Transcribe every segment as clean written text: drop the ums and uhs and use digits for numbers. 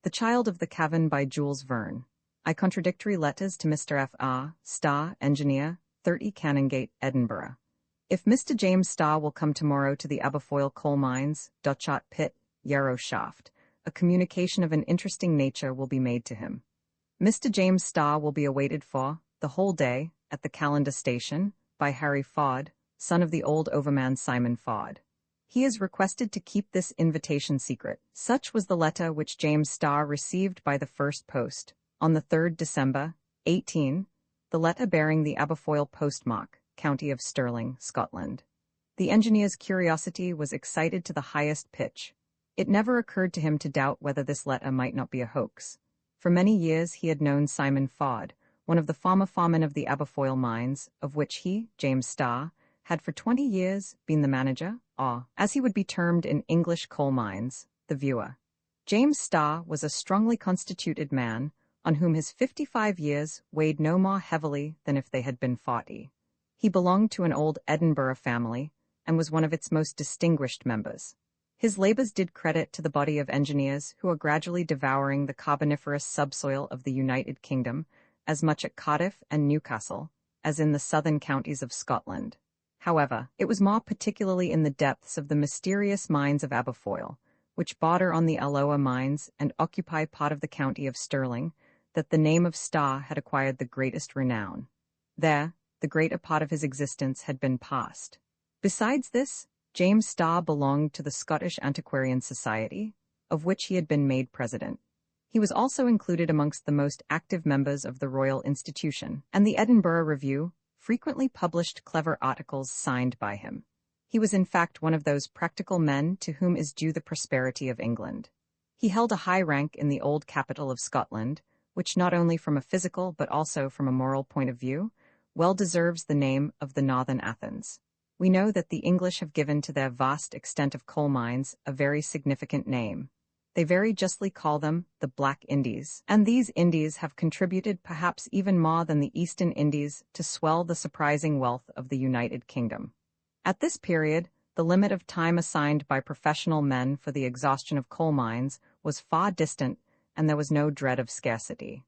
The Child of the Cavern by Jules Verne. I contradictory letters to Mr. F. R. Starr, engineer, 30 Canongate, Edinburgh. If Mr. James Starr will come tomorrow to the Aberfoyle coal mines, Dutchot pit, Yarrow shaft, a communication of an interesting nature will be made to him. Mr. James Starr will be awaited for, the whole day, at the Calendar Station, by Harry Fod, son of the old overman Simon Fod. He is requested to keep this invitation secret. Such was the letter which James Starr received by the first post, on the 3rd December, 18, the letter bearing the Aberfoyle postmark, County of Stirling, Scotland. The engineer's curiosity was excited to the highest pitch. It never occurred to him to doubt whether this letter might not be a hoax. For many years he had known Simon Fod, one of the foremen of the Aberfoyle mines, of which he, James Starr, had for 20 years been the manager, or, as he would be termed in English coal mines, the viewer. James Starr was a strongly constituted man, on whom his 55 years weighed no more heavily than if they had been 40. He belonged to an old Edinburgh family, and was one of its most distinguished members. His labors did credit to the body of engineers who are gradually devouring the carboniferous subsoil of the United Kingdom, as much at Cardiff and Newcastle, as in the southern counties of Scotland. However, it was more particularly in the depths of the mysterious mines of Aberfoyle, which border on the Alloa mines and occupy part of the county of Stirling, that the name of Starr had acquired the greatest renown. There, the greater part of his existence had been passed. Besides this, James Starr belonged to the Scottish Antiquarian Society, of which he had been made president. He was also included amongst the most active members of the Royal Institution, and the Edinburgh Review frequently published clever articles signed by him. He was in fact one of those practical men to whom is due the prosperity of England. He held a high rank in the old capital of Scotland, which not only from a physical but also from a moral point of view, well deserves the name of the Northern Athens. We know that the English have given to their vast extent of coal mines a very significant name. They very justly call them the Black Indies, and these Indies have contributed perhaps even more than the Eastern Indies to swell the surprising wealth of the United Kingdom. At this period, the limit of time assigned by professional men for the exhaustion of coal mines was far distant, and there was no dread of scarcity.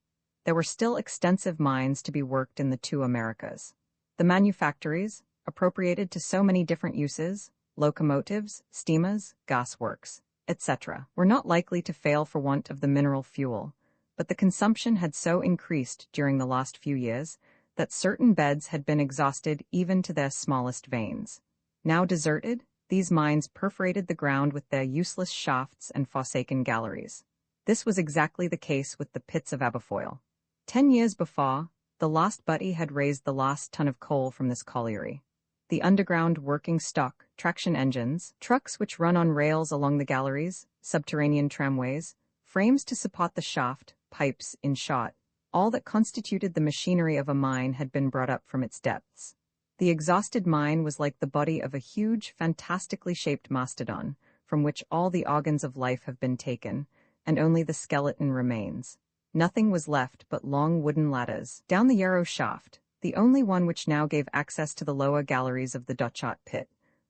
There were still extensive mines to be worked in the two Americas. The manufactories, appropriated to so many different uses, locomotives, steamers, gasworks, etc., were not likely to fail for want of the mineral fuel, but the consumption had so increased during the last few years that certain beds had been exhausted even to their smallest veins. Now deserted, these mines perforated the ground with their useless shafts and forsaken galleries. This was exactly the case with the pits of Aberfoyle. 10 years before, the last butty had raised the last ton of coal from this colliery. The underground working stock, traction engines, trucks which run on rails along the galleries, subterranean tramways, frames to support the shaft, pipes, in short, all that constituted the machinery of a mine had been brought up from its depths. The exhausted mine was like the body of a huge, fantastically shaped mastodon, from which all the organs of life have been taken, and only the skeleton remains. Nothing was left but long wooden ladders down the Yarrow shaft, the only one which now gave access to the lower galleries of the Dutchot pit.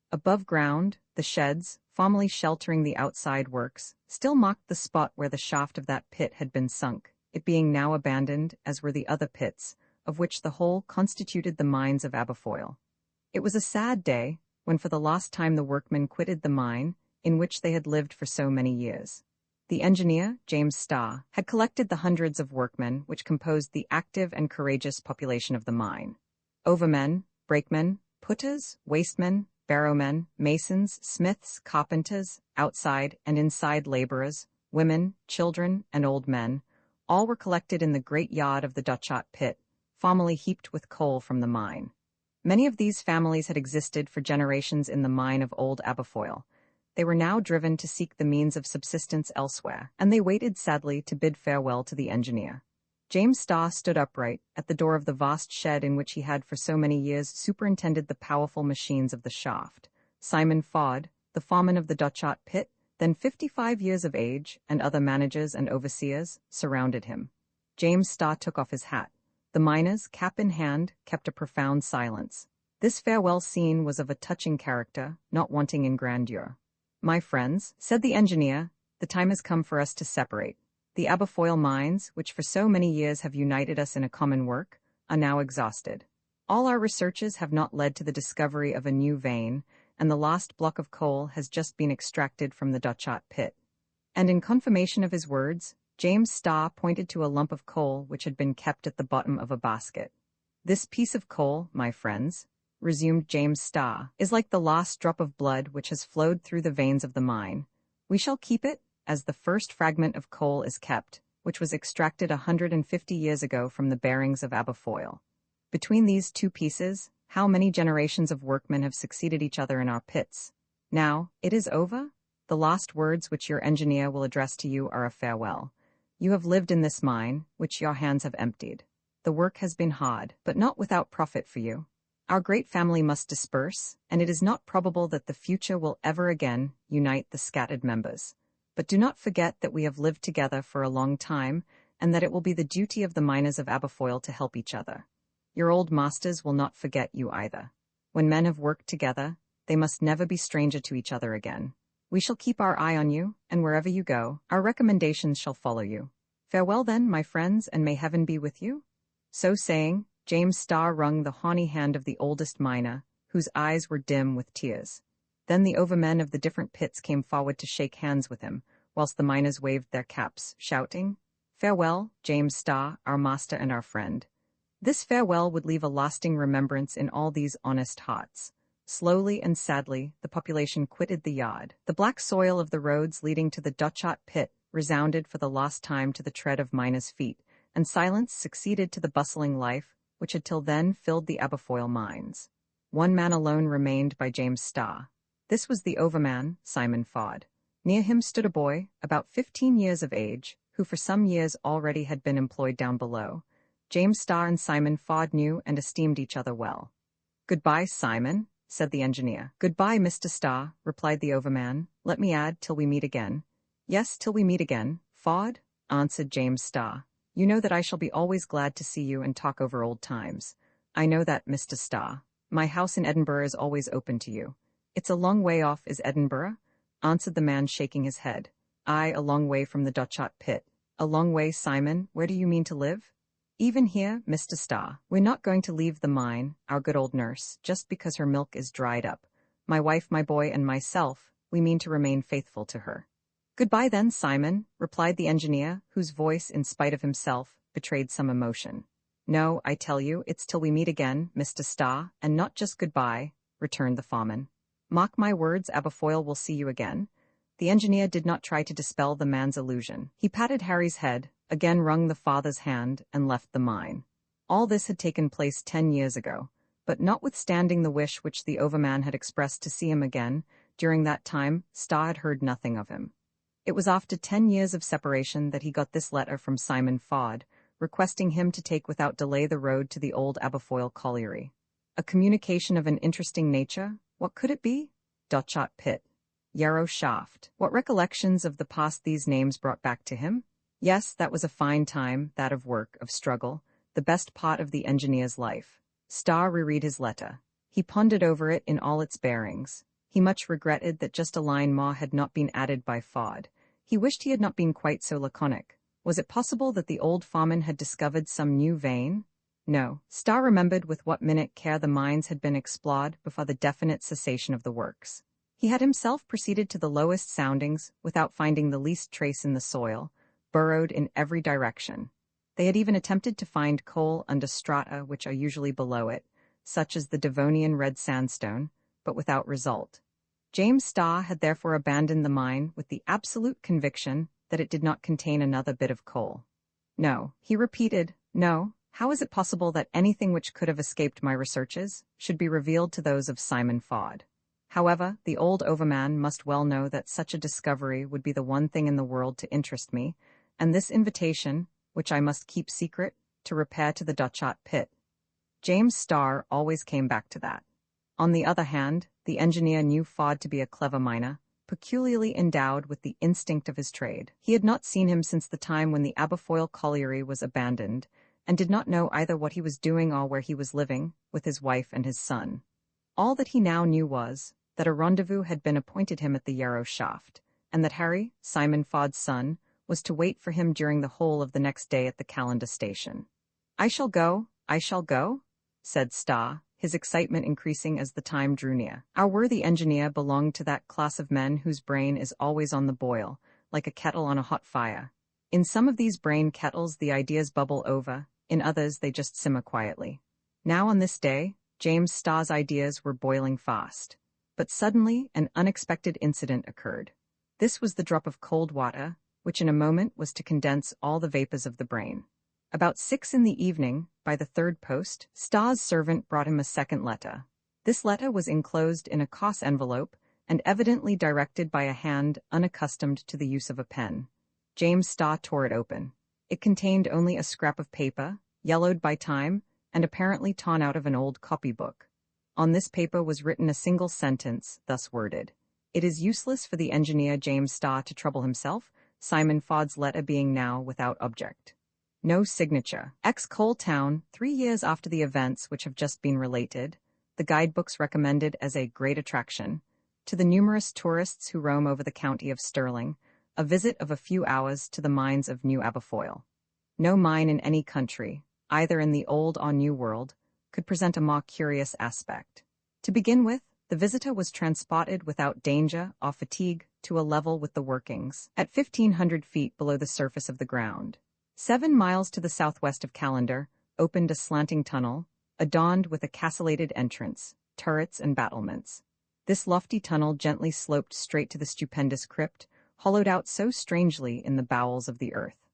Above ground, the sheds, formerly sheltering the outside works, still marked the spot where the shaft of that pit had been sunk, it being now abandoned, as were the other pits, of which the whole constituted the mines of Aberfoyle. It was a sad day, when for the last time the workmen quitted the mine, in which they had lived for so many years. The engineer, James Starr, had collected the hundreds of workmen which composed the active and courageous population of the mine. Overmen, brakemen, putters, wastemen, barrowmen, masons, smiths, carpenters, outside and inside laborers, women, children, and old men, all were collected in the great yard of the Dutchot pit, formerly heaped with coal from the mine. Many of these families had existed for generations in the mine of old Aberfoyle. They were now driven to seek the means of subsistence elsewhere, and they waited sadly to bid farewell to the engineer. James Starr stood upright at the door of the vast shed in which he had for so many years superintended the powerful machines of the shaft. Simon Fod, the foreman of the Dutchot pit, then 55 years of age, and other managers and overseers, surrounded him. James Starr took off his hat. The miners, cap in hand, kept a profound silence. This farewell scene was of a touching character, not wanting in grandeur. "My friends," said the engineer, "the time has come for us to separate. The Aberfoyle mines, which for so many years have united us in a common work, are now exhausted. All our researches have not led to the discovery of a new vein, and the last block of coal has just been extracted from the Dutchat pit. And in confirmation of his words, James Starr pointed to a lump of coal which had been kept at the bottom of a basket. This piece of coal, my friends, resumed James Starr, is like the last drop of blood which has flowed through the veins of the mine. We shall keep it, as the first fragment of coal is kept, which was extracted 150 years ago from the bearings of Aberfoyle. Between these two pieces, how many generations of workmen have succeeded each other in our pits? Now, it is over? The last words which your engineer will address to you are a farewell. You have lived in this mine, which your hands have emptied. The work has been hard, but not without profit for you. Our great family must disperse, and it is not probable that the future will ever again unite the scattered members. But do not forget that we have lived together for a long time, and that it will be the duty of the miners of Aberfoyle to help each other. Your old masters will not forget you either. When men have worked together, they must never be stranger to each other again. We shall keep our eye on you, and wherever you go, our recommendations shall follow you. Farewell then, my friends, and may heaven be with you." So saying, James Starr wrung the horny hand of the oldest miner, whose eyes were dim with tears. Then the overmen of the different pits came forward to shake hands with him, whilst the miners waved their caps, shouting, "Farewell, James Starr, our master and our friend." This farewell would leave a lasting remembrance in all these honest hearts. Slowly and sadly, the population quitted the yard. The black soil of the roads leading to the Dutchat pit resounded for the last time to the tread of miners' feet, and silence succeeded to the bustling life which had till then filled the Aberfoyle mines. One man alone remained by James Starr. This was the overman, Simon Fod. Near him stood a boy, about 15 years of age, who for some years already had been employed down below. James Starr and Simon Fod knew and esteemed each other well. "Goodbye, Simon," said the engineer. "Goodbye, Mr. Starr," replied the overman. "Let me add, till we meet again." "Yes, till we meet again, Fod," answered James Starr. "You know that I shall be always glad to see you and talk over old times." "I know that, Mr. Starr. My house in Edinburgh is always open to you." "It's a long way off, is Edinburgh?" answered the man, shaking his head. "Aye, a long way from the Dutchat pit." "A long way, Simon. Where do you mean to live?" "Even here, Mr. Starr. We're not going to leave the mine, our good old nurse, just because her milk is dried up. My wife, my boy, and myself, we mean to remain faithful to her." "Goodbye then, Simon," replied the engineer, whose voice, in spite of himself, betrayed some emotion. "No, I tell you, it's till we meet again, Mr. Starr, and not just goodbye," returned the foreman. "Mark my words, Aberfoyle will see you again." The engineer did not try to dispel the man's illusion. He patted Harry's head, again wrung the father's hand, and left the mine. All this had taken place 10 years ago, but notwithstanding the wish which the overman had expressed to see him again, during that time Starr had heard nothing of him. It was after 10 years of separation that he got this letter from Simon Fod, requesting him to take without delay the road to the old Aberfoyle colliery. A communication of an interesting nature? What could it be? Dutchat pit. Yarrow shaft. What recollections of the past these names brought back to him? Yes, that was a fine time, that of work, of struggle, the best part of the engineer's life. Starr reread his letter. He pondered over it in all its bearings. He much regretted that just a line more had not been added by Fod. He wished he had not been quite so laconic. Was it possible that the old foreman had discovered some new vein? No. Starr remembered with what minute care the mines had been explored before the definite cessation of the works. He had himself proceeded to the lowest soundings without finding the least trace in the soil, burrowed in every direction. They had even attempted to find coal under strata which are usually below it, such as the Devonian red sandstone, but without result. James Starr had therefore abandoned the mine with the absolute conviction that it did not contain another bit of coal. "No," he repeated, "no. How is it possible that anything which could have escaped my researches should be revealed to those of Simon Fod?" However, the old overman must well know that such a discovery would be the one thing in the world to interest me, and this invitation, which I must keep secret, to repair to the Dutchat pit. James Starr always came back to that. On the other hand, the engineer knew Fod to be a clever miner, peculiarly endowed with the instinct of his trade. He had not seen him since the time when the Aberfoyle colliery was abandoned, and did not know either what he was doing or where he was living, with his wife and his son. All that he now knew was that a rendezvous had been appointed him at the Yarrow shaft, and that Harry, Simon Fod's son, was to wait for him during the whole of the next day at the Calendar station. I shall go, said Star, his excitement increasing as the time drew near. Our worthy engineer belonged to that class of men whose brain is always on the boil, like a kettle on a hot fire. In some of these brain kettles the ideas bubble over, in others they just simmer quietly. Now on this day, James Starr's ideas were boiling fast. But suddenly an unexpected incident occurred. This was the drop of cold water, which in a moment was to condense all the vapors of the brain. About 6 in the evening, by the third post, Starr's servant brought him a second letter. This letter was enclosed in a coarse envelope, and evidently directed by a hand unaccustomed to the use of a pen. James Starr tore it open. It contained only a scrap of paper, yellowed by time, and apparently torn out of an old copybook. On this paper was written a single sentence, thus worded: "It is useless for the engineer James Starr to trouble himself, Simon Fod's letter being now without object." No signature. Coal Town, 3 years after the events which have just been related, the guidebooks recommended as a great attraction. To the numerous tourists who roam over the county of Stirling, a visit of a few hours to the mines of New Aberfoyle. No mine in any country, either in the Old or New World, could present a more curious aspect. To begin with, the visitor was transported without danger or fatigue to a level with the workings, at 1,500 feet below the surface of the ground. 7 miles to the southwest of Calendar opened a slanting tunnel, adorned with a castellated entrance, turrets and battlements. This lofty tunnel gently sloped straight to the stupendous crypt, hollowed out so strangely in the bowels of the earth.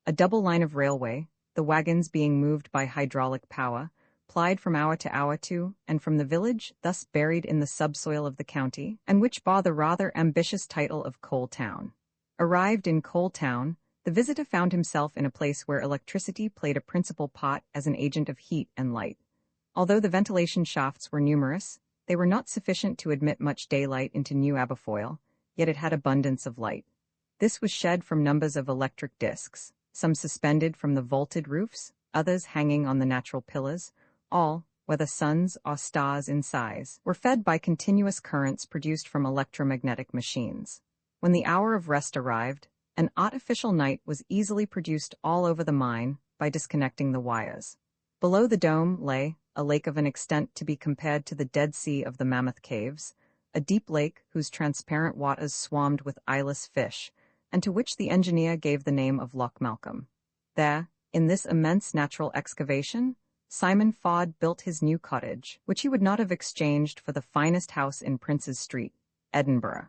A double line of railway, the wagons being moved by hydraulic power, plied from hour to hour to and from the village thus buried in the subsoil of the county, and which bore the rather ambitious title of Coal Town. Arrived in Coal Town, the visitor found himself in a place where electricity played a principal part as an agent of heat and light. Although the ventilation shafts were numerous, they were not sufficient to admit much daylight into New Aberfoyle, yet it had abundance of light. This was shed from numbers of electric discs, some suspended from the vaulted roofs, others hanging on the natural pillars, all, whether suns or stars in size, were fed by continuous currents produced from electromagnetic machines. When the hour of rest arrived, an artificial night was easily produced all over the mine by disconnecting the wires. Below the dome lay a lake of an extent to be compared to the Dead Sea of the Mammoth Caves, a deep lake whose transparent waters swarmed with eyeless fish, and to which the engineer gave the name of Loch Malcolm. There, in this immense natural excavation, Simon Fod built his new cottage, which he would not have exchanged for the finest house in Prince's Street, Edinburgh.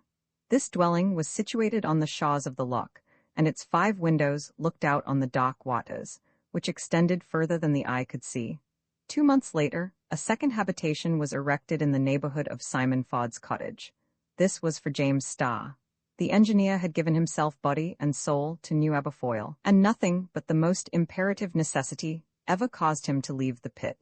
This dwelling was situated on the shores of the loch, and its 5 windows looked out on the dark waters, which extended further than the eye could see. 2 months later, a second habitation was erected in the neighborhood of Simon Fod's cottage. This was for James Starr. The engineer had given himself body and soul to New Aberfoyle, and nothing but the most imperative necessity ever caused him to leave the pit.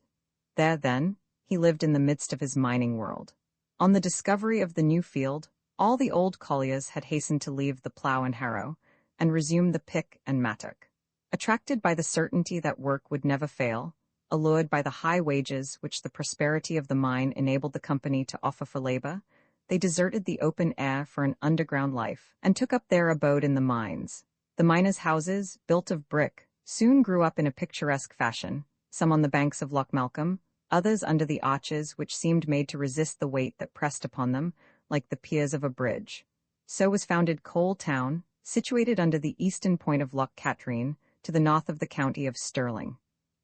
There, then, he lived in the midst of his mining world. On the discovery of the new field, all the old colliers had hastened to leave the plough and harrow, and resume the pick and mattock. Attracted by the certainty that work would never fail, allured by the high wages which the prosperity of the mine enabled the company to offer for labor, they deserted the open air for an underground life, and took up their abode in the mines. The miners' houses, built of brick, soon grew up in a picturesque fashion, some on the banks of Loch Malcolm, others under the arches which seemed made to resist the weight that pressed upon them, like the piers of a bridge. So was founded Coal Town, situated under the eastern point of Loch Katrine, to the north of the county of Stirling.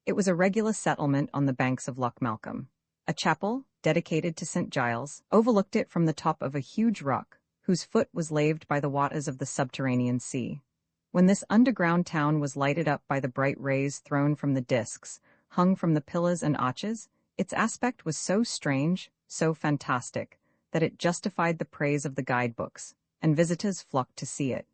It was a regular settlement on the banks of Loch Malcolm. A chapel, dedicated to St. Giles, overlooked it from the top of a huge rock, whose foot was laved by the waters of the subterranean sea. When this underground town was lighted up by the bright rays thrown from the discs, hung from the pillars and arches, its aspect was so strange, so fantastic, that it justified the praise of the guidebooks, and visitors flocked to see it.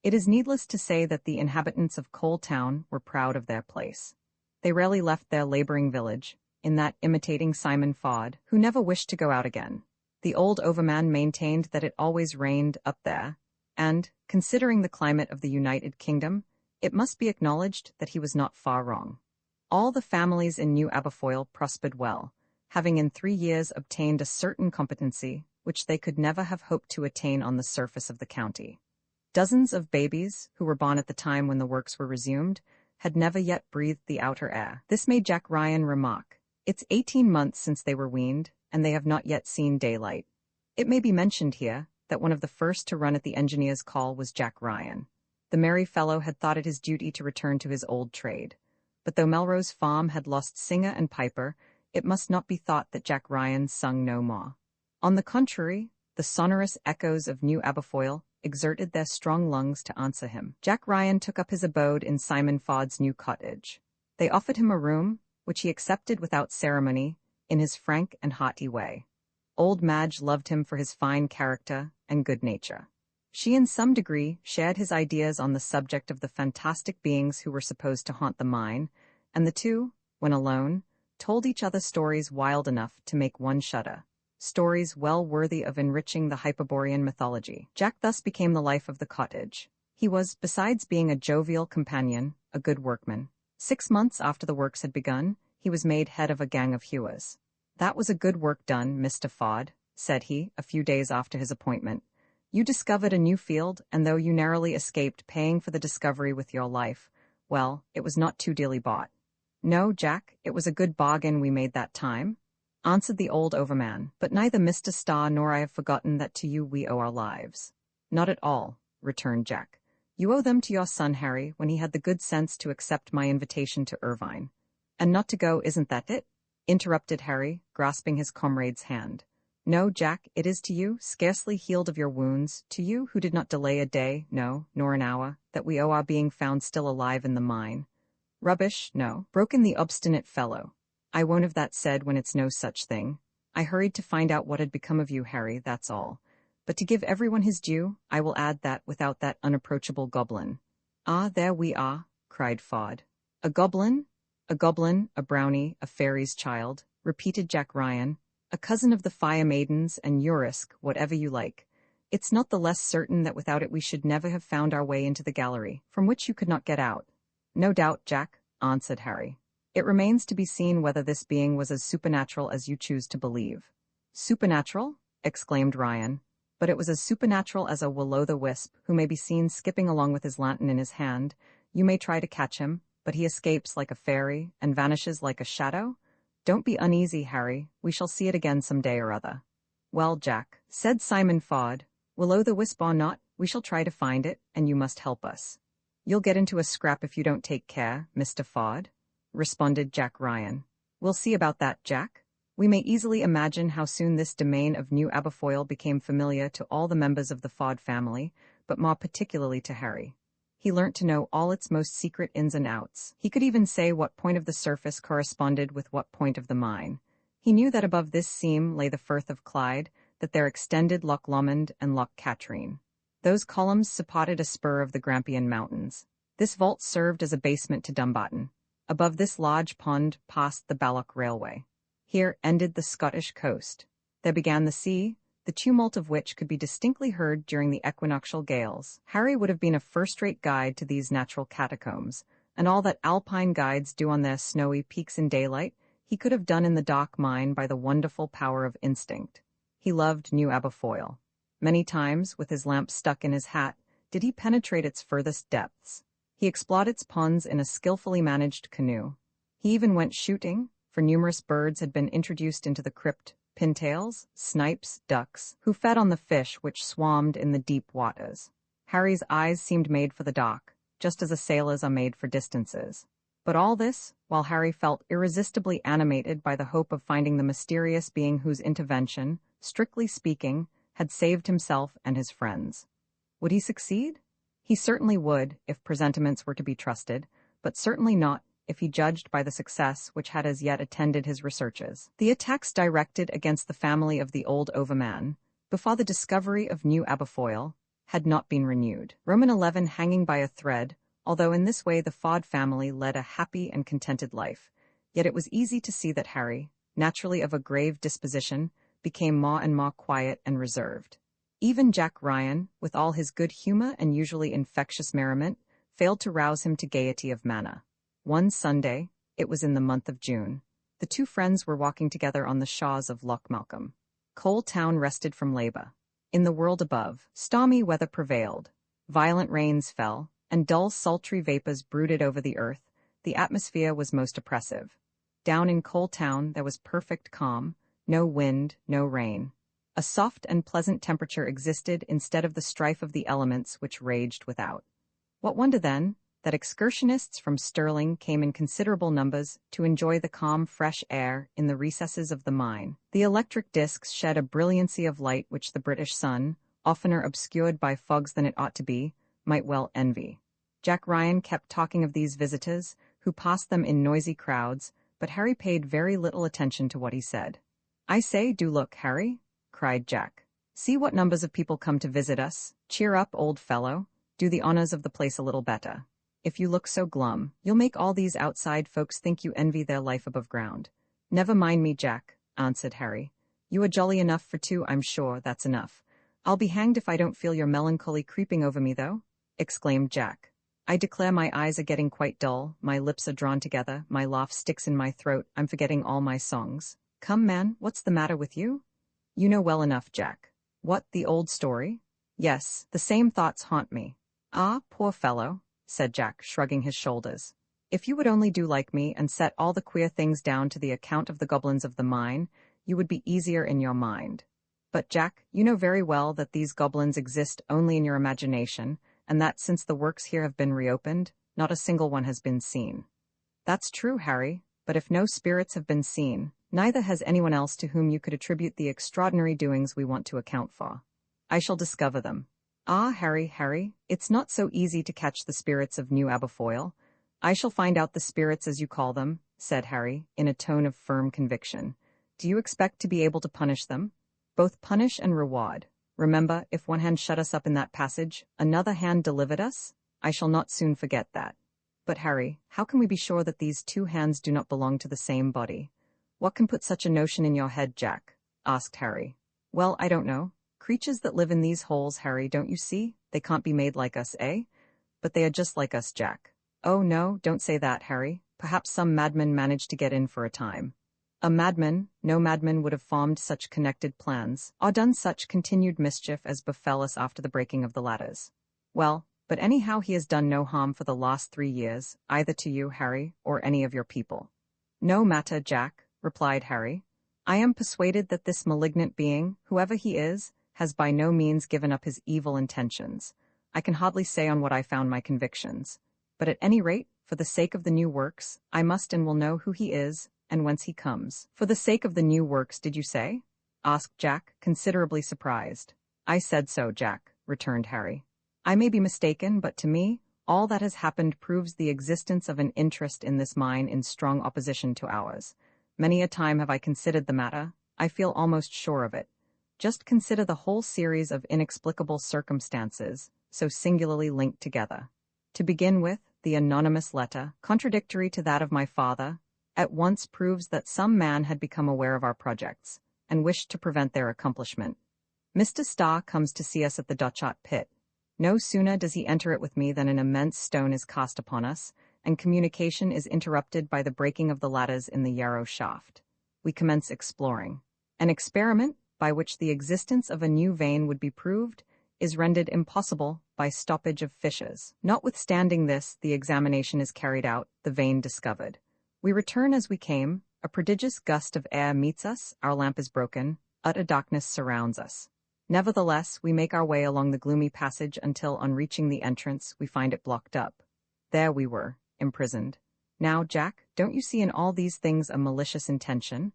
It is needless to say that the inhabitants of Coal Town were proud of their place. They rarely left their laboring village, in that imitating Simon Fod, who never wished to go out again. The old overman maintained that it always rained up there, and, considering the climate of the United Kingdom, it must be acknowledged that he was not far wrong. All the families in New Aberfoyle prospered well, having in 3 years obtained a certain competency which they could never have hoped to attain on the surface of the county. Dozens of babies, who were born at the time when the works were resumed, had never yet breathed the outer air. This made Jack Ryan remark, "It's 18 months since they were weaned, and they have not yet seen daylight." It may be mentioned here that one of the first to run at the engineer's call was Jack Ryan. The merry fellow had thought it his duty to return to his old trade. But though Melrose Farm had lost singer and piper, it must not be thought that Jack Ryan sung no more. On the contrary, the sonorous echoes of New Aberfoyle exerted their strong lungs to answer him. Jack Ryan took up his abode in Simon Ford's new cottage. They offered him a room, which he accepted without ceremony, in his frank and hearty way. Old Madge loved him for his fine character and good nature. She in some degree shared his ideas on the subject of the fantastic beings who were supposed to haunt the mine, and the two, when alone, told each other stories wild enough to make one shudder. Stories well worthy of enriching the Hyperborean mythology. Jack thus became the life of the cottage. He was, besides being a jovial companion, a good workman. 6 months after the works had begun, he was made head of a gang of hewers. "That was a good work done, Mr. Ford," said he, a few days after his appointment. "You discovered a new field, and though you narrowly escaped paying for the discovery with your life, well, it was not too dearly bought." "No, Jack, it was a good bargain we made that time," answered the old overman, "but neither Mr. Starr nor I have forgotten that to you we owe our lives." "Not at all," returned Jack. "You owe them to your son Harry when he had the good sense to accept my invitation to Irvine." "And not to go, isn't that it?" interrupted Harry, grasping his comrade's hand. "No, Jack, it is to you, scarcely healed of your wounds, to you who did not delay a day, no, nor an hour, that we owe our being found still alive in the mine." "Rubbish, no," broke in the obstinate fellow. "I won't have that said when it's no such thing. I hurried to find out what had become of you, Harry, that's all. But to give everyone his due, I will add that without that unapproachable goblin—" "Ah, there we are," cried Ford. "A goblin? A goblin, a brownie, a fairy's child," repeated Jack Ryan. "A cousin of the Fire Maidens and Urisk, whatever you like. It's not the less certain that without it we should never have found our way into the gallery, from which you could not get out." "No doubt, Jack," answered Harry. "It remains to be seen whether this being was as supernatural as you choose to believe." "Supernatural?" exclaimed Ryan. "But it was as supernatural as a will-o'-the-wisp, who may be seen skipping along with his lantern in his hand. You may try to catch him, but he escapes like a fairy and vanishes like a shadow. Don't be uneasy, Harry, we shall see it again some day or other." "Well, Jack," said Simon Ford, "will-o'-the-wisp or not, we shall try to find it, and you must help us." "You'll get into a scrap if you don't take care, Mr. Ford," responded Jack Ryan. "We'll see about that, Jack." We may easily imagine how soon this domain of New Aberfoyle became familiar to all the members of the Ford family, but more particularly to Harry. He learnt to know all its most secret ins and outs. He could even say what point of the surface corresponded with what point of the mine. He knew that above this seam lay the Firth of Clyde, that there extended Loch Lomond and Loch Katrine. Those columns supported a spur of the Grampian Mountains. This vault served as a basement to Dumbarton. Above this large pond passed the Balloch Railway. Here ended the Scottish coast. There began the sea, the tumult of which could be distinctly heard during the equinoctial gales. Harry would have been a first-rate guide to these natural catacombs, and all that alpine guides do on their snowy peaks in daylight, he could have done in the dock mine by the wonderful power of instinct. He loved New Aberfoyle. Many times, with his lamp stuck in his hat, did he penetrate its furthest depths. He explored its ponds in a skillfully managed canoe. He even went shooting, for numerous birds had been introduced into the crypt, pintails, snipes, ducks, who fed on the fish which swarmed in the deep waters. Harry's eyes seemed made for the dock, just as a sailor's are made for distances. But all this, while Harry felt irresistibly animated by the hope of finding the mysterious being whose intervention, strictly speaking, had saved himself and his friends. Would he succeed? He certainly would, if presentiments were to be trusted, but certainly not if he judged by the success which had as yet attended his researches. The attacks directed against the family of the old overman, before the discovery of New Aberfoyle, had not been renewed. Roman 11 hanging by a thread, although in this way the Ford family led a happy and contented life, yet it was easy to see that Harry, naturally of a grave disposition, became more and more quiet and reserved. Even Jack Ryan, with all his good humor and usually infectious merriment, failed to rouse him to gaiety of manner. One Sunday, it was in the month of June, the two friends were walking together on the shores of Loch Malcolm. Coal Town rested from labor. In the world above, stormy weather prevailed. Violent rains fell, and dull sultry vapors brooded over the earth. The atmosphere was most oppressive. Down in Coal Town there was perfect calm, no wind, no rain. A soft and pleasant temperature existed instead of the strife of the elements which raged without. What wonder, then, that excursionists from Stirling came in considerable numbers to enjoy the calm, fresh air in the recesses of the mine. The electric discs shed a brilliancy of light which the British sun, oftener obscured by fogs than it ought to be, might well envy. Jack Ryan kept talking of these visitors, who passed them in noisy crowds, but Harry paid very little attention to what he said. "I say, do look, Harry," cried Jack. "See what numbers of people come to visit us. Cheer up, old fellow. Do the honors of the place a little better. If you look so glum, you'll make all these outside folks think you envy their life above ground." "Never mind me, Jack," answered Harry. "You are jolly enough for two, I'm sure, that's enough. I'll be hanged if I don't feel your melancholy creeping over me, though," exclaimed Jack. "I declare my eyes are getting quite dull, my lips are drawn together, my laugh sticks in my throat, I'm forgetting all my songs. Come, man, what's the matter with you?" "You know well enough, Jack." "What, the old story?" "Yes, the same thoughts haunt me." "Ah, poor fellow," said Jack, shrugging his shoulders. "If you would only do like me and set all the queer things down to the account of the goblins of the mine, you would be easier in your mind. But, Jack, you know very well that these goblins exist only in your imagination, and that since the works here have been reopened, not a single one has been seen." "That's true, Harry, but if no spirits have been seen, neither has anyone else to whom you could attribute the extraordinary doings we want to account for. I shall discover them." "Ah, Harry, it's not so easy to catch the spirits of New Aberfoyle." "I shall find out the spirits, as you call them," said Harry, in a tone of firm conviction. "Do you expect to be able to punish them?" "Both punish and reward. Remember, if one hand shut us up in that passage, another hand delivered us? I shall not soon forget that." "But, Harry, how can we be sure that these two hands do not belong to the same body?" "What can put such a notion in your head, Jack?" asked Harry. "Well, I don't know. Creatures that live in these holes, Harry, don't you see? They can't be made like us, eh? But they are just like us, Jack." "Oh, no, don't say that, Harry. Perhaps some madman managed to get in for a time." "A madman? No madman would have formed such connected plans, or done such continued mischief as befell us after the breaking of the ladders." "Well, but anyhow he has done no harm for the last 3 years, either to you, Harry, or any of your people." "No matter, Jack," replied Harry. "I am persuaded that this malignant being, whoever he is, has by no means given up his evil intentions. I can hardly say on what I found my convictions. But at any rate, for the sake of the new works, I must and will know who he is, and whence he comes." "For the sake of the new works, did you say?" asked Jack, considerably surprised. "I said so, Jack," returned Harry. "I may be mistaken, but to me, all that has happened proves the existence of an interest in this mine in strong opposition to ours. Many a time have I considered the matter. I feel almost sure of it. Just consider the whole series of inexplicable circumstances, so singularly linked together. To begin with, the anonymous letter, contradictory to that of my father, at once proves that some man had become aware of our projects, and wished to prevent their accomplishment. Mr. Starr comes to see us at the Dochart pit. No sooner does he enter it with me than an immense stone is cast upon us, and communication is interrupted by the breaking of the ladders in the Yarrow shaft. We commence exploring. An experiment, by which the existence of a new vein would be proved, is rendered impossible by stoppage of fissures. Notwithstanding this, the examination is carried out, the vein discovered. We return as we came, a prodigious gust of air meets us, our lamp is broken, utter darkness surrounds us. Nevertheless, we make our way along the gloomy passage until, on reaching the entrance, we find it blocked up. There we were, imprisoned. Now, Jack, don't you see in all these things a malicious intention?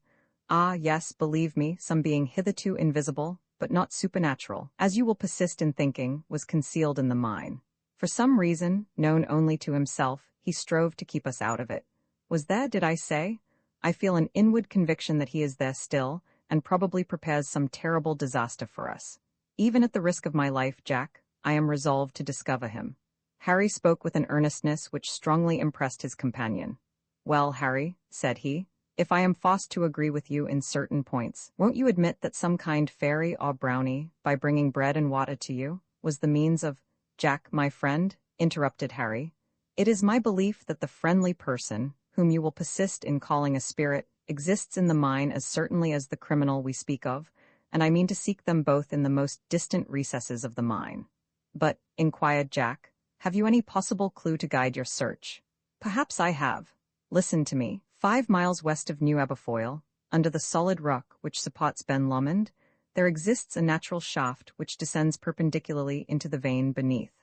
Ah, yes, believe me, some being hitherto invisible, but not supernatural, as you will persist in thinking, was concealed in the mine. For some reason, known only to himself, he strove to keep us out of it. Was there, did I say? I feel an inward conviction that he is there still, and probably prepares some terrible disaster for us. Even at the risk of my life, Jack, I am resolved to discover him." Harry spoke with an earnestness which strongly impressed his companion. "Well, Harry," said he, "if I am forced to agree with you in certain points, won't you admit that some kind fairy or brownie, by bringing bread and water to you, was the means of—" "Jack, my friend," interrupted Harry, "it is my belief that the friendly person, whom you will persist in calling a spirit, exists in the mine as certainly as the criminal we speak of, and I mean to seek them both in the most distant recesses of the mine." But, inquired Jack, have you any possible clue to guide your search? Perhaps I have. Listen to me. 5 miles west of New Aberfoyle, under the solid rock which supports Ben Lomond, there exists a natural shaft which descends perpendicularly into the vein beneath.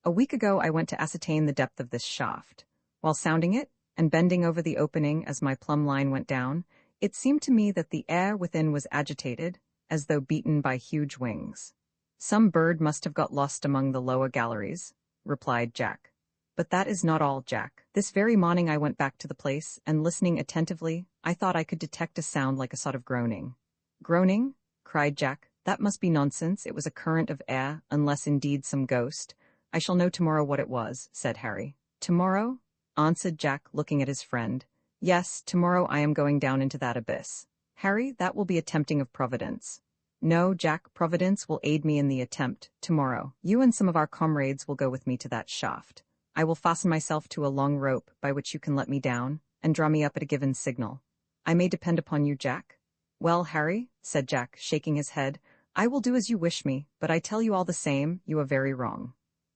A week ago I went to ascertain the depth of this shaft. While sounding it, and bending over the opening as my plumb line went down, it seemed to me that the air within was agitated, as though beaten by huge wings. Some bird must have got lost among the lower galleries, replied Jack. But that is not all, Jack. This very morning I went back to the place, and listening attentively, I thought I could detect a sound like a sort of groaning. Groaning? Cried Jack. That must be nonsense. It was a current of air, unless indeed some ghost. I shall know tomorrow what it was, said Harry. Tomorrow? Answered Jack, looking at his friend. Yes, tomorrow I am going down into that abyss. Harry, that will be a tempting of Providence. No, Jack, Providence will aid me in the attempt, tomorrow. You and some of our comrades will go with me to that shaft. I will fasten myself to a long rope by which you can let me down, and draw me up at a given signal. I may depend upon you, Jack? Well, Harry, said Jack, shaking his head, I will do as you wish me, but I tell you all the same, you are very wrong.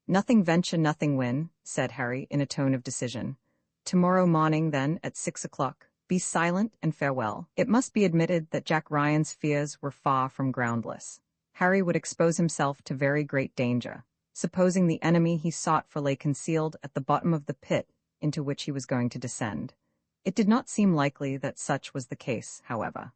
Nothing venture, nothing win, said Harry in a tone of decision. Tomorrow morning, then, at 6 o'clock. Be silent and farewell. It must be admitted that Jack Ryan's fears were far from groundless. Harry would expose himself to very great danger, supposing the enemy he sought for lay concealed at the bottom of the pit into which he was going to descend. It did not seem likely that such was the case, however.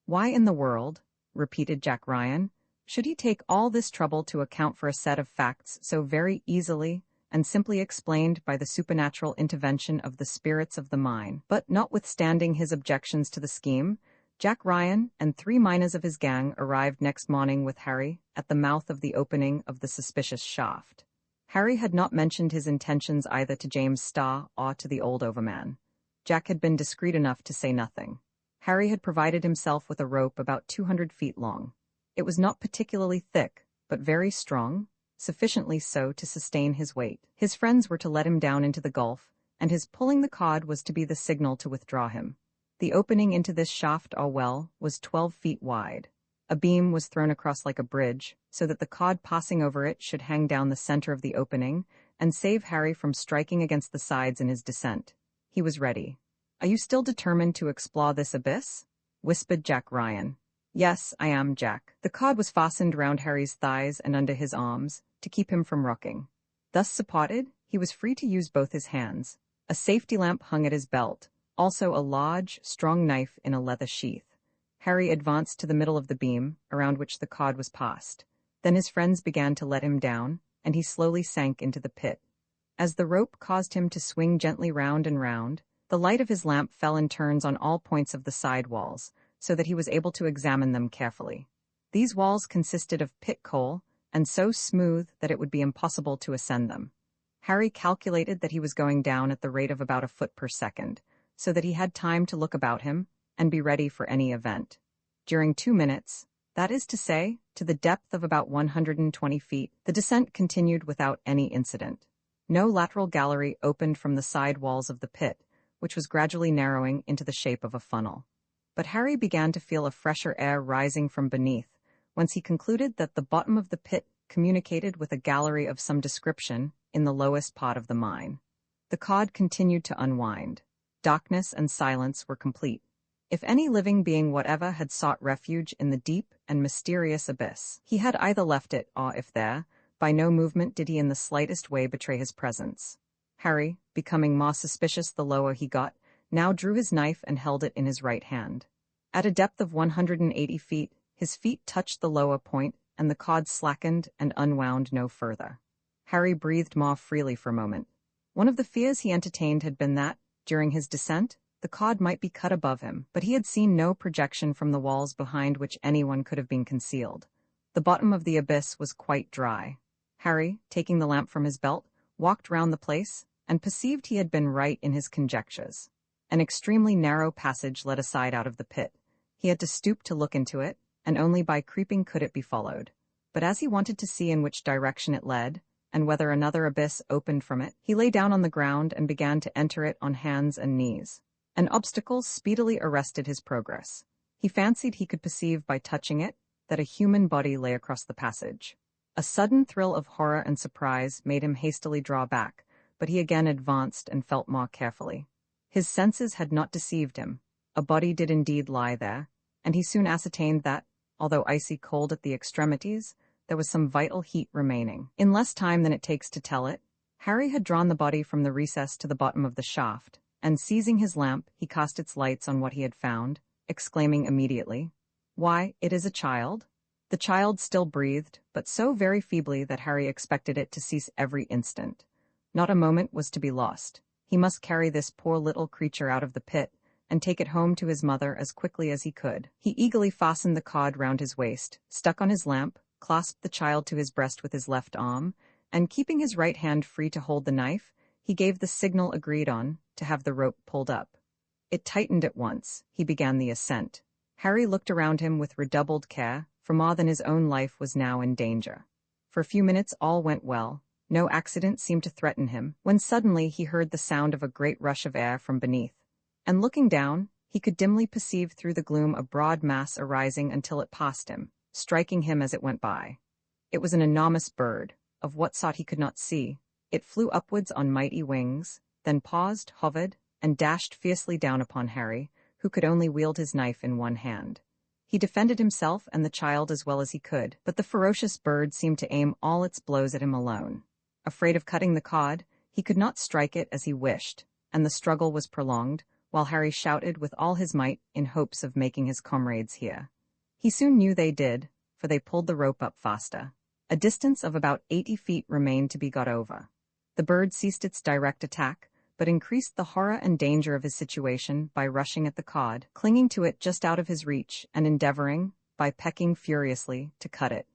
Why in the world, repeated Jack Ryan, should he take all this trouble to account for a set of facts so very easily and simply explained by the supernatural intervention of the spirits of the mine? But notwithstanding his objections to the scheme, Jack Ryan and 3 miners of his gang arrived next morning with Harry at the mouth of the opening of the suspicious shaft. Harry had not mentioned his intentions either to James Starr or to the old overman. Jack had been discreet enough to say nothing. Harry had provided himself with a rope about 200 feet long. It was not particularly thick, but very strong, sufficiently so to sustain his weight. His friends were to let him down into the gulf, and his pulling the cord was to be the signal to withdraw him. The opening into this shaft or well was 12 feet wide. A beam was thrown across like a bridge, so that the cord passing over it should hang down the center of the opening and save Harry from striking against the sides in his descent. He was ready. Are you still determined to explore this abyss? Whispered Jack Ryan. Yes, I am, Jack. The cord was fastened round Harry's thighs and under his arms, to keep him from rocking. Thus supported, he was free to use both his hands. A safety lamp hung at his belt, also a large, strong knife in a leather sheath. Harry advanced to the middle of the beam, around which the cord was passed. Then his friends began to let him down, and he slowly sank into the pit. As the rope caused him to swing gently round and round, the light of his lamp fell in turns on all points of the side walls, so that he was able to examine them carefully. These walls consisted of pit coal, and so smooth that it would be impossible to ascend them. Harry calculated that he was going down at the rate of about a foot per second, so that he had time to look about him and be ready for any event. During 2 minutes, that is to say, to the depth of about 120 feet, the descent continued without any incident. No lateral gallery opened from the side walls of the pit, which was gradually narrowing into the shape of a funnel. But Harry began to feel a fresher air rising from beneath, whence he concluded that the bottom of the pit communicated with a gallery of some description in the lowest part of the mine. The cord continued to unwind. Darkness and silence were complete. If any living being whatever had sought refuge in the deep and mysterious abyss, he had either left it or, if there, by no movement did he in the slightest way betray his presence. Harry, becoming more suspicious the lower he got, now drew his knife and held it in his right hand. At a depth of 180 feet, his feet touched the lower point, and the cord slackened and unwound no further. Harry breathed more freely for a moment. One of the fears he entertained had been that, during his descent, the cord might be cut above him, but he had seen no projection from the walls behind which anyone could have been concealed. The bottom of the abyss was quite dry. Harry, taking the lamp from his belt, walked round the place, and perceived he had been right in his conjectures. An extremely narrow passage led aside out of the pit. He had to stoop to look into it, and only by creeping could it be followed. But as he wanted to see in which direction it led, and whether another abyss opened from it, he lay down on the ground and began to enter it on hands and knees. An obstacle speedily arrested his progress. He fancied he could perceive by touching it that a human body lay across the passage. A sudden thrill of horror and surprise made him hastily draw back, but he again advanced and felt more carefully. His senses had not deceived him. A body did indeed lie there, and he soon ascertained that, although icy cold at the extremities, there was some vital heat remaining. In less time than it takes to tell it, Harry had drawn the body from the recess to the bottom of the shaft, and seizing his lamp, he cast its lights on what he had found, exclaiming immediately, "Why, it is a child!" The child still breathed, but so very feebly that Harry expected it to cease every instant. Not a moment was to be lost. He must carry this poor little creature out of the pit, and take it home to his mother as quickly as he could. He eagerly fastened the cord round his waist, stuck on his lamp, clasped the child to his breast with his left arm, and keeping his right hand free to hold the knife, he gave the signal agreed on, to have the rope pulled up. It tightened at once. He began the ascent. Harry looked around him with redoubled care, for more than his own life was now in danger. For a few minutes all went well. No accident seemed to threaten him, when suddenly he heard the sound of a great rush of air from beneath, and looking down, he could dimly perceive through the gloom a broad mass arising until it passed him, striking him as it went by. It was an enormous bird, of what sort he could not see. It flew upwards on mighty wings, then paused, hovered, and dashed fiercely down upon Harry, who could only wield his knife in one hand. He defended himself and the child as well as he could, but the ferocious bird seemed to aim all its blows at him alone. Afraid of cutting the cord, he could not strike it as he wished, and the struggle was prolonged, while Harry shouted with all his might in hopes of making his comrades hear. He soon knew they did, for they pulled the rope up faster. A distance of about 80 feet remained to be got over. The bird ceased its direct attack, but increased the horror and danger of his situation by rushing at the cord, clinging to it just out of his reach, and endeavoring, by pecking furiously, to cut it.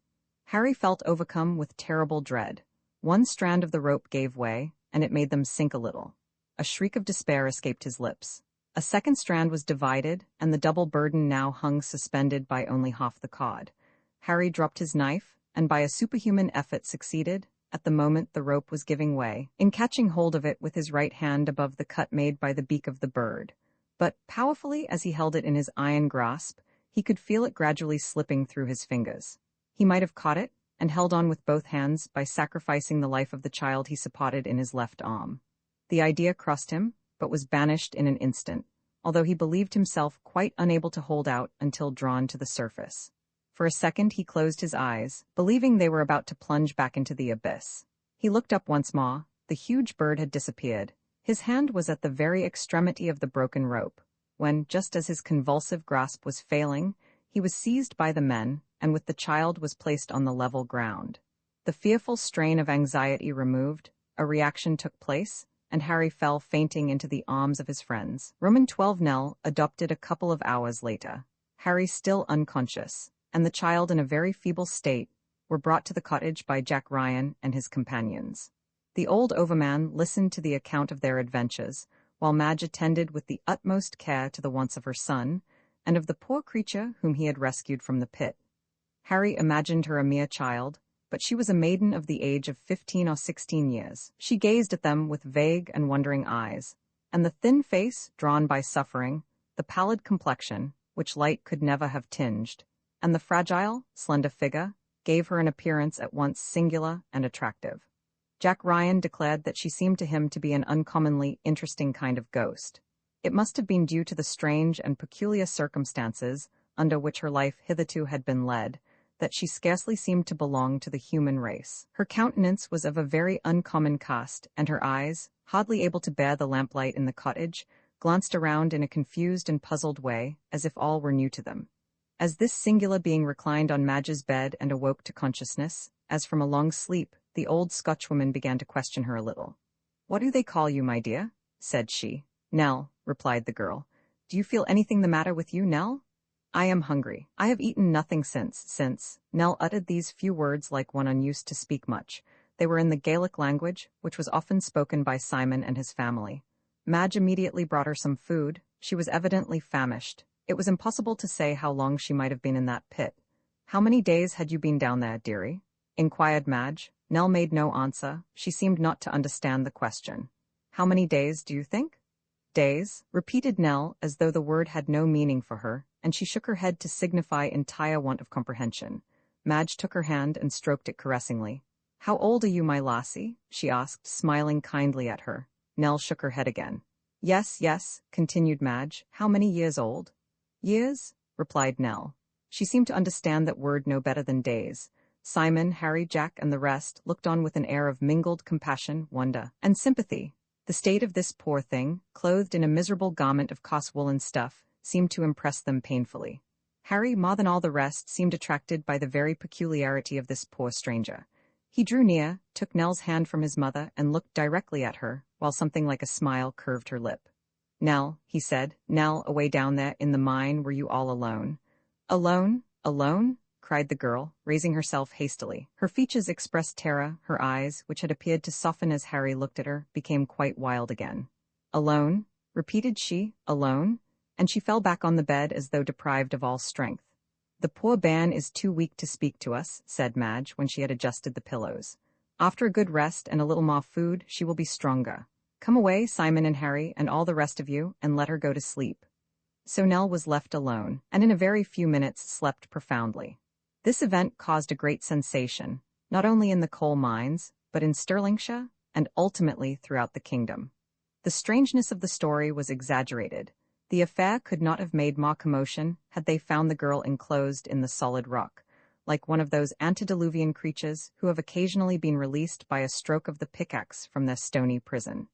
Harry felt overcome with terrible dread. One strand of the rope gave way, and it made them sink a little. A shriek of despair escaped his lips. A second strand was divided, and the double burden now hung suspended by only half the cord. Harry dropped his knife, and by a superhuman effort succeeded, at the moment the rope was giving way, in catching hold of it with his right hand above the cut made by the beak of the bird. But, powerfully as he held it in his iron grasp, he could feel it gradually slipping through his fingers. He might have caught it, and held on with both hands by sacrificing the life of the child he supported in his left arm. The idea crossed him, but was banished in an instant, although he believed himself quite unable to hold out until drawn to the surface. For a second he closed his eyes, believing they were about to plunge back into the abyss. He looked up once more. The huge bird had disappeared. His hand was at the very extremity of the broken rope, when, just as his convulsive grasp was failing, he was seized by the men, and with the child was placed on the level ground. The fearful strain of anxiety removed, a reaction took place, and Harry fell fainting into the arms of his friends. Roman 12 Nell adopted a couple of hours later. Harry still unconscious, and the child in a very feeble state, were brought to the cottage by Jack Ryan and his companions. The old overman listened to the account of their adventures, while Madge attended with the utmost care to the wants of her son, and of the poor creature whom he had rescued from the pit. Harry imagined her a mere child, but she was a maiden of the age of 15 or 16 years. She gazed at them with vague and wondering eyes, and the thin face, drawn by suffering, the pallid complexion, which light could never have tinged, and the fragile, slender figure, gave her an appearance at once singular and attractive. Jack Ryan declared that she seemed to him to be an uncommonly interesting kind of ghost. It must have been due to the strange and peculiar circumstances under which her life hitherto had been led, that she scarcely seemed to belong to the human race. Her countenance was of a very uncommon cast, and her eyes, hardly able to bear the lamplight in the cottage, glanced around in a confused and puzzled way, as if all were new to them. As this singular being reclined on Madge's bed and awoke to consciousness, as from a long sleep, the old Scotchwoman began to question her a little. "What do they call you, my dear?" said she. "Nell," replied the girl. "Do you feel anything the matter with you, Nell?" "I am hungry. I have eaten nothing since." Nell uttered these few words like one unused to speak much. They were in the Gaelic language, which was often spoken by Simon and his family. Madge immediately brought her some food. She was evidently famished. It was impossible to say how long she might have been in that pit. "How many days had you been down there, dearie?" inquired Madge. Nell made no answer. She seemed not to understand the question. "How many days, do you think?" "Days," repeated Nell, as though the word had no meaning for her, and she shook her head to signify entire want of comprehension. Madge took her hand and stroked it caressingly. "How old are you, my lassie?" she asked, smiling kindly at her. Nell shook her head again. "Yes, yes," continued Madge. "How many years old?" "Years?" replied Nell. She seemed to understand that word no better than days. Simon, Harry, Jack, and the rest looked on with an air of mingled compassion, wonder, and sympathy. The state of this poor thing, clothed in a miserable garment of coarse woolen stuff, seemed to impress them painfully. Harry, more than all the rest, seemed attracted by the very peculiarity of this poor stranger. He drew near, took Nell's hand from his mother, and looked directly at her, while something like a smile curved her lip. "Nell," he said, "Nell, away down there in the mine, were you all alone?" "Alone? Alone?" cried the girl, raising herself hastily. Her features expressed terror, her eyes, which had appeared to soften as Harry looked at her, became quite wild again. "Alone?" repeated she, "alone?" And she fell back on the bed as though deprived of all strength. "The poor bairn is too weak to speak to us," said Madge, when she had adjusted the pillows. "After a good rest and a little more food, she will be stronger. Come away, Simon and Harry, and all the rest of you, and let her go to sleep." So Nell was left alone, and in a very few minutes slept profoundly. This event caused a great sensation, not only in the coal mines, but in Stirlingshire, and ultimately throughout the kingdom. The strangeness of the story was exaggerated. The affair could not have made more commotion had they found the girl enclosed in the solid rock, like one of those antediluvian creatures who have occasionally been released by a stroke of the pickaxe from their stony prison.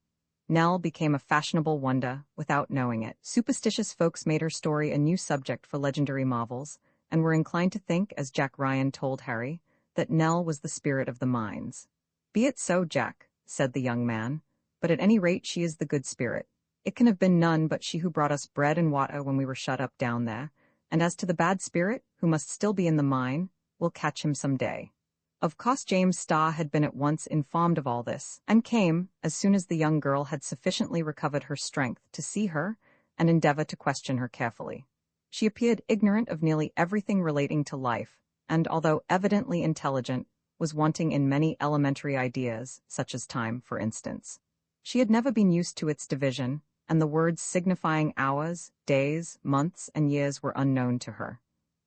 Nell became a fashionable wonder without knowing it. Superstitious folks made her story a new subject for legendary marvels, and were inclined to think, as Jack Ryan told Harry, that Nell was the spirit of the mines. "Be it so, Jack," said the young man, "but at any rate she is the good spirit. It can have been none but she who brought us bread and water when we were shut up down there, and as to the bad spirit, who must still be in the mine, we'll catch him some day." Of course James Starr had been at once informed of all this, and came, as soon as the young girl had sufficiently recovered her strength, to see her, and endeavor to question her carefully. She appeared ignorant of nearly everything relating to life, and although evidently intelligent, was wanting in many elementary ideas, such as time, for instance. She had never been used to its division, and the words signifying hours, days, months, and years were unknown to her.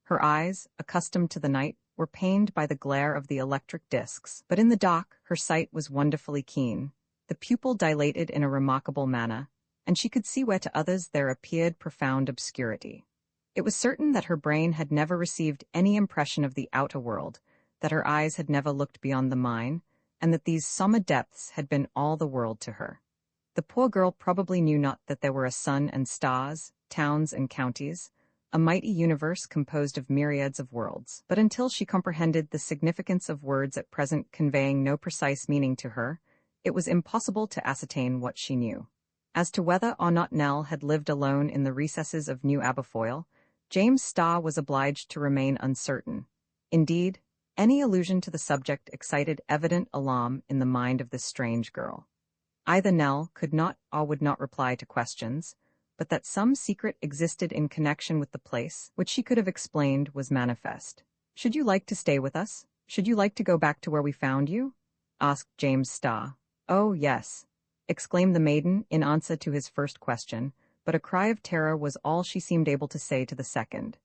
Her eyes, accustomed to the night, were pained by the glare of the electric discs, but in the dark her sight was wonderfully keen. The pupil dilated in a remarkable manner, and she could see where to others there appeared profound obscurity. It was certain that her brain had never received any impression of the outer world, that her eyes had never looked beyond the mine, and that these summer depths had been all the world to her. The poor girl probably knew not that there were a sun and stars, towns and counties, a mighty universe composed of myriads of worlds. But until she comprehended the significance of words at present conveying no precise meaning to her, it was impossible to ascertain what she knew. As to whether or not Nell had lived alone in the recesses of New Aberfoyle, James Starr was obliged to remain uncertain. Indeed, any allusion to the subject excited evident alarm in the mind of this strange girl. Either Nell could not or would not reply to questions, but that some secret existed in connection with the place, which she could have explained, was manifest. "Should you like to stay with us? Should you like to go back to where we found you?" asked James Starr. "Oh, yes," exclaimed the maiden in answer to his first question, but a cry of terror was all she seemed able to say to the second.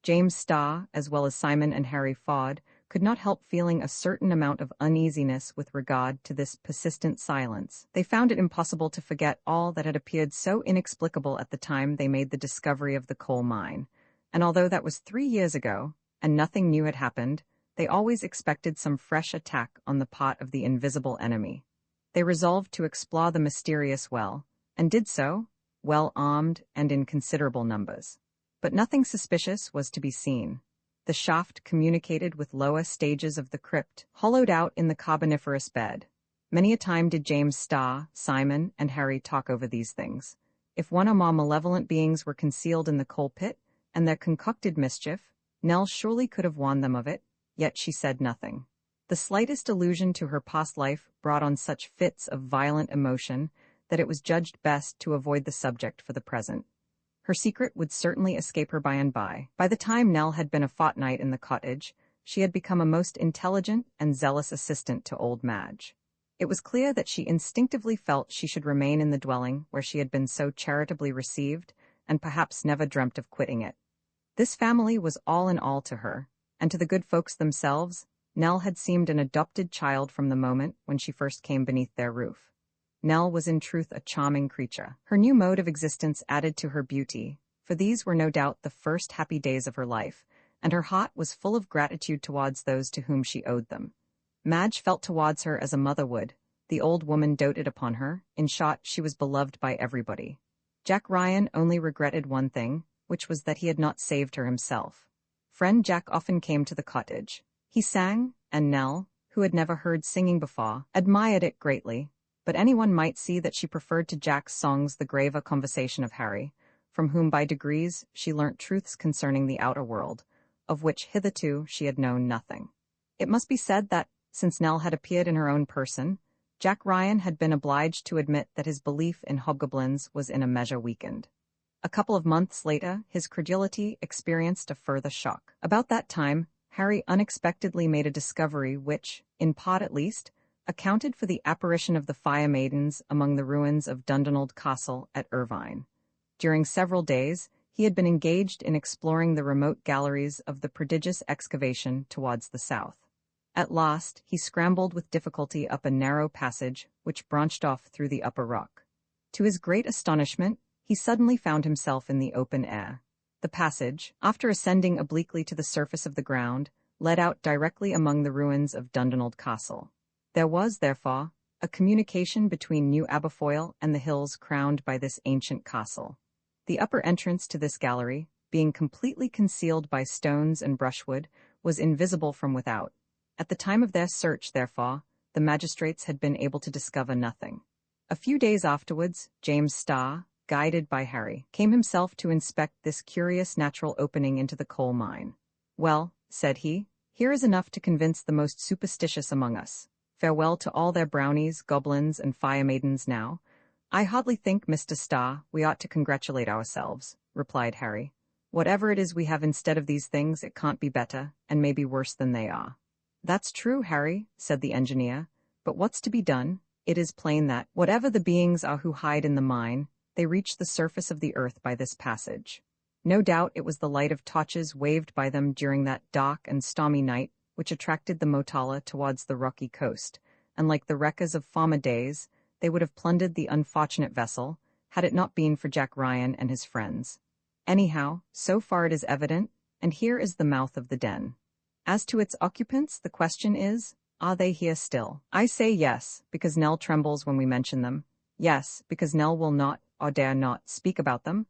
James Starr, as well as Simon and Harry Ford, could not help feeling a certain amount of uneasiness with regard to this persistent silence. They found it impossible to forget all that had appeared so inexplicable at the time they made the discovery of the coal mine, and although that was 3 years ago, and nothing new had happened, they always expected some fresh attack on the part of the invisible enemy. They resolved to explore the mysterious well, and did so, well armed and in considerable numbers. But nothing suspicious was to be seen. The shaft communicated with lower stages of the crypt, hollowed out in the carboniferous bed. Many a time did James Starr, Simon, and Harry talk over these things. If one or more malevolent beings were concealed in the coal pit, and their concocted mischief, Nell surely could have warned them of it, yet she said nothing. The slightest allusion to her past life brought on such fits of violent emotion that it was judged best to avoid the subject for the present. Her secret would certainly escape her by and by. By the time Nell had been a fortnight in the cottage, she had become a most intelligent and zealous assistant to old Madge. It was clear that she instinctively felt she should remain in the dwelling where she had been so charitably received, and perhaps never dreamt of quitting it. This family was all in all to her, and to the good folks themselves, Nell had seemed an adopted child from the moment when she first came beneath their roof. Nell was in truth a charming creature. Her new mode of existence added to her beauty, for these were no doubt the first happy days of her life, and her heart was full of gratitude towards those to whom she owed them. Madge felt towards her as a mother would. The old woman doted upon her. In short, she was beloved by everybody. Jack Ryan only regretted one thing, which was that he had not saved her himself. Friend Jack often came to the cottage. He sang, and Nell, who had never heard singing before, admired it greatly, but anyone might see that she preferred to Jack's songs the graver conversation of Harry, from whom by degrees she learnt truths concerning the outer world, of which hitherto she had known nothing. It must be said that, since Nell had appeared in her own person, Jack Ryan had been obliged to admit that his belief in hobgoblins was in a measure weakened. A couple of months later, his credulity experienced a further shock. About that time, Harry unexpectedly made a discovery which, in part at least, accounted for the apparition of the Fire Maidens among the ruins of Dundonald Castle at Irvine. During several days, he had been engaged in exploring the remote galleries of the prodigious excavation towards the south. At last, he scrambled with difficulty up a narrow passage which branched off through the upper rock. To his great astonishment, he suddenly found himself in the open air. The passage, after ascending obliquely to the surface of the ground, led out directly among the ruins of Dundonald Castle. There was, therefore, a communication between New Aberfoyle and the hills crowned by this ancient castle. The upper entrance to this gallery, being completely concealed by stones and brushwood, was invisible from without. At the time of their search, therefore, the magistrates had been able to discover nothing. A few days afterwards, James Starr, guided by Harry, came himself to inspect this curious natural opening into the coal mine. "Well," said he, "here is enough to convince the most superstitious among us. Farewell to all their brownies, goblins, and fire maidens now. I hardly think, Mr. Starr, we ought to congratulate ourselves," replied Harry. "Whatever it is we have instead of these things, it can't be better, and may be worse than they are." "That's true, Harry," said the engineer, "but what's to be done? It is plain that, whatever the beings are who hide in the mine, they reach the surface of the earth by this passage. No doubt it was the light of torches waved by them during that dark and stormy night which attracted the Motala towards the rocky coast, and like the wreckers of former days, they would have plundered the unfortunate vessel, had it not been for Jack Ryan and his friends. Anyhow, so far it is evident, and here is the mouth of the den. As to its occupants, the question is, are they here still? I say yes, because Nell trembles when we mention them. Yes, because Nell will not, or dare not, speak about them,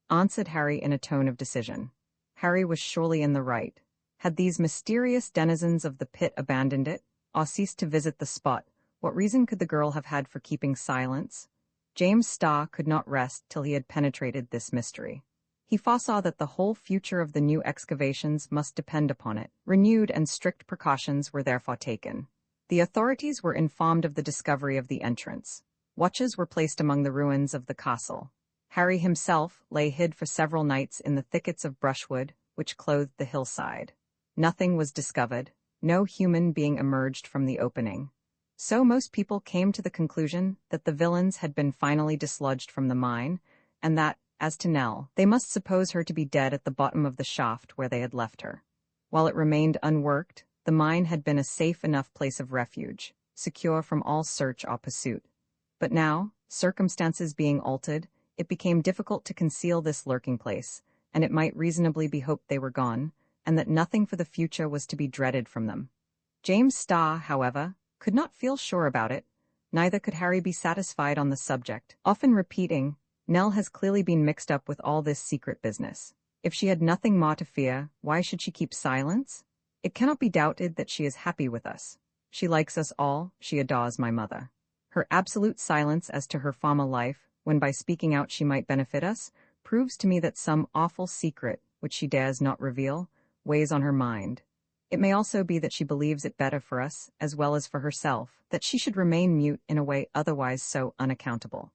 answered Harry in a tone of decision. Harry was surely in the right. Had these mysterious denizens of the pit abandoned it, or ceased to visit the spot, what reason could the girl have had for keeping silence? James Starr could not rest till he had penetrated this mystery. He foresaw that the whole future of the new excavations must depend upon it. Renewed and strict precautions were therefore taken. The authorities were informed of the discovery of the entrance. Watches were placed among the ruins of the castle. Harry himself lay hid for several nights in the thickets of brushwood which clothed the hillside. Nothing was discovered, no human being emerged from the opening. So most people came to the conclusion that the villains had been finally dislodged from the mine, and that, as to Nell, they must suppose her to be dead at the bottom of the shaft where they had left her. While it remained unworked, the mine had been a safe enough place of refuge, secure from all search or pursuit. But now, circumstances being altered, it became difficult to conceal this lurking place, and it might reasonably be hoped they were gone, and that nothing for the future was to be dreaded from them. James Starr, however, could not feel sure about it, neither could Harry be satisfied on the subject, often repeating, "Nell has clearly been mixed up with all this secret business. If she had nothing more to fear, why should she keep silence? It cannot be doubted that she is happy with us. She likes us all, she adores my mother. Her absolute silence as to her former life, when by speaking out she might benefit us, proves to me that some awful secret, which she dares not reveal, weighs on her mind. It may also be that she believes it better for us, as well as for herself, that she should remain mute in a way otherwise so unaccountable."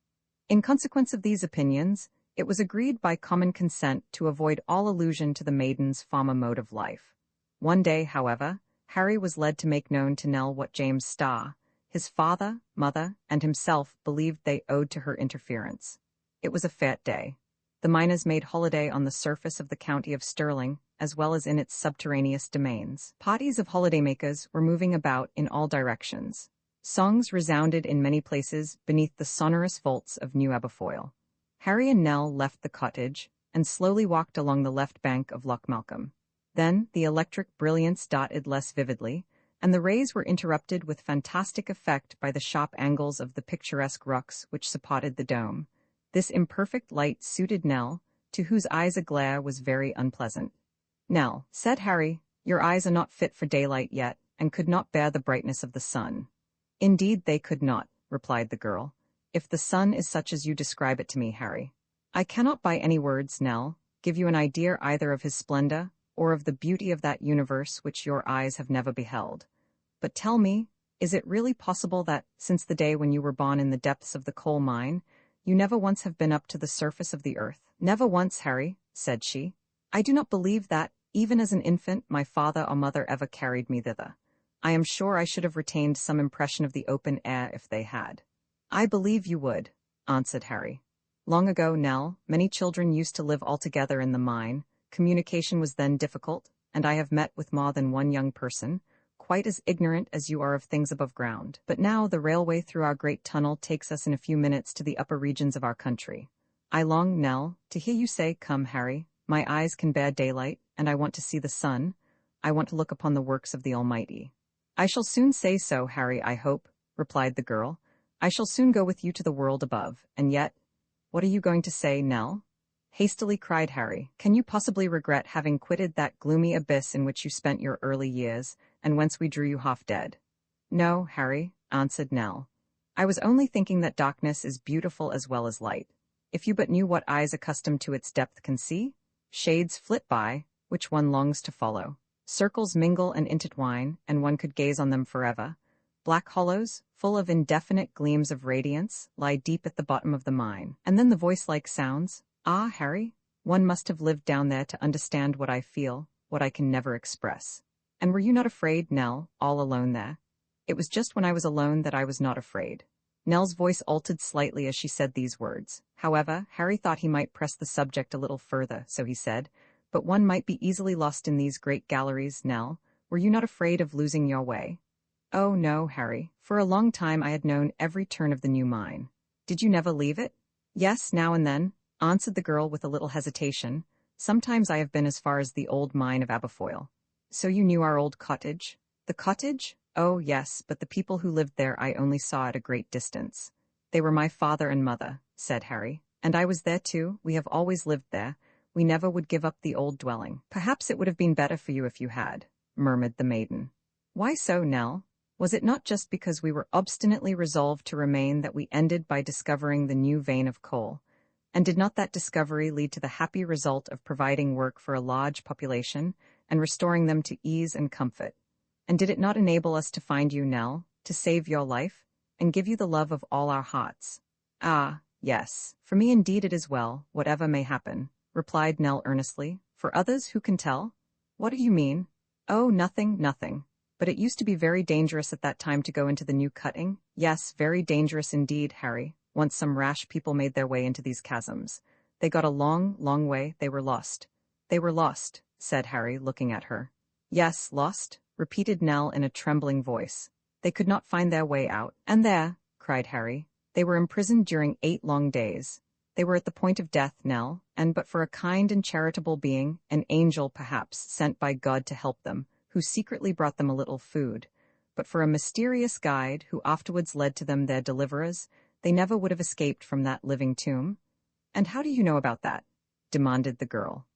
In consequence of these opinions, it was agreed by common consent to avoid all allusion to the maiden's former mode of life. One day, however, Harry was led to make known to Nell what James Starr, his father, mother, and himself believed they owed to her interference. It was a fête day. The miners made holiday on the surface of the county of Stirling, as well as in its subterraneous domains. Parties of holidaymakers were moving about in all directions. Songs resounded in many places beneath the sonorous vaults of New Aberfoyle. Harry and Nell left the cottage and slowly walked along the left bank of Loch Malcolm. Then the electric brilliance dotted less vividly, and the rays were interrupted with fantastic effect by the sharp angles of the picturesque rocks which supported the dome. This imperfect light suited Nell, to whose eyes a glare was very unpleasant. "Nell," said Harry, "your eyes are not fit for daylight yet, and could not bear the brightness of the sun." "Indeed they could not," replied the girl, "if the sun is such as you describe it to me, Harry. I cannot by any words, Nell, give you an idea either of his splendor, or of the beauty of that universe which your eyes have never beheld. But tell me, is it really possible that, since the day when you were born in the depths of the coal mine, you never once have been up to the surface of the earth?" "Never once, Harry," said she. "I do not believe that, even as an infant, my father or mother ever carried me thither. I am sure I should have retained some impression of the open air if they had." "I believe you would," answered Harry. "Long ago, Nell, many children used to live altogether in the mine. Communication was then difficult, and I have met with more than one young person, quite as ignorant as you are of things above ground. But now the railway through our great tunnel takes us in a few minutes to the upper regions of our country. I long, Nell, to hear you say, 'Come, Harry, my eyes can bear daylight, and I want to see the sun. I want to look upon the works of the Almighty.'" "I shall soon say so, Harry, I hope," replied the girl. "I shall soon go with you to the world above, and yet—" "What are you going to say, Nell?" hastily cried Harry. "Can you possibly regret having quitted that gloomy abyss in which you spent your early years, and whence we drew you half dead?" "No, Harry," answered Nell. "I was only thinking that darkness is beautiful as well as light. If you but knew what eyes accustomed to its depth can see, shades flit by, which one longs to follow. Circles mingle and intertwine, and one could gaze on them forever. Black hollows, full of indefinite gleams of radiance, lie deep at the bottom of the mine. And then the voice-like sounds. Ah, Harry, one must have lived down there to understand what I feel, what I can never express. And were you not afraid, Nell, all alone there?" "It was just when I was alone that I was not afraid." Nell's voice altered slightly as she said these words. However, Harry thought he might press the subject a little further, so he said, "But one might be easily lost in these great galleries, Nell. Were you not afraid of losing your way?" "Oh, no, Harry. For a long time I had known every turn of the new mine." "Did you never leave it?" "Yes, now and then," answered the girl with a little hesitation. "Sometimes I have been as far as the old mine of Aberfoyle." "So you knew our old cottage?" "The cottage? Oh, yes, but the people who lived there I only saw at a great distance." "They were my father and mother," said Harry. "And I was there too. We have always lived there. We never would give up the old dwelling." "Perhaps it would have been better for you if you had," murmured the maiden. "Why so, Nell? Was it not just because we were obstinately resolved to remain that we ended by discovering the new vein of coal? And did not that discovery lead to the happy result of providing work for a large population and restoring them to ease and comfort? And did it not enable us to find you, Nell, to save your life, and give you the love of all our hearts?" "Ah, yes, for me indeed it is well, whatever may happen," replied Nell earnestly. "For others, who can tell?" "What do you mean?" "Oh, nothing, nothing. But it used to be very dangerous at that time to go into the new cutting." "Yes, very dangerous indeed, Harry. Once some rash people made their way into these chasms. They got a long, long way, they were lost." "They were lost," said Harry, looking at her. "Yes, lost," repeated Nell in a trembling voice. "They could not find their way out." "And there," cried Harry, "they were imprisoned during 8 long days. They were at the point of death, Nell, and but for a kind and charitable being, an angel perhaps, sent by God to help them, who secretly brought them a little food, but for a mysterious guide who afterwards led to them their deliverers, they never would have escaped from that living tomb." "And how do you know about that?" demanded the girl.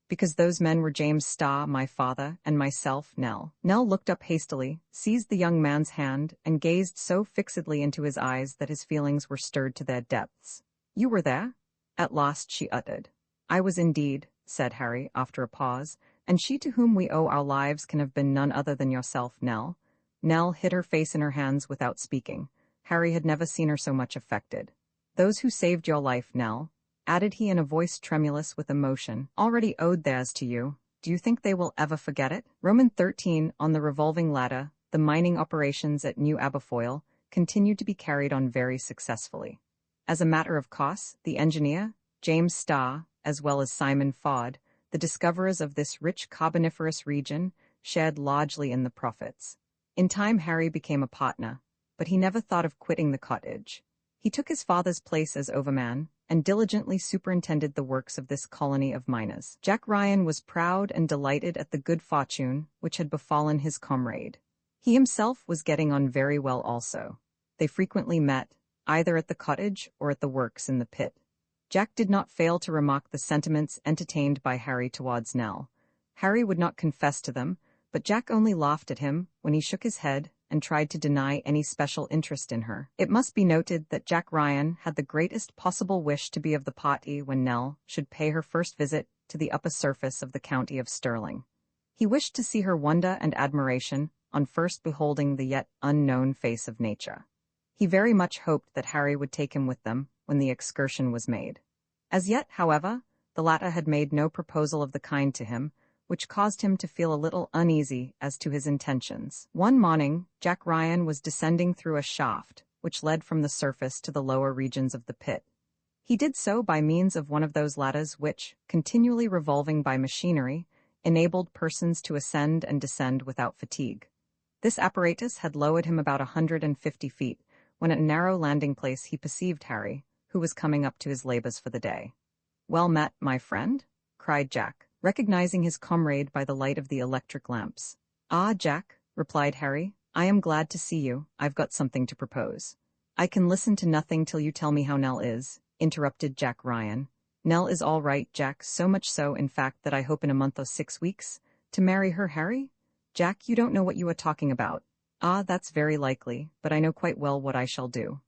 "Because those men were James Starr, my father, and myself, Nell." Nell looked up hastily, seized the young man's hand, and gazed so fixedly into his eyes that his feelings were stirred to their depths. "You were there?" at last she uttered. "I was indeed," said Harry, after a pause, "and she to whom we owe our lives can have been none other than yourself, Nell." Nell hid her face in her hands without speaking. Harry had never seen her so much affected. "Those who saved your life, Nell," added he in a voice tremulous with emotion, "already owed theirs to you. Do you think they will ever forget it?" Roman 13, on the revolving ladder, the mining operations at New Aberfoyle continued to be carried on very successfully. As a matter of course, the engineer, James Starr, as well as Simon Ford, The discoverers of this rich carboniferous region shared largely in the profits. In time Harry became a partner, but he never thought of quitting the cottage. He took his father's place as overman, and diligently superintended the works of this colony of miners. Jack Ryan was proud and delighted at the good fortune which had befallen his comrade. He himself was getting on very well also. They frequently met, either at the cottage or at the works in the pit. Jack did not fail to remark the sentiments entertained by Harry towards Nell. Harry would not confess to them, but Jack only laughed at him when he shook his head and tried to deny any special interest in her. It must be noted that Jack Ryan had the greatest possible wish to be of the party when Nell should pay her first visit to the upper surface of the county of Stirling. He wished to see her wonder and admiration on first beholding the yet unknown face of nature. He very much hoped that Harry would take him with them when the excursion was made. As yet, however, the latter had made no proposal of the kind to him, which caused him to feel a little uneasy as to his intentions. One morning, Jack Ryan was descending through a shaft, which led from the surface to the lower regions of the pit. He did so by means of one of those ladders which, continually revolving by machinery, enabled persons to ascend and descend without fatigue. This apparatus had lowered him about 150 feet, when at a narrow landing place he perceived Harry, who was coming up to his labors for the day. "Well met, my friend?" cried Jack, recognizing his comrade by the light of the electric lamps. "Ah, Jack," replied Harry, "I am glad to see you. I've got something to propose." "I can listen to nothing till you tell me how Nell is," interrupted Jack Ryan. "Nell is all right, Jack, so much so, in fact, that I hope in a month or 6 weeks to marry her, Harry." "Jack, you don't know what you are talking about." "Ah, that's very likely, but I know quite well what I shall do."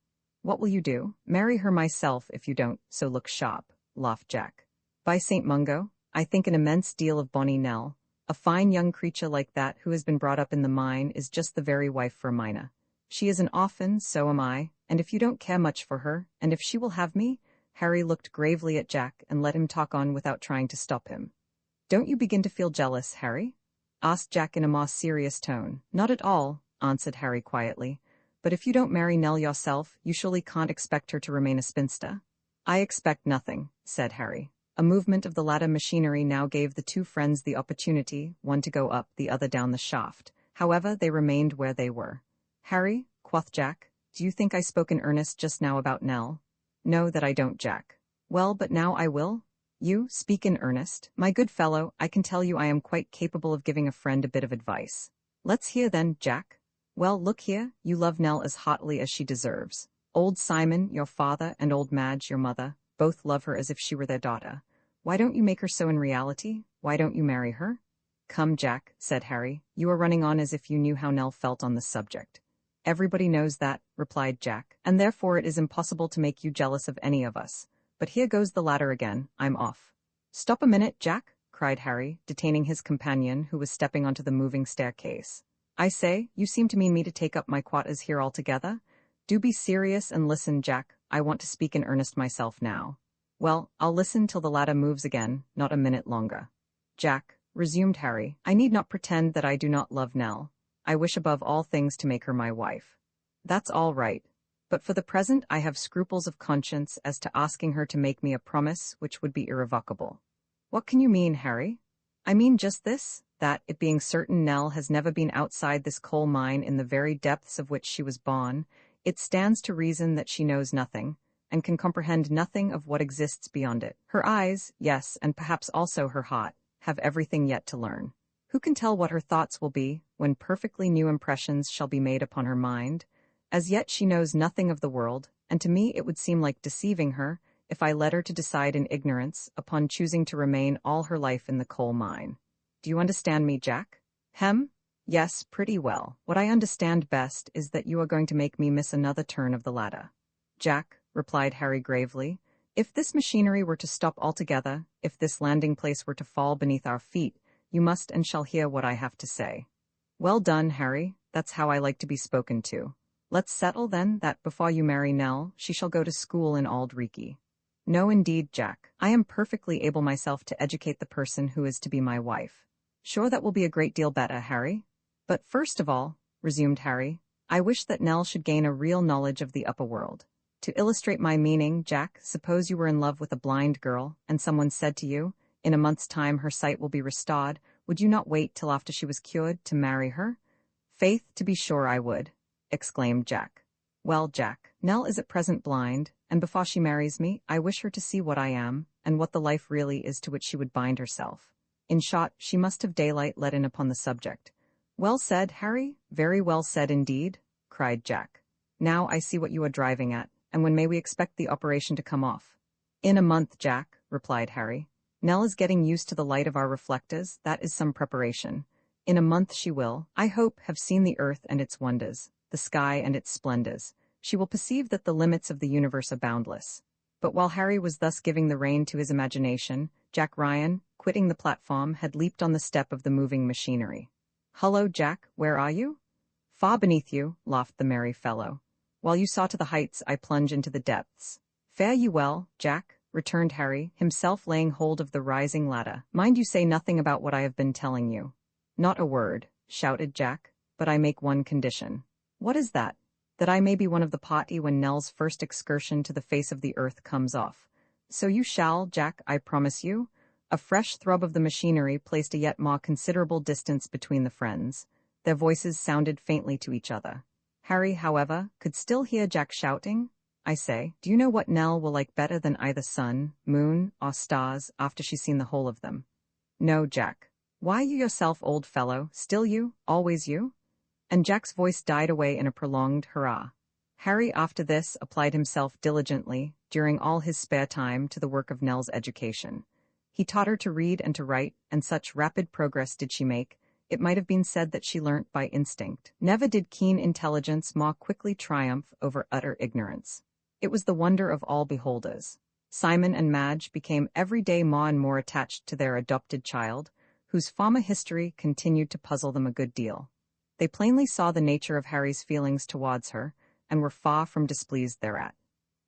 "What will you do?" "Marry her myself if you don't, so look sharp," laughed Jack. "By St. Mungo, I think an immense deal of bonny Nell. A fine young creature like that who has been brought up in the mine is just the very wife for a miner. She is an orphan, so am I, and if you don't care much for her, and if she will have me—" Harry looked gravely at Jack and let him talk on without trying to stop him. "Don't you begin to feel jealous, Harry?" asked Jack in a more serious tone. "Not at all," answered Harry quietly. "But if you don't marry Nell yourself, you surely can't expect her to remain a spinster." "I expect nothing," said Harry. A movement of the ladder machinery now gave the two friends the opportunity, one to go up, the other down the shaft. However, they remained where they were. "Harry," quoth Jack, "do you think I spoke in earnest just now about Nell?" "No, that I don't, Jack." "Well, but now I will." "You speak in earnest?" "My good fellow, I can tell you I am quite capable of giving a friend a bit of advice." "Let's hear then, Jack." "Well, look here, you love Nell as hotly as she deserves. Old Simon, your father, and old Madge, your mother, both love her as if she were their daughter. Why don't you make her so in reality? Why don't you marry her?" "Come, Jack," said Harry, "you are running on as if you knew how Nell felt on this subject." "Everybody knows that," replied Jack, "and therefore it is impossible to make you jealous of any of us. But here goes the ladder again, I'm off." "Stop a minute, Jack," cried Harry, detaining his companion, who was stepping onto the moving staircase. "I say, you seem to mean me to take up my quarters here altogether? Do be serious and listen, Jack. I want to speak in earnest myself now." "Well, I'll listen till the ladder moves again, not a minute longer." "Jack," resumed Harry, "I need not pretend that I do not love Nell. I wish above all things to make her my wife." "That's all right. But for the present I have scruples of conscience as to asking her to make me a promise which would be irrevocable." "What can you mean, Harry?" "I mean just this, that, it being certain Nell has never been outside this coal mine in the very depths of which she was born, it stands to reason that she knows nothing, and can comprehend nothing of what exists beyond it. Her eyes, yes, and perhaps also her heart, have everything yet to learn. Who can tell what her thoughts will be, when perfectly new impressions shall be made upon her mind? As yet she knows nothing of the world, and to me it would seem like deceiving her, if I led her to decide in ignorance upon choosing to remain all her life in the coal mine. Do you understand me, Jack?" "Hem? Yes, pretty well. What I understand best is that you are going to make me miss another turn of the ladder." "Jack," replied Harry gravely, "if this machinery were to stop altogether, if this landing place were to fall beneath our feet, you must and shall hear what I have to say." "Well done, Harry. That's how I like to be spoken to. Let's settle, then, that before you marry Nell, she shall go to school in Auld Reekie." "No, indeed, Jack. I am perfectly able myself to educate the person who is to be my wife." "Sure, that will be a great deal better, Harry. But first of all," resumed Harry, "I wish that Nell should gain a real knowledge of the upper world. To illustrate my meaning, Jack, suppose you were in love with a blind girl, and someone said to you, In a month's time her sight will be restored. Would you not wait till after she was cured to marry her? Faith, to be sure I would, exclaimed Jack. Well, Jack, Nell is at present blind, and before she marries me, I wish her to see what I am, and what the life really is to which she would bind herself. In short, she must have daylight let in upon the subject. Well said, Harry, very well said indeed, cried Jack. Now I see what you are driving at, and when may we expect the operation to come off? In a month, Jack, replied Harry. Nell is getting used to the light of our reflectors, that is some preparation. In a month she will, I hope, have seen the earth and its wonders, the sky and its splendors. She will perceive that the limits of the universe are boundless. But while Harry was thus giving the rein to his imagination, Jack Ryan, quitting the platform, had leaped on the step of the moving machinery. Hullo, Jack, where are you? Far beneath you, laughed the merry fellow. While you saw to the heights, I plunge into the depths. Fare you well, Jack, returned Harry, himself laying hold of the rising ladder. Mind you say nothing about what I have been telling you. Not a word, shouted Jack, but I make one condition. What is that? That I may be one of the party when Nell's first excursion to the face of the earth comes off. So you shall, Jack, I promise you. A fresh throb of the machinery placed a yet more considerable distance between the friends. Their voices sounded faintly to each other. Harry, however, could still hear Jack shouting, I say, do you know what Nell will like better than either sun, moon, or stars after she's seen the whole of them? No, Jack. Why, you yourself, old fellow, still you, always you? And Jack's voice died away in a prolonged hurrah. Harry, after this, applied himself diligently, during all his spare time, to the work of Nell's education. He taught her to read and to write, and such rapid progress did she make, it might have been said that she learnt by instinct. Never did keen intelligence more quickly triumph over utter ignorance. It was the wonder of all beholders. Simon and Madge became every day more and more attached to their adopted child, whose former history continued to puzzle them a good deal. They plainly saw the nature of Harry's feelings towards her, and were far from displeased thereat.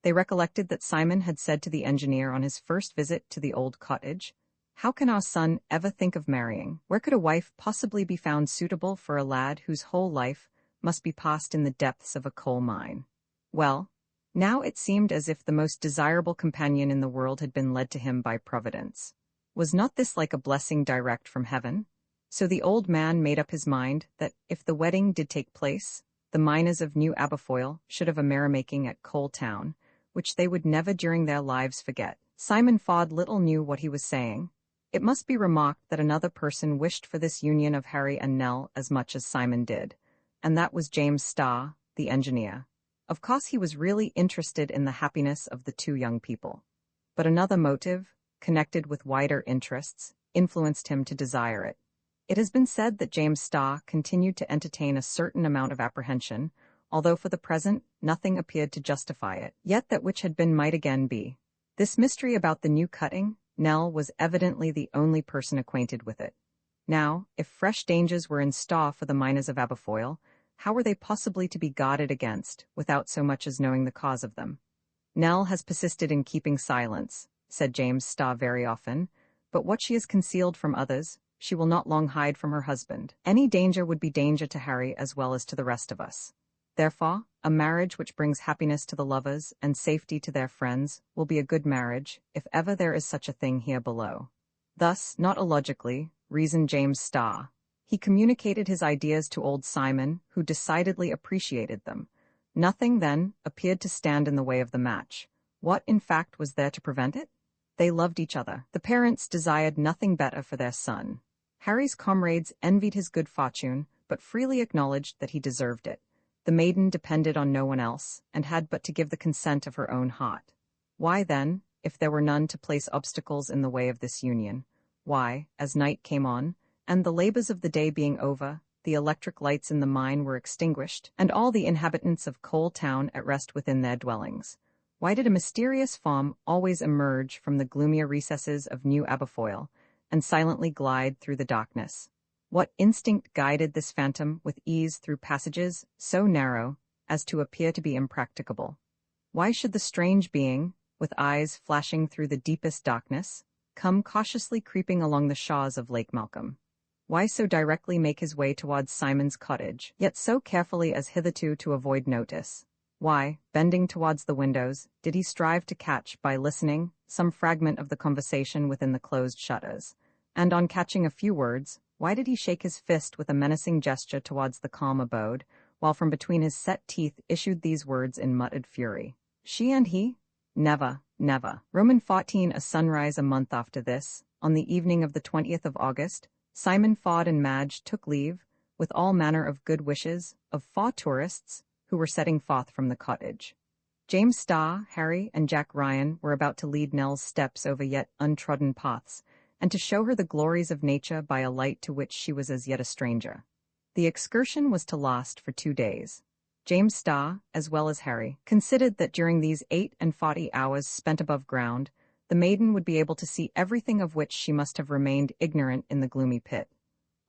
They recollected that Simon had said to the engineer on his first visit to the old cottage, "How can our son ever think of marrying? Where could a wife possibly be found suitable for a lad whose whole life must be passed in the depths of a coal mine?" Well, now it seemed as if the most desirable companion in the world had been led to him by Providence. Was not this like a blessing direct from heaven? So the old man made up his mind that, if the wedding did take place, the miners of New Aberfoyle should have a merrymaking at Coal Town, which they would never during their lives forget. Simon Ford little knew what he was saying. It must be remarked that another person wished for this union of Harry and Nell as much as Simon did, and that was James Starr, the engineer. Of course he was really interested in the happiness of the two young people. But another motive, connected with wider interests, influenced him to desire it. It has been said that James Starr continued to entertain a certain amount of apprehension, although for the present nothing appeared to justify it, yet that which had been might again be. This mystery about the new cutting, Nell was evidently the only person acquainted with it. Now, if fresh dangers were in store for the miners of Aberfoyle, how were they possibly to be guarded against, without so much as knowing the cause of them? Nell has persisted in keeping silence, said James Starr very often, but what she has concealed from others, she will not long hide from her husband. Any danger would be danger to Harry as well as to the rest of us. Therefore, a marriage which brings happiness to the lovers and safety to their friends will be a good marriage, if ever there is such a thing here below. Thus, not illogically, reasoned James Starr. He communicated his ideas to old Simon, who decidedly appreciated them. Nothing, then, appeared to stand in the way of the match. What, in fact, was there to prevent it? They loved each other. The parents desired nothing better for their son. Harry's comrades envied his good fortune, but freely acknowledged that he deserved it. The maiden depended on no one else, and had but to give the consent of her own heart. Why, then, if there were none to place obstacles in the way of this union, why, as night came on, and the labors of the day being over, the electric lights in the mine were extinguished, and all the inhabitants of Coal Town at rest within their dwellings, why did a mysterious form always emerge from the gloomier recesses of New Aberfoyle, and silently glide through the darkness? What instinct guided this phantom with ease through passages so narrow as to appear to be impracticable? Why should the strange being, with eyes flashing through the deepest darkness, come cautiously creeping along the shores of Lake Malcolm? Why so directly make his way towards Simon's cottage, yet so carefully as hitherto to avoid notice? Why, bending towards the windows, did he strive to catch, by listening, some fragment of the conversation within the closed shutters? And on catching a few words, why did he shake his fist with a menacing gesture towards the calm abode, while from between his set teeth issued these words in muttered fury? She and he? Never, never. Roman 14. A sunrise a month after this, on the evening of the 20th of August, Simon, Fod and Madge took leave, with all manner of good wishes, of 4 tourists, who were setting forth from the cottage. James Starr, Harry, and Jack Ryan were about to lead Nell's steps over yet untrodden paths, and to show her the glories of nature by a light to which she was as yet a stranger. The excursion was to last for 2 days. James Starr, as well as Harry, considered that during these 48 hours spent above ground, the maiden would be able to see everything of which she must have remained ignorant in the gloomy pit.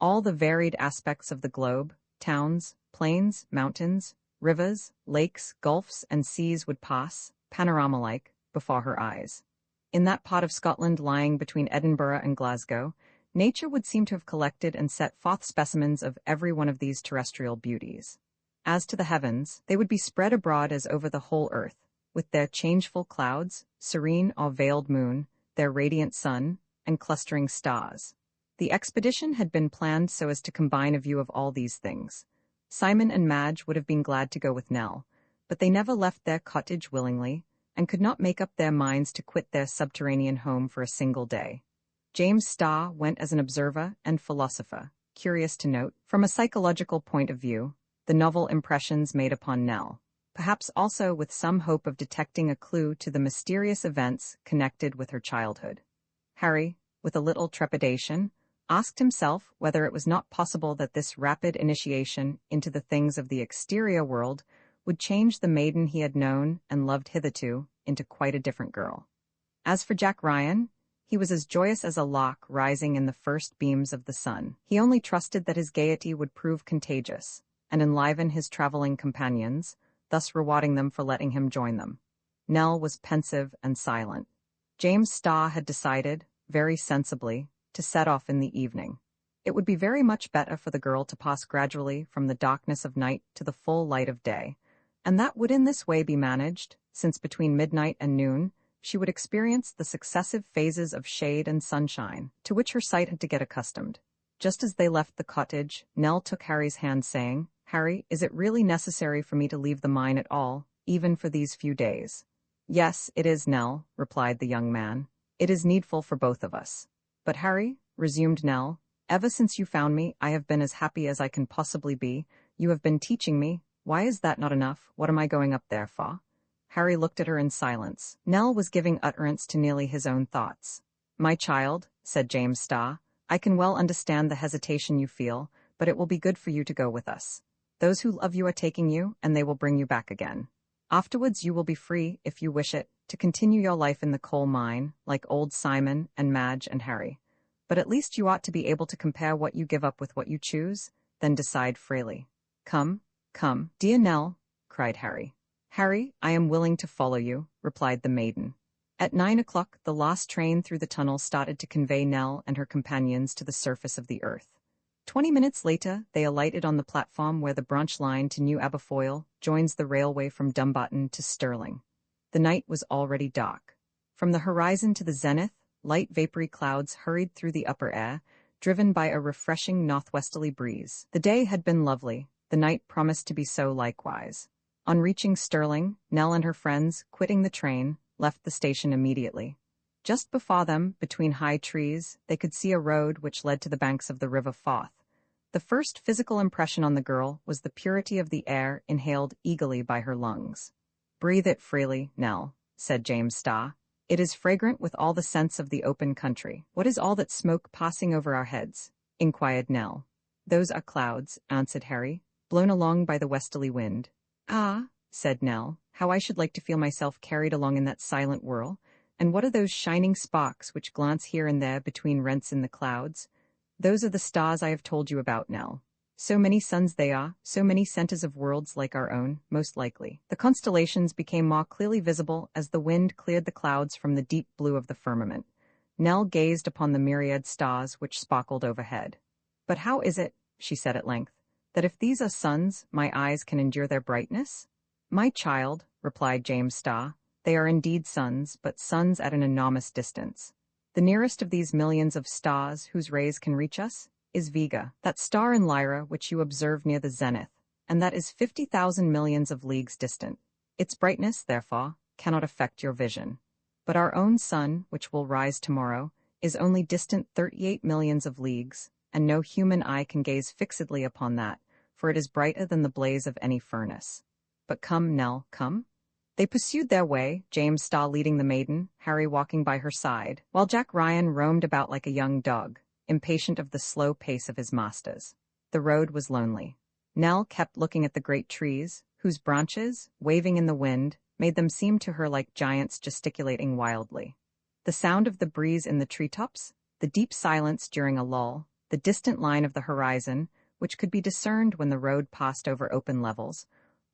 All the varied aspects of the globe, towns, plains, mountains, rivers, lakes, gulfs, and seas would pass, panorama-like, before her eyes. In that part of Scotland lying between Edinburgh and Glasgow, nature would seem to have collected and set forth specimens of every one of these terrestrial beauties. As to the heavens, they would be spread abroad as over the whole earth, with their changeful clouds, serene or veiled moon, their radiant sun, and clustering stars. The expedition had been planned so as to combine a view of all these things. Simon and Madge would have been glad to go with Nell, but they never left their cottage willingly, and could not make up their minds to quit their subterranean home for a single day. James Starr went as an observer and philosopher, curious to note, from a psychological point of view, the novel impressions made upon Nell, perhaps also with some hope of detecting a clue to the mysterious events connected with her childhood. Harry, with a little trepidation, asked himself whether it was not possible that this rapid initiation into the things of the exterior world would change the maiden he had known and loved hitherto into quite a different girl. As for Jack Ryan, he was as joyous as a lark rising in the first beams of the sun. He only trusted that his gaiety would prove contagious, and enliven his traveling companions, thus rewarding them for letting him join them. Nell was pensive and silent. James Starr had decided, very sensibly, to set off in the evening. It would be very much better for the girl to pass gradually from the darkness of night to the full light of day, and that would in this way be managed, since between midnight and noon she would experience the successive phases of shade and sunshine, to which her sight had to get accustomed. Just as they left the cottage, Nell took Harry's hand, saying, "Harry, is it really necessary for me to leave the mine at all, even for these few days?" "Yes, it is, Nell," replied the young man. "It is needful for both of us." "But Harry," resumed Nell, "ever since you found me, I have been as happy as I can possibly be. You have been teaching me. Why is that not enough? What am I going up there for?" Harry looked at her in silence. Nell was giving utterance to nearly his own thoughts. "My child," said James Starr, "I can well understand the hesitation you feel, but it will be good for you to go with us. Those who love you are taking you, and they will bring you back again. Afterwards you will be free, if you wish it, to continue your life in the coal mine, like old Simon and Madge and Harry. But at least you ought to be able to compare what you give up with what you choose, then decide freely." "Come, come, dear Nell," cried Harry. "Harry, I am willing to follow you," replied the maiden. At 9 o'clock the last train through the tunnel started to convey Nell and her companions to the surface of the earth. 20 minutes later, they alighted on the platform where the branch line to New Aberfoyle joins the railway from Dumbarton to Stirling. The night was already dark. From the horizon to the zenith, light vapory clouds hurried through the upper air, driven by a refreshing northwesterly breeze. The day had been lovely, the night promised to be so likewise. On reaching Stirling, Nell and her friends, quitting the train, left the station immediately. Just before them, between high trees, they could see a road which led to the banks of the River Forth. The first physical impression on the girl was the purity of the air inhaled eagerly by her lungs. "Breathe it freely, Nell," said James Starr. "It is fragrant with all the scents of the open country." "What is all that smoke passing over our heads?" inquired Nell. "Those are clouds," answered Harry, "blown along by the westerly wind." "Ah," said Nell, "how I should like to feel myself carried along in that silent whirl. And what are those shining sparks which glance here and there between rents in the clouds? Those are the stars I have told you about, Nell. So many suns they are, so many centers of worlds like our own, most likely." The constellations became more clearly visible as the wind cleared the clouds from the deep blue of the firmament. Nell gazed upon the myriad stars which sparkled overhead. "But how is it," she said at length, "that if these are suns, my eyes can endure their brightness?" My child, replied James Starr, they are indeed suns, but suns at an enormous distance. The nearest of these millions of stars whose rays can reach us is Vega, that star in Lyra which you observe near the zenith, and that is 50,000 millions of leagues distant. Its brightness, therefore, cannot affect your vision. But our own sun, which will rise tomorrow, is only distant 38 millions of leagues, and no human eye can gaze fixedly upon that, for it is brighter than the blaze of any furnace. But come, Nell, come. They pursued their way, James Starr leading the maiden, Harry walking by her side, while Jack Ryan roamed about like a young dog, impatient of the slow pace of his masters. The road was lonely. Nell kept looking at the great trees, whose branches, waving in the wind, made them seem to her like giants gesticulating wildly. The sound of the breeze in the treetops, the deep silence during a lull, the distant line of the horizon, which could be discerned when the road passed over open levels,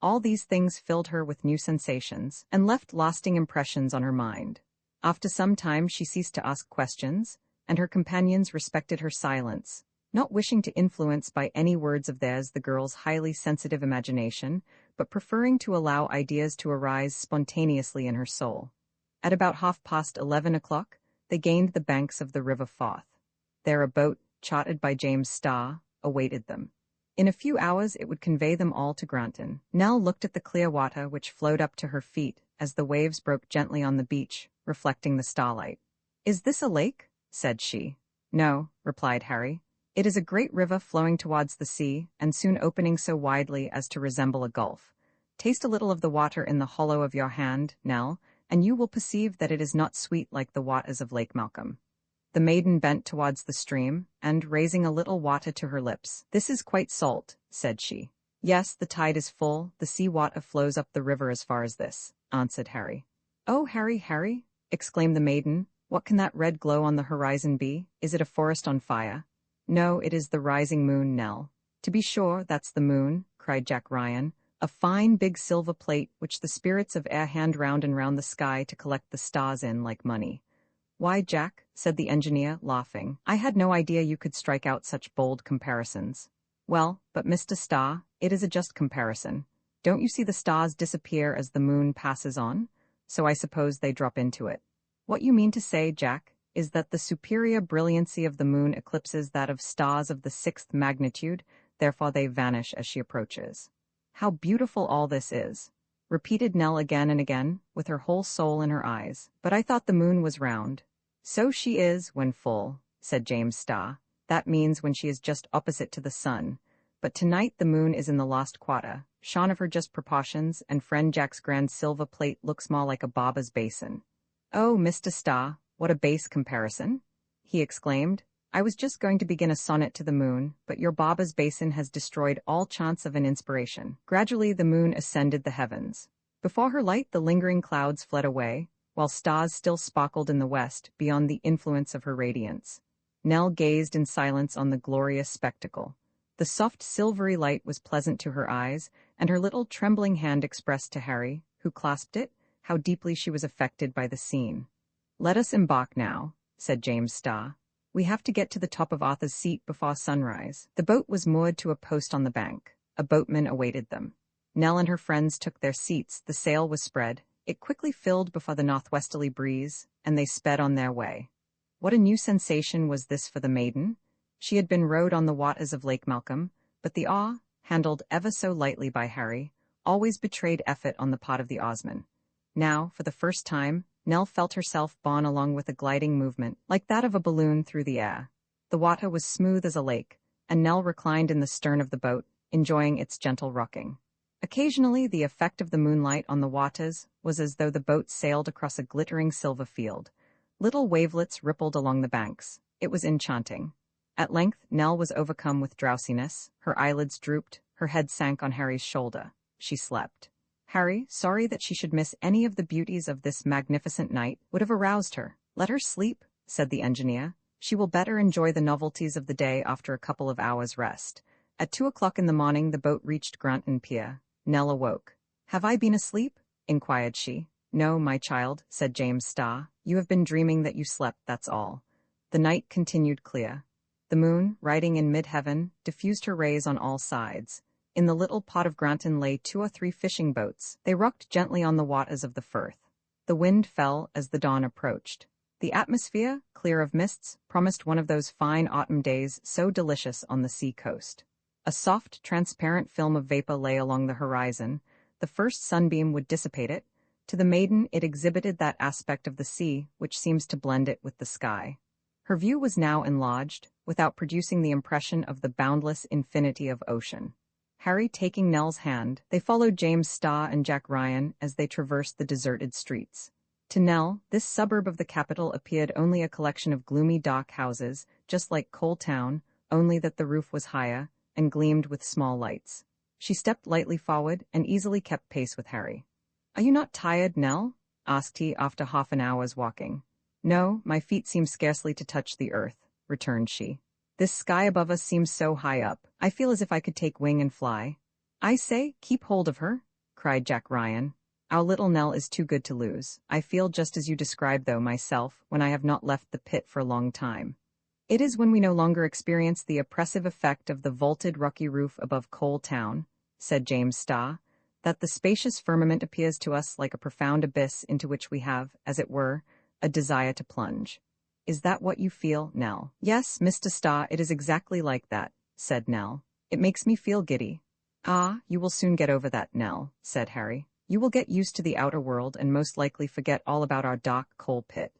all these things filled her with new sensations and left lasting impressions on her mind. After some time she ceased to ask questions, and her companions respected her silence, not wishing to influence by any words of theirs the girl's highly sensitive imagination, but preferring to allow ideas to arise spontaneously in her soul. At about 11:30, they gained the banks of the River Forth. There a boat, chartered by James Starr, awaited them. In a few hours it would convey them all to Granton. Nell looked at the clear water which flowed up to her feet as the waves broke gently on the beach, reflecting the starlight. "Is this a lake?" said she. "No," replied Harry. "It is a great river flowing towards the sea, and soon opening so widely as to resemble a gulf. Taste a little of the water in the hollow of your hand, Nell, and you will perceive that it is not sweet like the waters of Lake Malcolm." The maiden bent towards the stream, and, raising a little water to her lips, "This is quite salt," said she. "Yes, the tide is full, the sea water flows up the river as far as this," answered Harry. "Oh, Harry, Harry!" exclaimed the maiden, "what can that red glow on the horizon be? Is it a forest on fire?" "No, it is the rising moon, Nell." "To be sure, that's the moon," cried Jack Ryan, "a fine big silver plate which the spirits of air hand round and round the sky to collect the stars in like money." "Why, Jack," said the engineer, laughing, "I had no idea you could strike out such bold comparisons." "Well, but Mr. Starr, it is a just comparison. Don't you see the stars disappear as the moon passes on? So I suppose they drop into it. What you mean to say, Jack, is that the superior brilliancy of the moon eclipses that of stars of the 6th magnitude, therefore they vanish as she approaches." "How beautiful all this is," repeated Nell again and again, with her whole soul in her eyes. "But I thought the moon was round." "So she is, when full," said James Starr. "That means when she is just opposite to the sun. But tonight the moon is in the last quarter, shorn of her just proportions, and friend Jack's grand silver plate looks more like a barber's basin." "Oh, Mr. Starr, what a base comparison!" he exclaimed. "I was just going to begin a sonnet to the moon, but your barber's basin has destroyed all chance of an inspiration." Gradually the moon ascended the heavens. Before her light the lingering clouds fled away, while stars still sparkled in the west beyond the influence of her radiance. Nell gazed in silence on the glorious spectacle. The soft silvery light was pleasant to her eyes, and her little trembling hand expressed to Harry, who clasped it, how deeply she was affected by the scene. "Let us embark now," said James Starr. "We have to get to the top of Arthur's Seat before sunrise." The boat was moored to a post on the bank. A boatman awaited them. Nell and her friends took their seats, the sail was spread. It quickly filled before the northwesterly breeze, and they sped on their way. What a new sensation was this for the maiden! She had been rowed on the waters of Lake Malcolm, but the oar, handled ever so lightly by Harry, always betrayed effort on the part of the oarsman. Now, for the first time, Nell felt herself borne along with a gliding movement, like that of a balloon through the air. The water was smooth as a lake, and Nell reclined in the stern of the boat, enjoying its gentle rocking. Occasionally, the effect of the moonlight on the waters was as though the boat sailed across a glittering silver field. Little wavelets rippled along the banks. It was enchanting. At length, Nell was overcome with drowsiness. Her eyelids drooped, her head sank on Harry's shoulder. She slept. Harry, sorry that she should miss any of the beauties of this magnificent night, would have aroused her. "Let her sleep," said the engineer. "She will better enjoy the novelties of the day after a couple of hours' rest." At 2 o'clock in the morning the boat reached Granton Pier. Nell awoke. "Have I been asleep?" inquired she. "No, my child," said James Starr. "You have been dreaming that you slept, that's all." The night continued clear. The moon, riding in mid-heaven, diffused her rays on all sides. In the little pot of Granton lay 2 or 3 fishing boats. They rocked gently on the waters of the firth. The wind fell as the dawn approached. The atmosphere, clear of mists, promised one of those fine autumn days so delicious on the sea coast. A soft, transparent film of vapor lay along the horizon. The first sunbeam would dissipate it. To the maiden it exhibited that aspect of the sea which seems to blend it with the sky. Her view was now enlarged, without producing the impression of the boundless infinity of ocean. Harry taking Nell's hand, they followed James Starr and Jack Ryan as they traversed the deserted streets. To Nell, this suburb of the capital appeared only a collection of gloomy dark houses, just like Coal Town, only that the roof was higher, and gleamed with small lights. She stepped lightly forward, and easily kept pace with Harry. "Are you not tired, Nell?" asked he after half an hour's walking. "No, my feet seem scarcely to touch the earth," returned she. "This sky above us seems so high up, I feel as if I could take wing and fly." "I say, keep hold of her," cried Jack Ryan. "Our little Nell is too good to lose. I feel just as you describe though myself, when I have not left the pit for a long time. It is when we no longer experience the oppressive effect of the vaulted rocky roof above Coal Town," said James Starr, "that the spacious firmament appears to us like a profound abyss into which we have, as it were, a desire to plunge. Is that what you feel, Nell?" "Yes, Mr. Starr, it is exactly like that," said Nell. "It makes me feel giddy." "Ah, you will soon get over that, Nell," said Harry. "You will get used to the outer world and most likely forget all about our dark coal pit."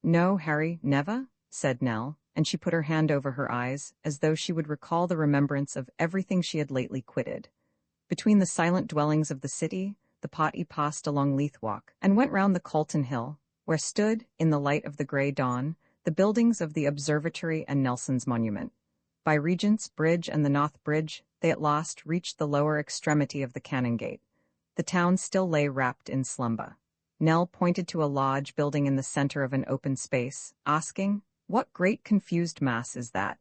"No, Harry, never," said Nell, and she put her hand over her eyes, as though she would recall the remembrance of everything she had lately quitted. Between the silent dwellings of the city, the party passed along Leith Walk, and went round the Calton Hill, where stood, in the light of the grey dawn, the buildings of the Observatory and Nelson's Monument. By Regent's Bridge and the North Bridge, they at last reached the lower extremity of the Canongate. The town still lay wrapped in slumber. Nell pointed to a large building in the center of an open space, asking, "What great confused mass is that?"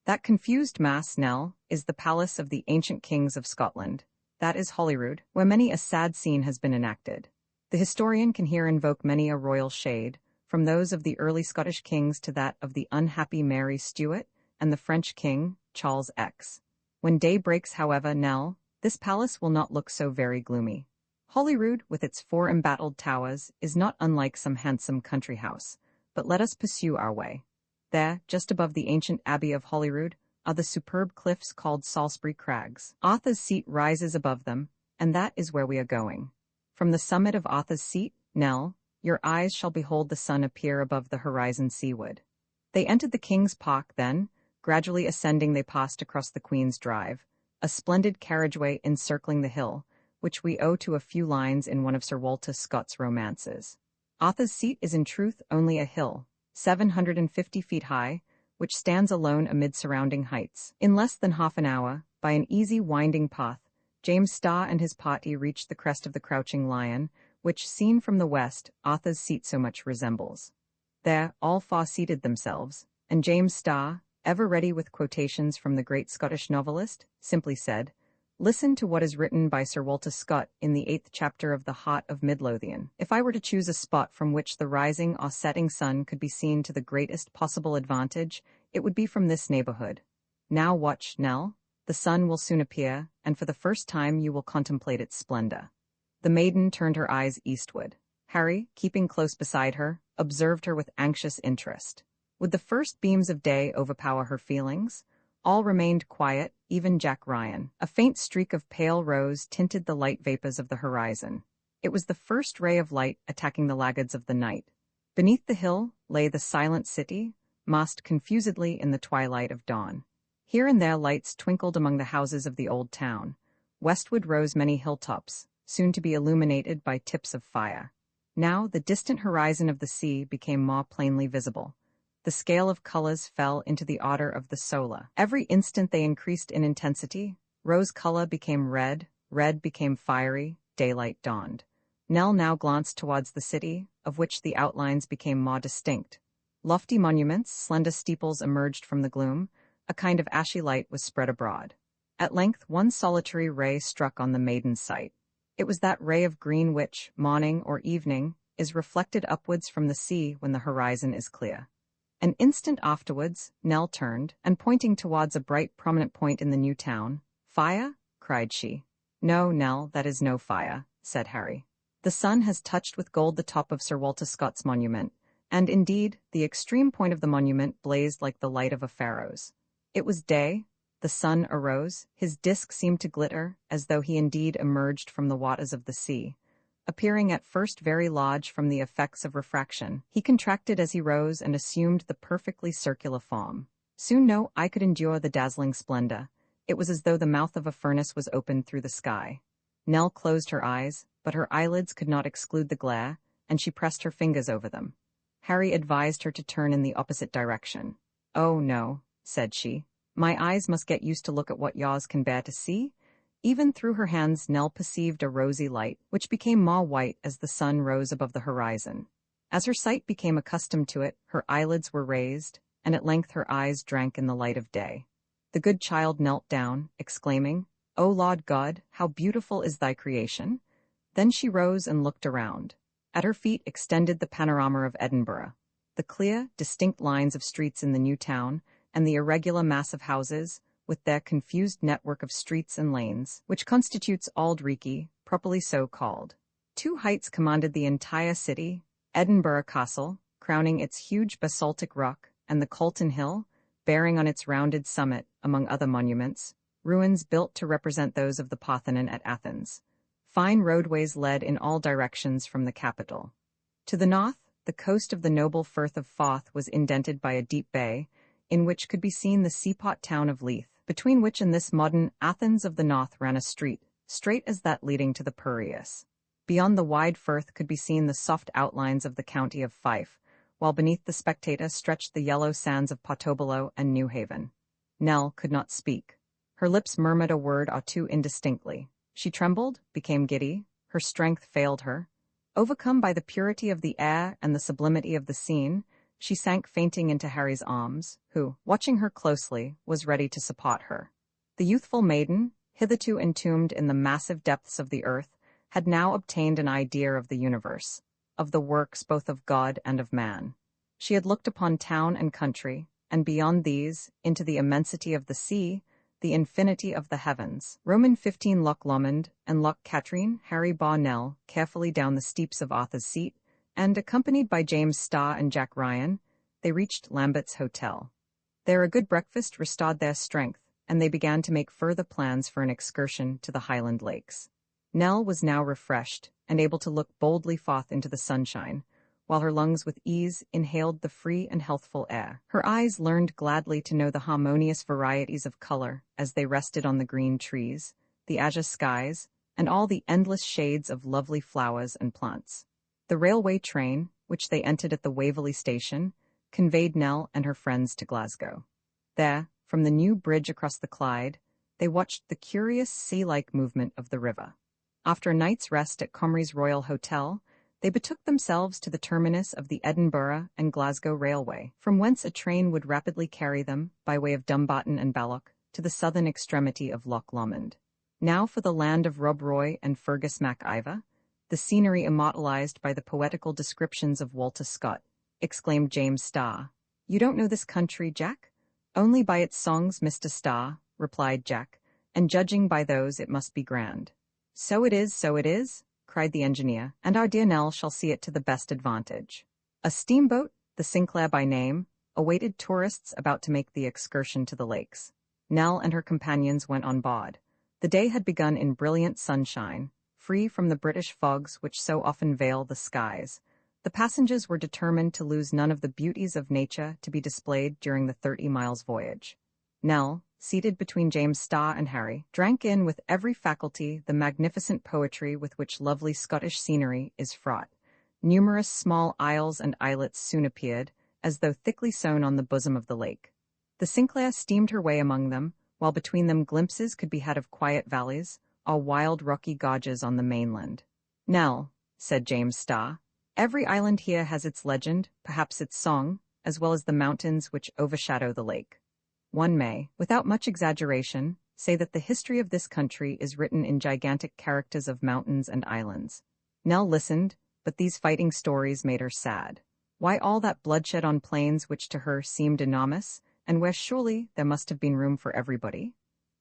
"That confused mass, Nell, is the palace of the ancient kings of Scotland. That is Holyrood, where many a sad scene has been enacted. The historian can here invoke many a royal shade, from those of the early Scottish kings to that of the unhappy Mary Stuart and the French king, Charles X. When day breaks, however, Nell, this palace will not look so very gloomy. Holyrood, with its 4 embattled towers, is not unlike some handsome country house, but let us pursue our way. There, just above the ancient abbey of Holyrood, are the superb cliffs called Salisbury Crags. Arthur's Seat rises above them, and that is where we are going. From the summit of Arthur's Seat, Nell, your eyes shall behold the sun appear above the horizon seaward." They entered the King's Park then. Gradually ascending, they passed across the Queen's Drive, a splendid carriageway encircling the hill, which we owe to a few lines in one of Sir Walter Scott's romances. Arthur's Seat is in truth only a hill, 750 feet high, which stands alone amid surrounding heights. In less than half an hour, by an easy winding path, James Starr and his party reached the crest of the Crouching Lion, which, seen from the west, Arthur's Seat so much resembles. There, all 4 seated themselves, and James Starr, ever ready with quotations from the great Scottish novelist, simply said, "Listen to what is written by Sir Walter Scott in the 8th chapter of The Heart of Midlothian. If I were to choose a spot from which the rising or setting sun could be seen to the greatest possible advantage, it would be from this neighborhood. Now watch, Nell. The sun will soon appear, and for the first time you will contemplate its splendor." The maiden turned her eyes eastward. Harry, keeping close beside her, observed her with anxious interest. Would the first beams of day overpower her feelings? All remained quiet, even Jack Ryan. A faint streak of pale rose tinted the light vapors of the horizon. It was the first ray of light attacking the laggards of the night. Beneath the hill lay the silent city, massed confusedly in the twilight of dawn. Here and there lights twinkled among the houses of the old town. Westward rose many hilltops, soon to be illuminated by tips of fire. Now the distant horizon of the sea became more plainly visible. The scale of colors fell into the order of the solar. Every instant they increased in intensity. Rose color became red, red became fiery, daylight dawned. Nell now glanced towards the city, of which the outlines became more distinct. Lofty monuments, slender steeples emerged from the gloom. A kind of ashy light was spread abroad. At length one solitary ray struck on the maiden's sight. It was that ray of green which, morning or evening, is reflected upwards from the sea when the horizon is clear. An instant afterwards, Nell turned, and pointing towards a bright prominent point in the new town, "Fire?" cried she. No, Nell, that is no fire, said Harry. The sun has touched with gold the top of Sir Walter Scott's monument, and indeed, the extreme point of the monument blazed like the light of a pharos. It was day, the sun arose, his disk seemed to glitter, as though he indeed emerged from the waters of the sea. Appearing at first very large from the effects of refraction, he contracted as he rose and assumed the perfectly circular form. Soon no eye could endure the dazzling splendor. It was as though the mouth of a furnace was opened through the sky. Nell closed her eyes, but her eyelids could not exclude the glare, and she pressed her fingers over them. Harry advised her to turn in the opposite direction. Oh, no, said she. My eyes must get used to look at what yours can bear to see. Even through her hands Nell perceived a rosy light, which became more white as the sun rose above the horizon. As her sight became accustomed to it, her eyelids were raised, and at length her eyes drank in the light of day. The good child knelt down, exclaiming, O Lord God, how beautiful is thy creation! Then she rose and looked around. At her feet extended the panorama of Edinburgh. The clear, distinct lines of streets in the new town, and the irregular mass of houses, with their confused network of streets and lanes, which constitutes Auld Reekie, properly so called. Two heights commanded the entire city, Edinburgh Castle, crowning its huge basaltic rock, and the Colton Hill, bearing on its rounded summit, among other monuments, ruins built to represent those of the Parthenon at Athens. Fine roadways led in all directions from the capital. To the north, the coast of the noble Firth of Forth was indented by a deep bay, in which could be seen the seaport town of Leith, between which and this modern Athens of the north ran a street, straight as that leading to the Piraeus. Beyond the wide firth could be seen the soft outlines of the county of Fife, while beneath the spectator stretched the yellow sands of Portobello and New Haven. Nell could not speak. Her lips murmured a word or two indistinctly. She trembled, became giddy, her strength failed her. Overcome by the purity of the air and the sublimity of the scene, she sank fainting into Harry's arms, who, watching her closely, was ready to support her. The youthful maiden, hitherto entombed in the massive depths of the earth, had now obtained an idea of the universe, of the works both of God and of man. She had looked upon town and country, and beyond these, into the immensity of the sea, the infinity of the heavens. Roman 15 Loch Lomond and Loch Katrine, Harry bore Nell carefully down the steeps of Arthur's Seat, and, accompanied by James Starr and Jack Ryan, they reached Lambert's Hotel. There a good breakfast restored their strength, and they began to make further plans for an excursion to the Highland Lakes. Nell was now refreshed, and able to look boldly forth into the sunshine, while her lungs with ease inhaled the free and healthful air. Her eyes learned gladly to know the harmonious varieties of color as they rested on the green trees, the azure skies, and all the endless shades of lovely flowers and plants. The railway train, which they entered at the Waverley station, conveyed Nell and her friends to Glasgow. There, from the new bridge across the Clyde, they watched the curious sea-like movement of the river. After a night's rest at Comrie's Royal Hotel, they betook themselves to the terminus of the Edinburgh and Glasgow Railway, from whence a train would rapidly carry them, by way of Dumbarton and Balloch, to the southern extremity of Loch Lomond. Now for the land of Rob Roy and Fergus Mac Ivor, the scenery immortalized by the poetical descriptions of Walter Scott, exclaimed James Starr. You don't know this country, Jack? Only by its songs, Mr. Starr, replied Jack, and judging by those it must be grand. So it is, cried the engineer, and our dear Nell shall see it to the best advantage. A steamboat, the Sinclair by name, awaited tourists about to make the excursion to the lakes. Nell and her companions went on board. The day had begun in brilliant sunshine, free from the British fogs which so often veil the skies. The passengers were determined to lose none of the beauties of nature to be displayed during the 30 miles voyage. Nell, seated between James Starr and Harry, drank in with every faculty the magnificent poetry with which lovely Scottish scenery is fraught. Numerous small isles and islets soon appeared, as though thickly sown on the bosom of the lake. The Sinclair steamed her way among them, while between them glimpses could be had of quiet valleys, or wild rocky gorges on the mainland. Nell, said James Starr, every island here has its legend, perhaps its song, as well as the mountains which overshadow the lake. One may, without much exaggeration, say that the history of this country is written in gigantic characters of mountains and islands. Nell listened, but these fighting stories made her sad. Why all that bloodshed on plains which to her seemed enormous, and where surely there must have been room for everybody?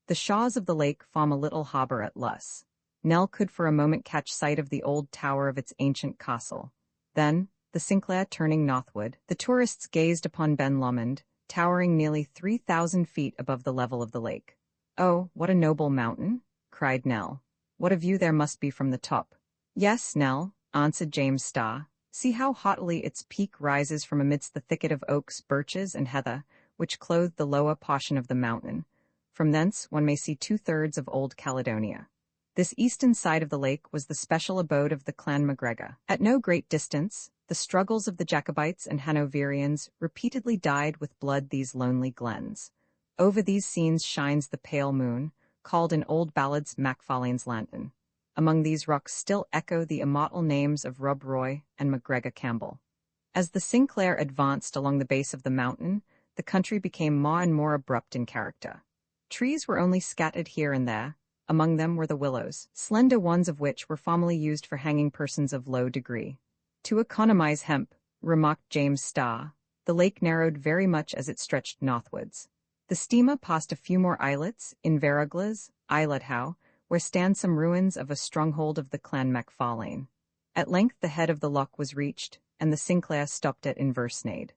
The shores of the lake form a little harbor at Luss. Nell could for a moment catch sight of the old tower of its ancient castle. Then, the Sinclair turning northward, the tourists gazed upon Ben Lomond, towering nearly 3,000 feet above the level of the lake. "Oh, what a noble mountain!" cried Nell. "What a view there must be from the top." "Yes, Nell," answered James Starr. "See how haughtily its peak rises from amidst the thicket of oaks, birches, and heather, which clothe the lower portion of the mountain. From thence one may see 2/3 of Old Caledonia." This eastern side of the lake was the special abode of the clan MacGregor. At no great distance, the struggles of the Jacobites and Hanoverians repeatedly dyed with blood these lonely glens. Over these scenes shines the pale moon, called in old ballads Macfarlane's lantern. Among these rocks still echo the immortal names of Rob Roy and MacGregor Campbell. As the Sinclair advanced along the base of the mountain, the country became more and more abrupt in character. Trees were only scattered here and there. Among them were the willows, slender ones of which were formerly used for hanging persons of low degree. "To economize hemp," remarked James Starr, the lake narrowed very much as it stretched northwards. The steamer passed a few more islets, in Veraglas, Islet Howe, where stand some ruins of a stronghold of the clan Macfarlane. At length the head of the loch was reached, and the Sinclair stopped at Inversnaid.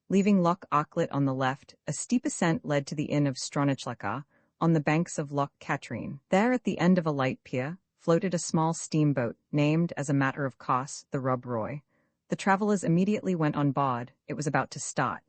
Leaving Loch Aucklet on the left, a steep ascent led to the inn of Stronachlacha, on the banks of Loch Katrine. There, at the end of a light pier, floated a small steamboat, named, as a matter of course, the Rob Roy. The travellers immediately went on board. It was about to start.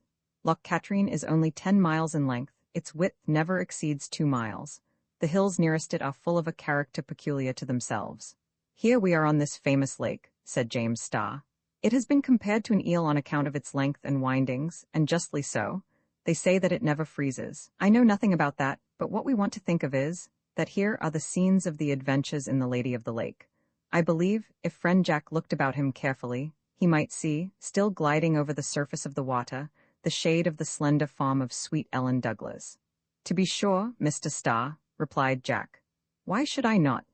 Loch Katrine is only 10 miles in length. Its width never exceeds 2 miles. The hills nearest it are full of a character peculiar to themselves. "Here we are on this famous lake," said James Starr. "It has been compared to an eel on account of its length and windings, and justly so. They say that it never freezes. I know nothing about that, but what we want to think of is, that here are the scenes of the adventures in the Lady of the Lake. I believe, if friend Jack looked about him carefully, he might see, still gliding over the surface of the water, the shade of the slender form of sweet Ellen Douglas." "To be sure, Mr. Starr," replied Jack. "Why should I not?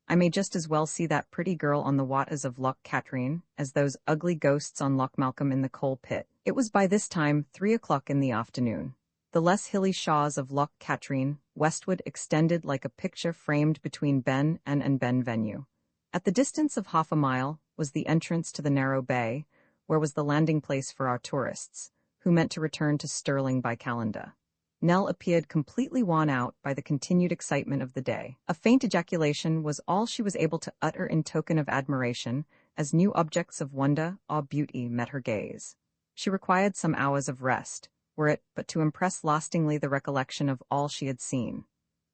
I may just as well see that pretty girl on the waters of Loch Katrine as those ugly ghosts on Loch Malcolm in the coal pit." It was by this time 3 o'clock in the afternoon. The less hilly shores of Loch Katrine westward extended like a picture framed between Ben and Ben Venue. At the distance of half a mile was the entrance to the narrow bay, where was the landing place for our tourists, who meant to return to Stirling by Calendar. Nell appeared completely worn out by the continued excitement of the day. A faint ejaculation was all she was able to utter in token of admiration, as new objects of wonder or beauty met her gaze. She required some hours of rest, were it but to impress lastingly the recollection of all she had seen.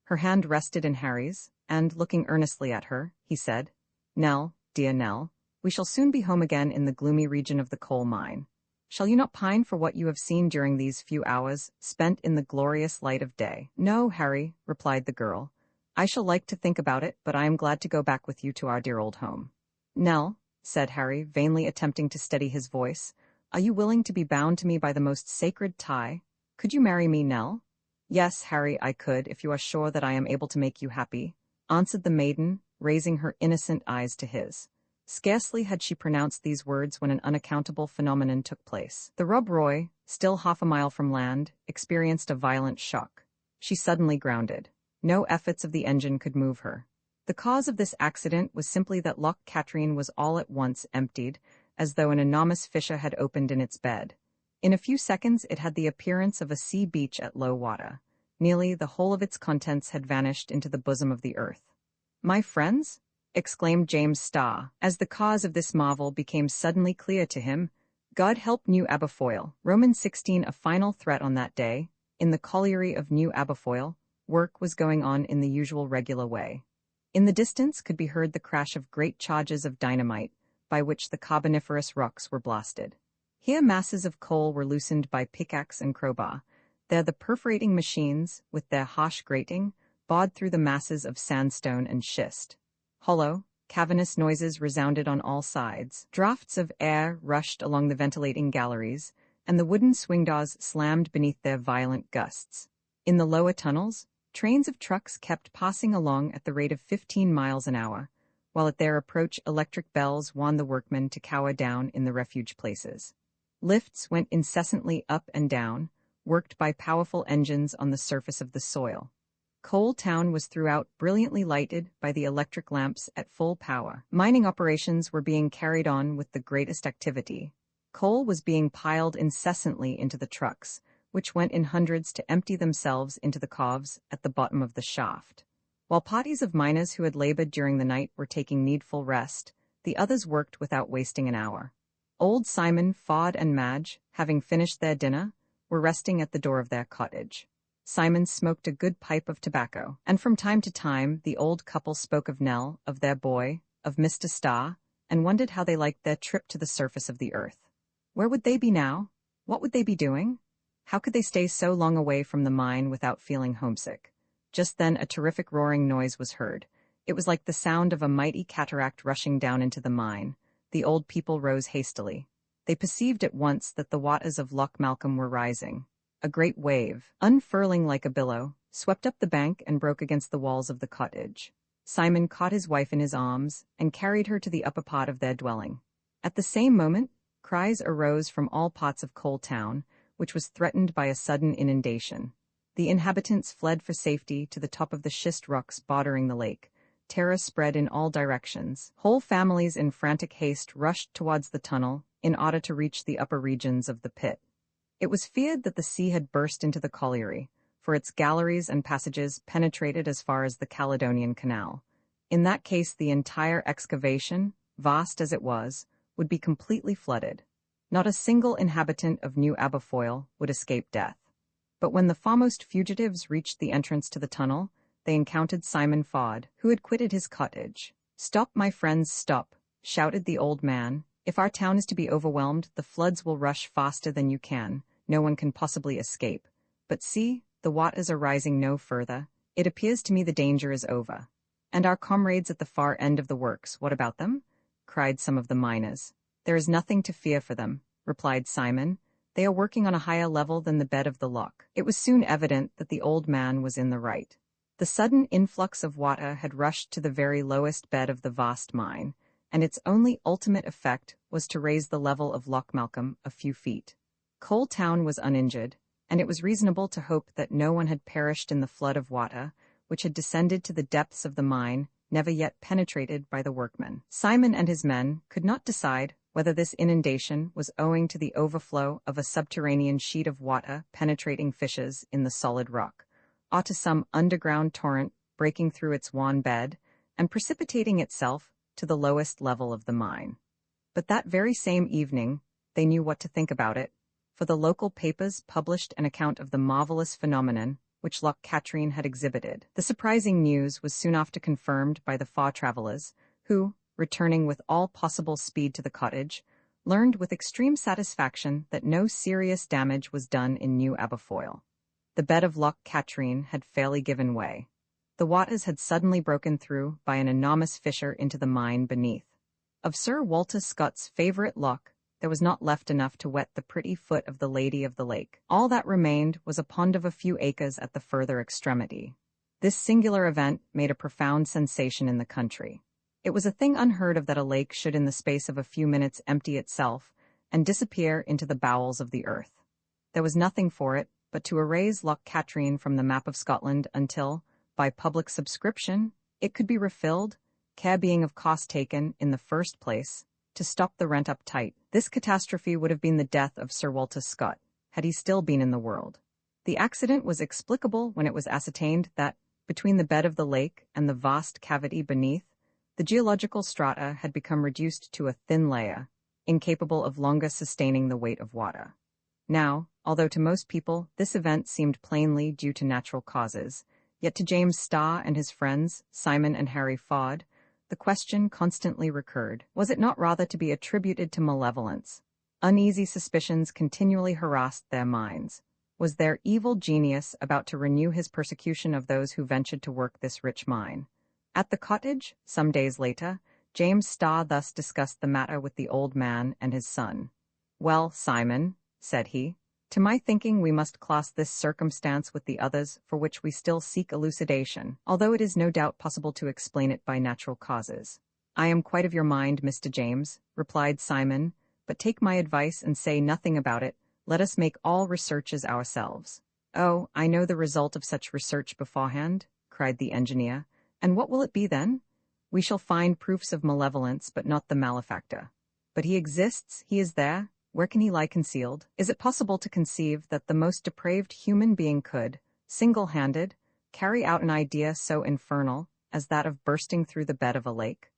Her hand rested in Harry's, and, looking earnestly at her, he said, "Nell, dear Nell, we shall soon be home again in the gloomy region of the coal mine. Shall you not pine for what you have seen during these few hours, spent in the glorious light of day?" "No, Harry," replied the girl. "I shall like to think about it, but I am glad to go back with you to our dear old home." "Nell," said Harry, vainly attempting to steady his voice, "are you willing to be bound to me by the most sacred tie? Could you marry me, Nell?" "Yes, Harry, I could, if you are sure that I am able to make you happy," answered the maiden, raising her innocent eyes to his. Scarcely had she pronounced these words when an unaccountable phenomenon took place. The Rob Roy, still half a mile from land, experienced a violent shock. She suddenly grounded. No efforts of the engine could move her. The cause of this accident was simply that Loch Katrine was all at once emptied, as though an enormous fissure had opened in its bed. In a few seconds it had the appearance of a sea beach at low water. Nearly the whole of its contents had vanished into the bosom of the earth. "My friends?" exclaimed James Starr, as the cause of this marvel became suddenly clear to him. "God help New Aberfoyle." Roman 16. A final threat on that day. In the colliery of New Aberfoyle, work was going on in the usual regular way. In the distance could be heard the crash of great charges of dynamite, by which the carboniferous rocks were blasted. Here masses of coal were loosened by pickaxe and crowbar. There the perforating machines, with their harsh grating, bored through the masses of sandstone and schist. Hollow, cavernous noises resounded on all sides. Draughts of air rushed along the ventilating galleries, and the wooden swing doors slammed beneath their violent gusts. In the lower tunnels, trains of trucks kept passing along at the rate of 15 miles an hour, while at their approach electric bells warned the workmen to cower down in the refuge places. Lifts went incessantly up and down, worked by powerful engines on the surface of the soil. Coal Town was throughout brilliantly lighted by the electric lamps at full power. Mining operations were being carried on with the greatest activity. Coal was being piled incessantly into the trucks, which went in hundreds to empty themselves into the coves at the bottom of the shaft. While parties of miners who had labored during the night were taking needful rest, the others worked without wasting an hour. Old Simon, Fod, and Madge, having finished their dinner, were resting at the door of their cottage. Simon smoked a good pipe of tobacco, and from time to time the old couple spoke of Nell, of their boy, of Mr. Starr, and wondered how they liked their trip to the surface of the earth. Where would they be now? What would they be doing? How could they stay so long away from the mine without feeling homesick? Just then a terrific roaring noise was heard. It was like the sound of a mighty cataract rushing down into the mine. The old people rose hastily. They perceived at once that the waters of Loch Malcolm were rising. A great wave, unfurling like a billow, swept up the bank and broke against the walls of the cottage. Simon caught his wife in his arms and carried her to the upper part of their dwelling. At the same moment, cries arose from all parts of Coal Town, which was threatened by a sudden inundation. The inhabitants fled for safety to the top of the schist rocks bordering the lake. Terror spread in all directions. Whole families in frantic haste rushed towards the tunnel in order to reach the upper regions of the pit. It was feared that the sea had burst into the colliery, for its galleries and passages penetrated as far as the Caledonian Canal. In that case, the entire excavation, vast as it was, would be completely flooded. Not a single inhabitant of New Aberfoyle would escape death. But when the foremost fugitives reached the entrance to the tunnel, they encountered Simon Fod, who had quitted his cottage. "Stop, my friends, stop," shouted the old man. "If our town is to be overwhelmed, the floods will rush faster than you can. No one can possibly escape. But see, the waters are rising no further. It appears to me the danger is over." "And our comrades at the far end of the works, what about them?" cried some of the miners. "There is nothing to fear for them," replied Simon. "They are working on a higher level than the bed of the loch." It was soon evident that the old man was in the right. The sudden influx of water had rushed to the very lowest bed of the vast mine, and its only ultimate effect was to raise the level of Loch Malcolm a few feet. Coal Town was uninjured, and it was reasonable to hope that no one had perished in the flood of water, which had descended to the depths of the mine, never yet penetrated by the workmen. Simon and his men could not decide whether this inundation was owing to the overflow of a subterranean sheet of water penetrating fissures in the solid rock, or to some underground torrent breaking through its wan bed and precipitating itself to the lowest level of the mine. But that very same evening, they knew what to think about it, for the local papers published an account of the marvelous phenomenon which Loch Katrine had exhibited. The surprising news was soon after confirmed by the far travelers, who, returning with all possible speed to the cottage, learned with extreme satisfaction that no serious damage was done in New Aberfoyle. The bed of Loch Katrine had fairly given way. The waters had suddenly broken through by an enormous fissure into the mine beneath. Of Sir Walter Scott's favourite loch, there was not left enough to wet the pretty foot of the Lady of the Lake. All that remained was a pond of a few acres at the further extremity. This singular event made a profound sensation in the country. It was a thing unheard of that a lake should in the space of a few minutes empty itself and disappear into the bowels of the earth. There was nothing for it but to erase Loch Katrine from the map of Scotland until, by public subscription, it could be refilled, care being of cost taken, in the first place, to stop the rent up tight. This catastrophe would have been the death of Sir Walter Scott, had he still been in the world. The accident was explicable when it was ascertained that, between the bed of the lake and the vast cavity beneath, the geological strata had become reduced to a thin layer, incapable of longer sustaining the weight of water. Now, although to most people this event seemed plainly due to natural causes, yet to James Starr and his friends, Simon and Harry Fod, the question constantly recurred, was it not rather to be attributed to malevolence? Uneasy suspicions continually harassed their minds. Was their evil genius about to renew his persecution of those who ventured to work this rich mine? At the cottage, some days later, James Starr thus discussed the matter with the old man and his son. "Well, Simon," said he, "to my thinking we must class this circumstance with the others for which we still seek elucidation, although it is no doubt possible to explain it by natural causes." "I am quite of your mind, Mr. James," replied Simon, "but take my advice and say nothing about it. Let us make all researches ourselves." "Oh, I know the result of such research beforehand," cried the engineer. "And what will it be then? We shall find proofs of malevolence, but not the malefactor. But he exists, he is there. Where can he lie concealed? Is it possible to conceive that the most depraved human being could, single-handed, carry out an idea so infernal as that of bursting through the bed of a lake?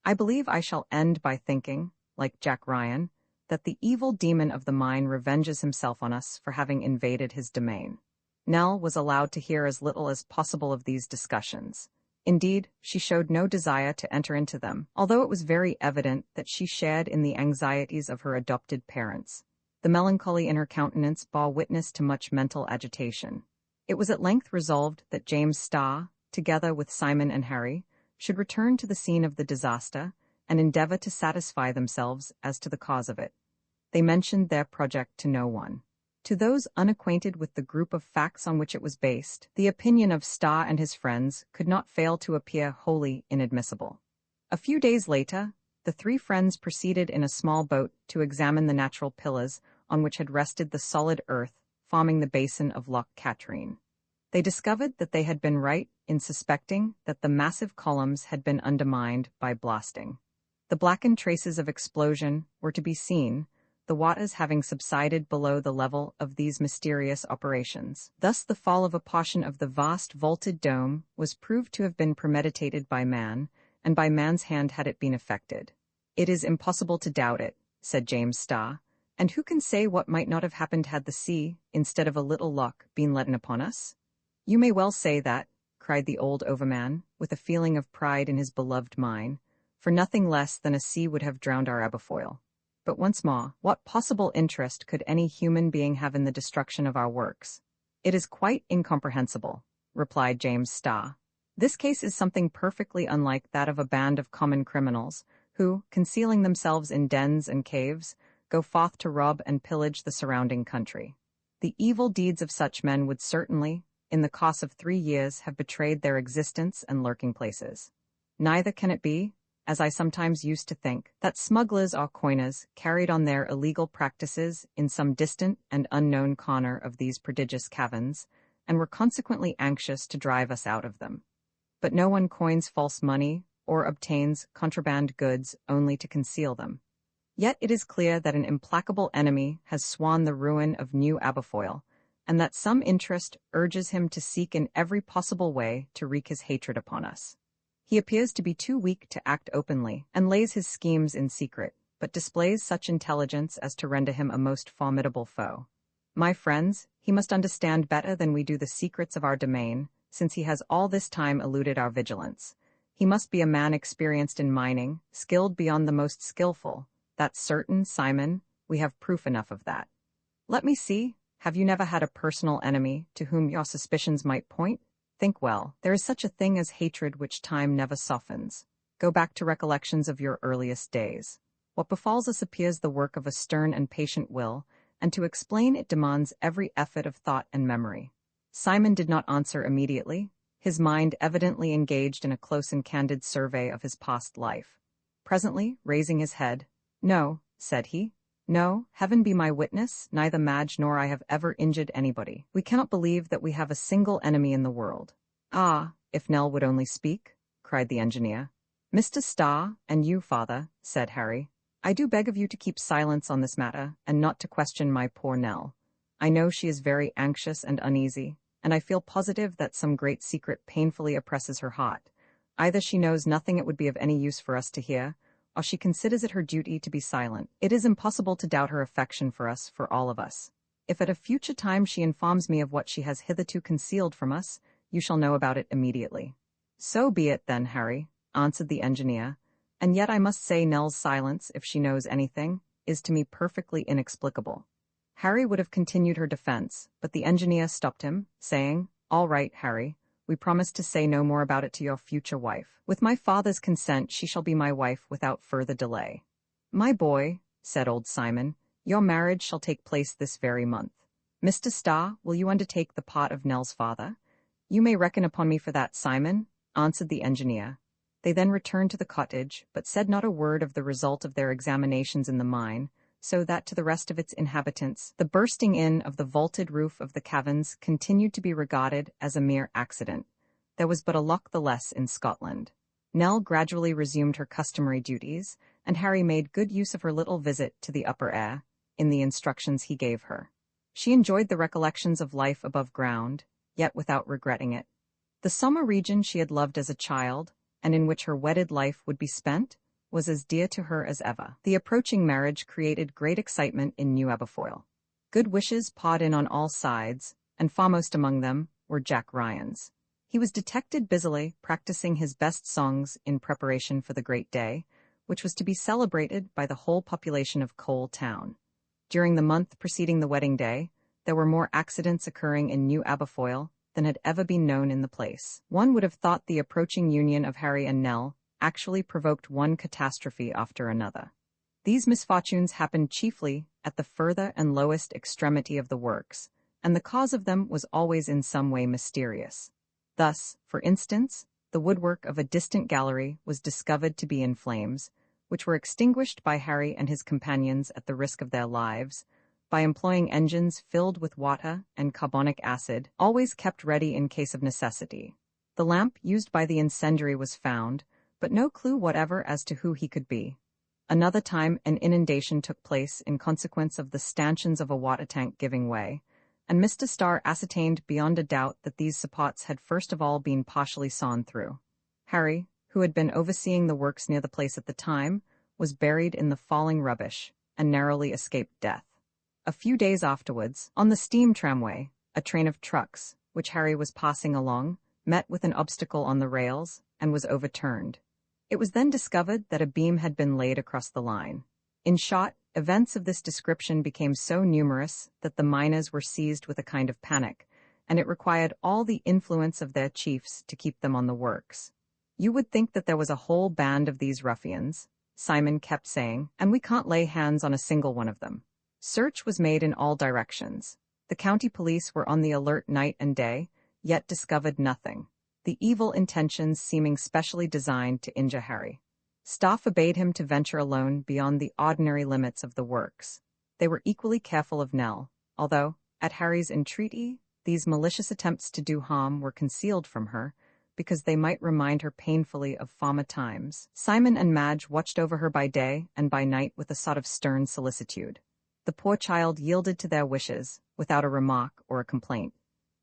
I believe I shall end by thinking, like Jack Ryan, that the evil demon of the mine revenges himself on us for having invaded his domain." Nell was allowed to hear as little as possible of these discussions. Indeed, she showed no desire to enter into them, although it was very evident that she shared in the anxieties of her adopted parents. The melancholy in her countenance bore witness to much mental agitation. It was at length resolved that James Starr, together with Simon and Harry, should return to the scene of the disaster and endeavor to satisfy themselves as to the cause of it. They mentioned their project to no one. To those unacquainted with the group of facts on which it was based, the opinion of Starr and his friends could not fail to appear wholly inadmissible. A few days later, the three friends proceeded in a small boat to examine the natural pillars on which had rested the solid earth forming the basin of Loch Katrine. They discovered that they had been right in suspecting that the massive columns had been undermined by blasting. The blackened traces of explosion were to be seen, the waters having subsided below the level of these mysterious operations. Thus the fall of a portion of the vast vaulted dome was proved to have been premeditated by man, and by man's hand had it been effected. "It is impossible to doubt it," said James Starr, "and who can say what might not have happened had the sea, instead of a little loch, been let in upon us?" "You may well say that," cried the old overman, with a feeling of pride in his beloved mine, "for nothing less than a sea would have drowned our Aberfoyle. But once more, what possible interest could any human being have in the destruction of our works?" "It is quite incomprehensible," replied James Starr. "This case is something perfectly unlike that of a band of common criminals, who, concealing themselves in dens and caves, go forth to rob and pillage the surrounding country. The evil deeds of such men would certainly, in the course of 3 years, have betrayed their existence and lurking places. Neither can it be, as I sometimes used to think, that smugglers or coiners carried on their illegal practices in some distant and unknown corner of these prodigious caverns, and were consequently anxious to drive us out of them. But no one coins false money or obtains contraband goods only to conceal them. Yet it is clear that an implacable enemy has sworn the ruin of New Aberfoyle, and that some interest urges him to seek in every possible way to wreak his hatred upon us. He appears to be too weak to act openly, and lays his schemes in secret, but displays such intelligence as to render him a most formidable foe. My friends, he must understand better than we do the secrets of our domain, since he has all this time eluded our vigilance. He must be a man experienced in mining, skilled beyond the most skillful. That's certain, Simon, we have proof enough of that. Let me see, have you never had a personal enemy to whom your suspicions might point? Think well, there is such a thing as hatred which time never softens. Go back to recollections of your earliest days. What befalls us appears the work of a stern and patient will, and to explain it demands every effort of thought and memory. Simon did not answer immediately, his mind evidently engaged in a close and candid survey of his past life. Presently, raising his head, "No," said he. "No, heaven be my witness, neither Madge nor I have ever injured anybody. We cannot believe that we have a single enemy in the world." "Ah, if Nell would only speak," cried the engineer. "Mr. Starr, and you, father," said Harry, "I do beg of you to keep silence on this matter, and not to question my poor Nell. I know she is very anxious and uneasy, and I feel positive that some great secret painfully oppresses her heart. Either she knows nothing it would be of any use for us to hear, or she considers it her duty to be silent. It is impossible to doubt her affection for us, for all of us. If at a future time she informs me of what she has hitherto concealed from us, you shall know about it immediately." "So be it then, Harry," answered the engineer, "and yet I must say Nell's silence, if she knows anything, is to me perfectly inexplicable." Harry would have continued her defense, but the engineer stopped him, saying, "All right, Harry. We promise to say no more about it to your future wife. With my father's consent, she shall be my wife without further delay." "My boy," said old Simon, "your marriage shall take place this very month. Mr. Starr, will you undertake the part of Nell's father?" "You may reckon upon me for that, Simon," answered the engineer. They then returned to the cottage, but said not a word of the result of their examinations in the mine, so that to the rest of its inhabitants, the bursting in of the vaulted roof of the caverns continued to be regarded as a mere accident. there was but a lock the less in Scotland. Nell gradually resumed her customary duties, and Harry made good use of her little visit to the upper air, in the instructions he gave her. She enjoyed the recollections of life above ground, yet without regretting it. The summer region she had loved as a child, and in which her wedded life would be spent, was as dear to her as ever. The approaching marriage created great excitement in New Aberfoyle. Good wishes poured in on all sides, and foremost among them were Jack Ryan's. He was detected busily practicing his best songs in preparation for the great day, which was to be celebrated by the whole population of Cole Town. During the month preceding the wedding day, there were more accidents occurring in New Aberfoyle than had ever been known in the place. One would have thought the approaching union of Harry and Nell actually provoked one catastrophe after another. These misfortunes happened chiefly at the further and lowest extremity of the works, and the cause of them was always in some way mysterious. Thus, for instance, the woodwork of a distant gallery was discovered to be in flames, which were extinguished by Harry and his companions at the risk of their lives, by employing engines filled with water and carbonic acid, always kept ready in case of necessity. The lamp used by the incendiary was found, but no clue whatever as to who he could be. Another time an inundation took place in consequence of the stanchions of a water tank giving way, and Mr. Starr ascertained beyond a doubt that these supports had first of all been partially sawn through. Harry, who had been overseeing the works near the place at the time, was buried in the falling rubbish, and narrowly escaped death. A few days afterwards, on the steam tramway, a train of trucks, which Harry was passing along, met with an obstacle on the rails, and was overturned. It was then discovered that a beam had been laid across the line. In short, events of this description became so numerous that the miners were seized with a kind of panic, and it required all the influence of their chiefs to keep them on the works. "You would think that there was a whole band of these ruffians," Simon kept saying, "and we can't lay hands on a single one of them." Search was made in all directions. The county police were on the alert night and day, yet discovered nothing, the evil intentions seeming specially designed to injure Harry. Starr forbade him to venture alone beyond the ordinary limits of the works. They were equally careful of Nell, although, at Harry's entreaty, these malicious attempts to do harm were concealed from her, because they might remind her painfully of former times. Simon and Madge watched over her by day and by night with a sort of stern solicitude. The poor child yielded to their wishes, without a remark or a complaint.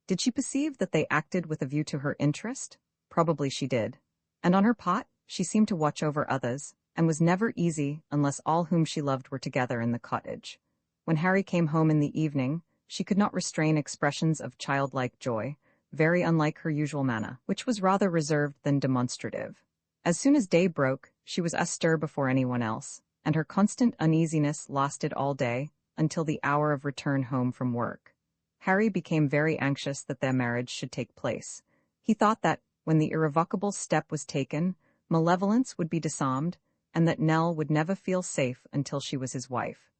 Did she perceive that they acted with a view to her interest? Probably she did. And on her part, she seemed to watch over others, and was never easy unless all whom she loved were together in the cottage. When Harry came home in the evening, she could not restrain expressions of childlike joy, very unlike her usual manner, which was rather reserved than demonstrative. As soon as day broke, she was astir before anyone else, and her constant uneasiness lasted all day, until the hour of return home from work. Harry became very anxious that their marriage should take place. He thought that, when the irrevocable step was taken, malevolence would be disarmed, and that Nell would never feel safe until she was his wife.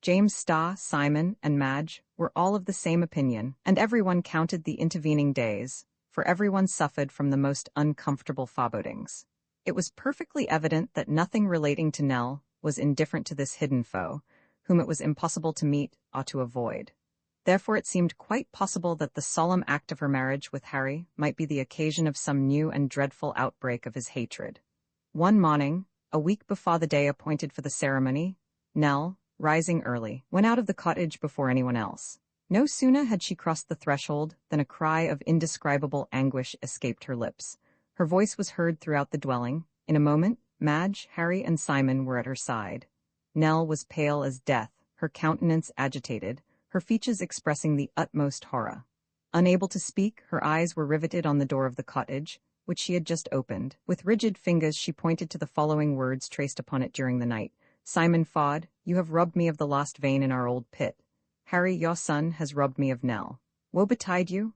James Starr, Simon, and Madge were all of the same opinion, and everyone counted the intervening days, for everyone suffered from the most uncomfortable forebodings. It was perfectly evident that nothing relating to Nell was indifferent to this hidden foe, whom it was impossible to meet or to avoid. Therefore it seemed quite possible that the solemn act of her marriage with Harry might be the occasion of some new and dreadful outbreak of his hatred. One morning, a week before the day appointed for the ceremony, Nell, rising early, went out of the cottage before anyone else. No sooner had she crossed the threshold than a cry of indescribable anguish escaped her lips. Her voice was heard throughout the dwelling. In a moment, Madge, Harry, and Simon were at her side. Nell was pale as death, her countenance agitated, her features expressing the utmost horror. Unable to speak, her eyes were riveted on the door of the cottage, which she had just opened. With rigid fingers she pointed to the following words traced upon it during the night. "Simon Ford, you have robbed me of the lost vein in our old pit. Harry, your son, has robbed me of Nell. Woe betide you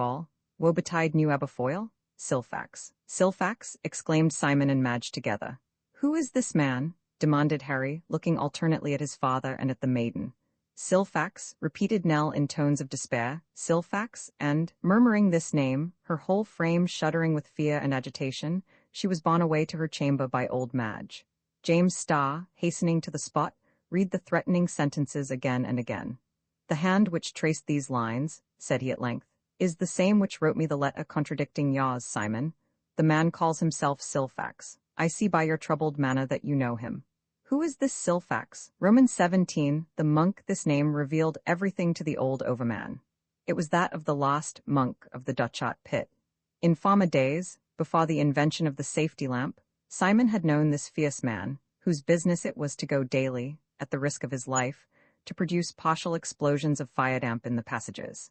all, woe betide New Aberfoyle, Silfax." "Silfax?" exclaimed Simon and Madge together. "Who is this man?" demanded Harry, looking alternately at his father and at the maiden. "Silfax," repeated Nell in tones of despair. "Silfax," and, murmuring this name, her whole frame shuddering with fear and agitation, she was borne away to her chamber by old Madge. James Starr, hastening to the spot, read the threatening sentences again and again. "The hand which traced these lines," said he at length, Is the same which wrote me the letter contradicting yours, Simon. The man calls himself Silfax. I see by your troubled manner that you know him. Who is this Silfax? Romans 17, the monk. This name revealed everything to the old overman. It was that of the lost monk of the Dutchat pit. In former days, before the invention of the safety lamp, Simon had known this fierce man, whose business it was to go daily, at the risk of his life, to produce partial explosions of fire damp in the passages.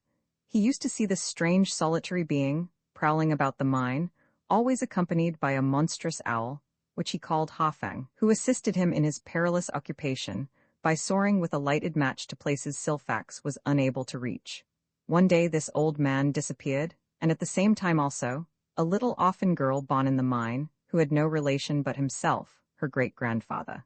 He used to see this strange solitary being, prowling about the mine, always accompanied by a monstrous owl, which he called Hafang, who assisted him in his perilous occupation by soaring with a lighted match to places Silfax was unable to reach. One day this old man disappeared, and at the same time also, a little orphan girl born in the mine, who had no relation but himself, her great-grandfather.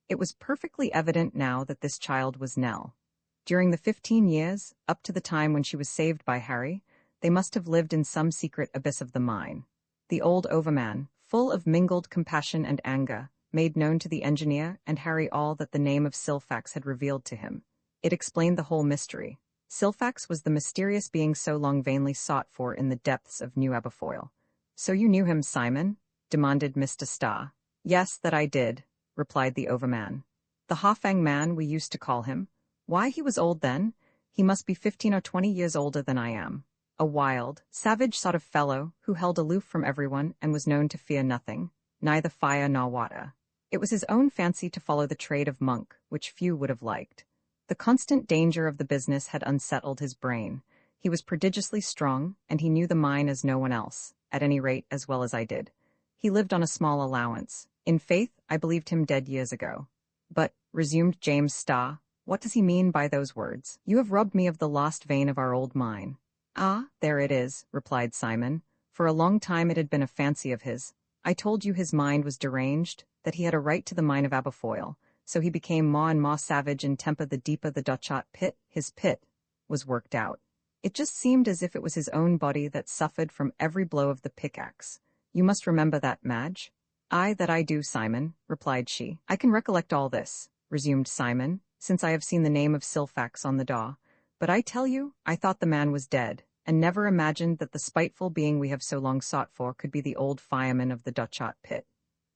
It was perfectly evident now that this child was Nell. During the 15 years, up to the time when she was saved by Harry, they must have lived in some secret abyss of the mine. The old overman, full of mingled compassion and anger, made known to the engineer and Harry all that the name of Silfax had revealed to him. It explained the whole mystery. Silfax was the mysterious being so long vainly sought for in the depths of New Aberfoyle. "So you knew him, Simon?" demanded Mr. Starr. "Yes, that I did," replied the overman. "The Hafang man, we used to call him. Why, he was old then. He must be 15 or 20 years older than I am. A wild, savage sort of fellow who held aloof from everyone and was known to fear nothing, neither fire nor water. It was his own fancy to follow the trade of monk, which few would have liked. The constant danger of the business had unsettled his brain. He was prodigiously strong, and he knew the mine as no one else, at any rate as well as I did. He lived on a small allowance. In faith, I believed him dead years ago." "But," resumed James Starr, "what does he mean by those words? You have robbed me of the lost vein of our old mine." "Ah, there it is," replied Simon. "For a long time it had been a fancy of his. I told you his mind was deranged, that he had a right to the mine of Aberfoyle, so he became more and more savage in temper the deeper the Dutchat pit, his pit, was worked out. It just seemed as if it was his own body that suffered from every blow of the pickaxe. You must remember that, Madge." "Aye, that I do, Simon," replied she. "I can recollect all this," resumed Simon, "since I have seen the name of Silfax on the door. But I tell you, I thought the man was dead, and never imagined that the spiteful being we have so long sought for could be the old fireman of the Dutchat pit."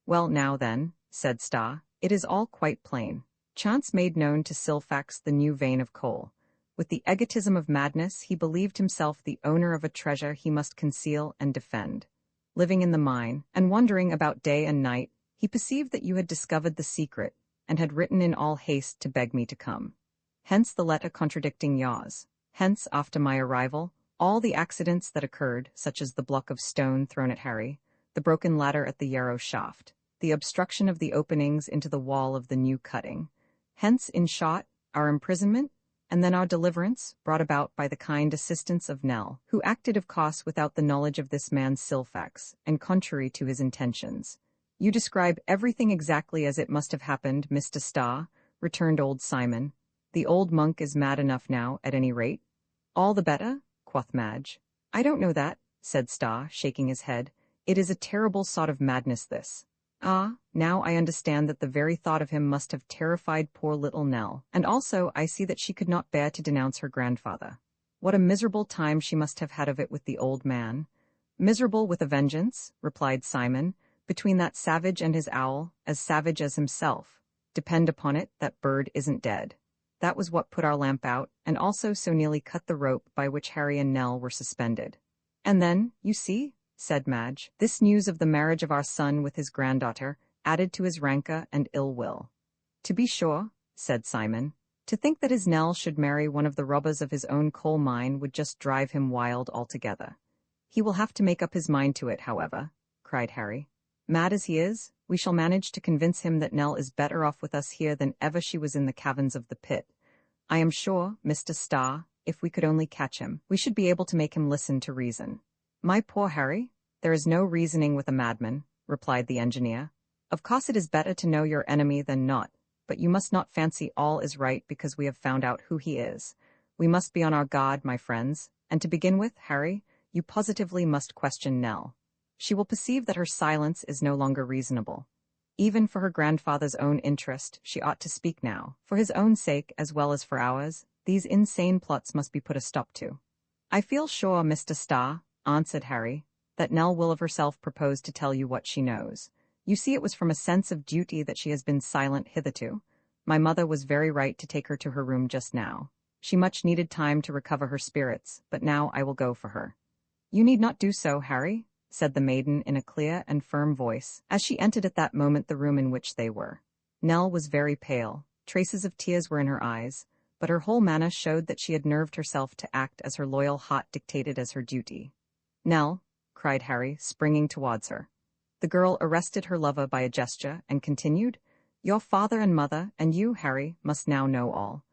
"Well, now then," said Starr, "it is all quite plain. Chance made known to Silfax the new vein of coal. With the egotism of madness, he believed himself the owner of a treasure he must conceal and defend. Living in the mine, and wandering about day and night, he perceived that you had discovered the secret, and had written in all haste to beg me to come. Hence the letter contradicting yours. Hence, after my arrival, all the accidents that occurred, such as the block of stone thrown at Harry, the broken ladder at the Yarrow shaft, the obstruction of the openings into the wall of the new cutting. Hence, in short, our imprisonment, and then our deliverance, brought about by the kind assistance of Nell, who acted of course without the knowledge of this man Silfax, and contrary to his intentions." "You describe everything exactly as it must have happened, Mr. Starr," returned old Simon. "The old monk is mad enough now, at any rate." "All the better," quoth Madge. "I don't know that," said Starr, shaking his head. "It is a terrible sort of madness, this. Ah, now I understand that the very thought of him must have terrified poor little Nell, and also I see that she could not bear to denounce her grandfather. What a miserable time she must have had of it with the old man." "Miserable with a vengeance," replied Simon, "between that savage and his owl, as savage as himself. Depend upon it, that bird isn't dead. That was what put our lamp out, and also so nearly cut the rope by which Harry and Nell were suspended." "And then, you see," said Madge, "this news of the marriage of our son with his granddaughter added to his rancor and ill will." "To be sure," said Simon. "To think that his Nell should marry one of the robbers of his own coal mine would just drive him wild altogether." "He will have to make up his mind to it, however," cried Harry. "Mad as he is, we shall manage to convince him that Nell is better off with us here than ever she was in the caverns of the pit. I am sure, Mr. Starr, if we could only catch him, we should be able to make him listen to reason." "My poor Harry, there is no reasoning with a madman," replied the engineer. "Of course it is better to know your enemy than not, but you must not fancy all is right because we have found out who he is. We must be on our guard, my friends, and to begin with, Harry, you positively must question Nell. She will perceive that her silence is no longer reasonable. Even for her grandfather's own interest, she ought to speak now. For his own sake, as well as for ours, these insane plots must be put a stop to." I feel sure, Mr. Starr, answered Harry, that Nell will of herself propose to tell you what she knows. You see, it was from a sense of duty that she has been silent hitherto. My mother was very right to take her to her room just now. She much needed time to recover her spirits, but now I will go for her. You need not do so, Harry, said the maiden in a clear and firm voice, as she entered at that moment the room in which they were. Nell was very pale, traces of tears were in her eyes, but her whole manner showed that she had nerved herself to act as her loyal heart dictated as her duty. Nell, cried Harry, springing towards her. The girl arrested her lover by a gesture and continued, Your father and mother, and you, Harry, must now know all.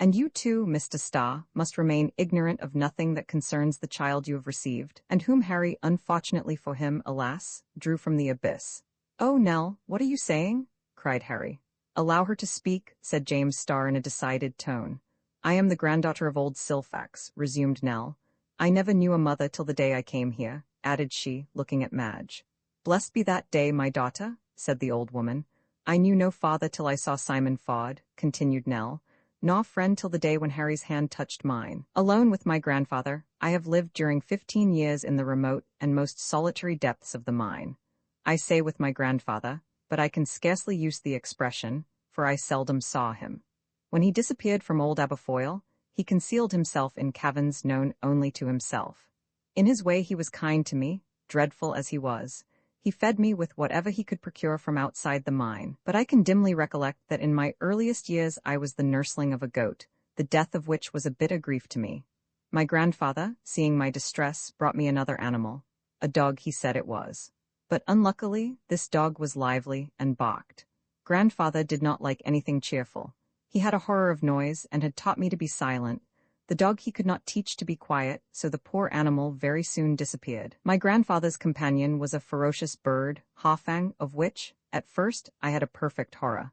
And you too, Mr. Starr, must remain ignorant of nothing that concerns the child you have received, and whom Harry, unfortunately for him, alas, drew from the abyss. Oh, Nell, what are you saying? Cried Harry. Allow her to speak, said James Starr in a decided tone. I am the granddaughter of old Silfax, resumed Nell. I never knew a mother till the day I came here, added she, looking at Madge. Blessed be that day, my daughter, said the old woman. I knew no father till I saw Simon Ford, continued Nell, nor friend till the day when Harry's hand touched mine. Alone with my grandfather, I have lived during 15 years in the remote and most solitary depths of the mine. I say with my grandfather, but I can scarcely use the expression, for I seldom saw him. When he disappeared from old Aberfoyle, he concealed himself in caverns known only to himself. In his way he was kind to me, dreadful as he was. He fed me with whatever he could procure from outside the mine, but I can dimly recollect that in my earliest years I was the nursling of a goat, the death of which was a bitter grief to me. My grandfather, seeing my distress, brought me another animal. A dog, he said it was. But unluckily, this dog was lively and barked. Grandfather did not like anything cheerful. He had a horror of noise and had taught me to be silent. The dog he could not teach to be quiet, so the poor animal very soon disappeared. My grandfather's companion was a ferocious bird, Hafang, of which, at first, I had a perfect horror.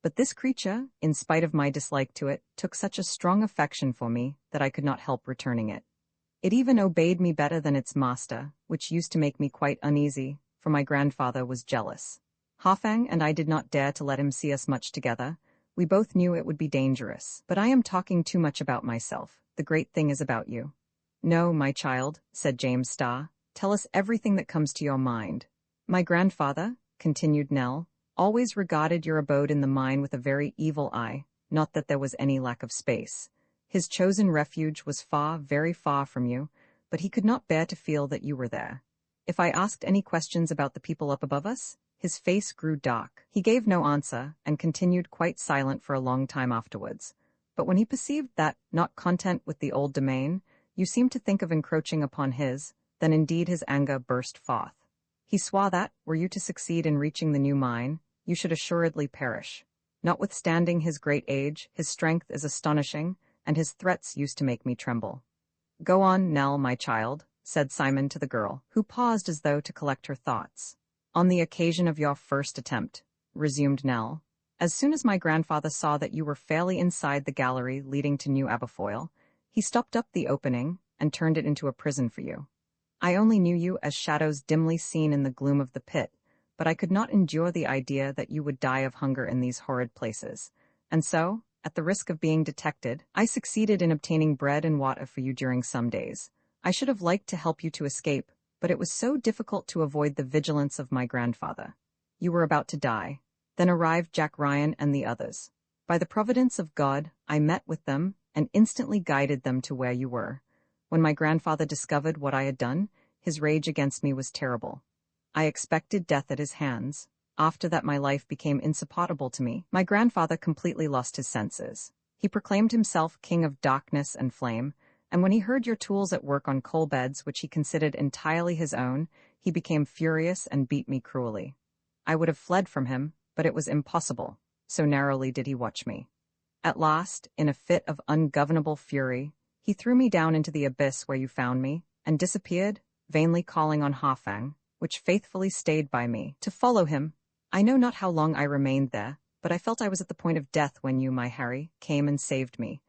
But this creature, in spite of my dislike to it, took such a strong affection for me that I could not help returning it. It even obeyed me better than its master, which used to make me quite uneasy, for my grandfather was jealous. Hafang and I did not dare to let him see us much together. We both knew it would be dangerous, but I am talking too much about myself. The great thing is about you. No, my child, said James Starr, tell us everything that comes to your mind. My grandfather, continued Nell, always regarded your abode in the mine with a very evil eye, not that there was any lack of space. His chosen refuge was far, very far from you, but he could not bear to feel that you were there. If I asked any questions about the people up above us, his face grew dark. He gave no answer, and continued quite silent for a long time afterwards. But when he perceived that, not content with the old domain, you seemed to think of encroaching upon his, then indeed his anger burst forth. He swore that, were you to succeed in reaching the new mine, you should assuredly perish. Notwithstanding his great age, his strength is astonishing, and his threats used to make me tremble. Go on, Nell, my child, said Simon to the girl, who paused as though to collect her thoughts. On the occasion of your first attempt, resumed Nell, as soon as my grandfather saw that you were fairly inside the gallery leading to New Aberfoyle, he stopped up the opening and turned it into a prison for you. I only knew you as shadows dimly seen in the gloom of the pit, but I could not endure the idea that you would die of hunger in these horrid places, and so, at the risk of being detected, I succeeded in obtaining bread and water for you during some days. I should have liked to help you to escape, but it was so difficult to avoid the vigilance of my grandfather. You were about to die. Then arrived Jack Ryan and the others. By the providence of God, I met with them and instantly guided them to where you were. When my grandfather discovered what I had done, his rage against me was terrible. I expected death at his hands. After that my life became insupportable to me. My grandfather completely lost his senses. He proclaimed himself king of darkness and flame, and when he heard your tools at work on coal beds which he considered entirely his own, he became furious and beat me cruelly. I would have fled from him, but it was impossible, so narrowly did he watch me. At last, in a fit of ungovernable fury, he threw me down into the abyss where you found me, and disappeared, vainly calling on Hafang, which faithfully stayed by me, to follow him. I know not how long I remained there, but I felt I was at the point of death when you, my Harry, came and saved me.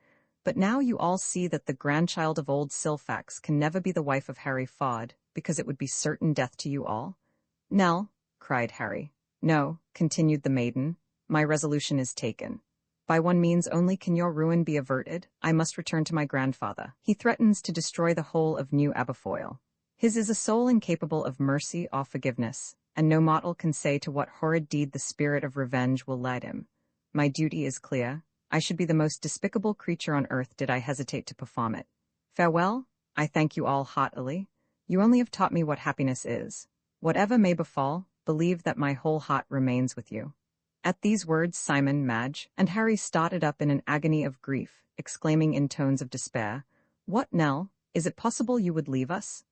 But now you all see that the grandchild of old Silfax can never be the wife of Harry Ford, because it would be certain death to you all. Nell, cried Harry. No, continued the maiden, my resolution is taken. By one means only can your ruin be averted. I must return to my grandfather. He threatens to destroy the whole of New Aberfoyle. His is a soul incapable of mercy or forgiveness, and no mortal can say to what horrid deed the spirit of revenge will lead him. My duty is clear. I should be the most despicable creature on earth did I hesitate to perform it. Farewell. I thank you all heartily. You only have taught me what happiness is. Whatever may befall, believe that my whole heart remains with you. At these words Simon, Madge, and Harry started up in an agony of grief, exclaiming in tones of despair, "What, Nell? Is it possible you would leave us?"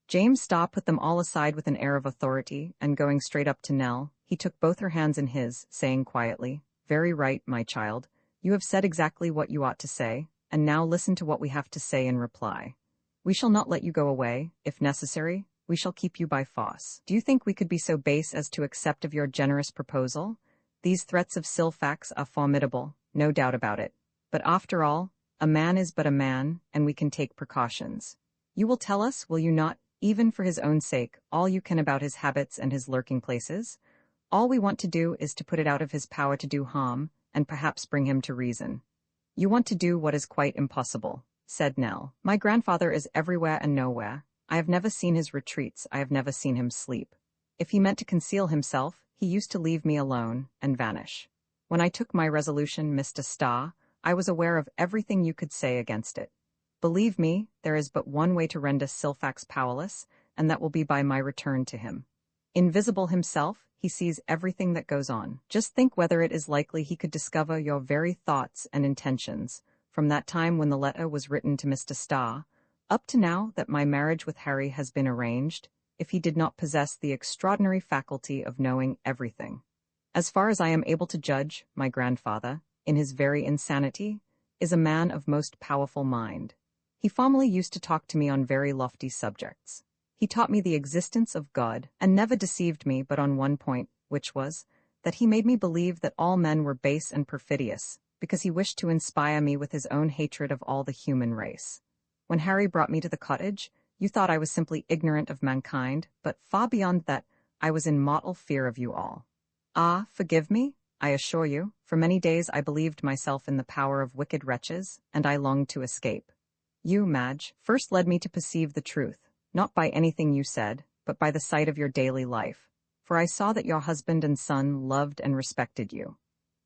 James Starr put them all aside with an air of authority, and going straight up to Nell, he took both her hands in his, saying quietly, "Very right, my child. You have said exactly what you ought to say, and now listen to what we have to say in reply. We shall not let you go away. If necessary, we shall keep you by force. Do you think we could be so base as to accept of your generous proposal? These threats of Silfax are formidable, no doubt about it. But after all, a man is but a man, and we can take precautions. You will tell us, will you not, even for his own sake, all you can about his habits and his lurking places? All we want to do is to put it out of his power to do harm, and perhaps bring him to reason." "You want to do what is quite impossible," said Nell. "My grandfather is everywhere and nowhere. I have never seen his retreats, I have never seen him sleep. If he meant to conceal himself, he used to leave me alone, and vanish. When I took my resolution, Mr. Starr, I was aware of everything you could say against it. Believe me, there is but one way to render Silfax powerless, and that will be by my return to him. Invisible himself, he sees everything that goes on. Just think whether it is likely he could discover your very thoughts and intentions, from that time when the letter was written to Mr. Starr, up to now that my marriage with Harry has been arranged, if he did not possess the extraordinary faculty of knowing everything. As far as I am able to judge, my grandfather, in his very insanity, is a man of most powerful mind. He formerly used to talk to me on very lofty subjects. He taught me the existence of God, and never deceived me but on one point, which was, that he made me believe that all men were base and perfidious, because he wished to inspire me with his own hatred of all the human race. When Harry brought me to the cottage, you thought I was simply ignorant of mankind, but far beyond that, I was in mortal fear of you all. Ah, forgive me, I assure you, for many days I believed myself in the power of wicked wretches, and I longed to escape. You, Madge, first led me to perceive the truth, not by anything you said, but by the sight of your daily life, for I saw that your husband and son loved and respected you.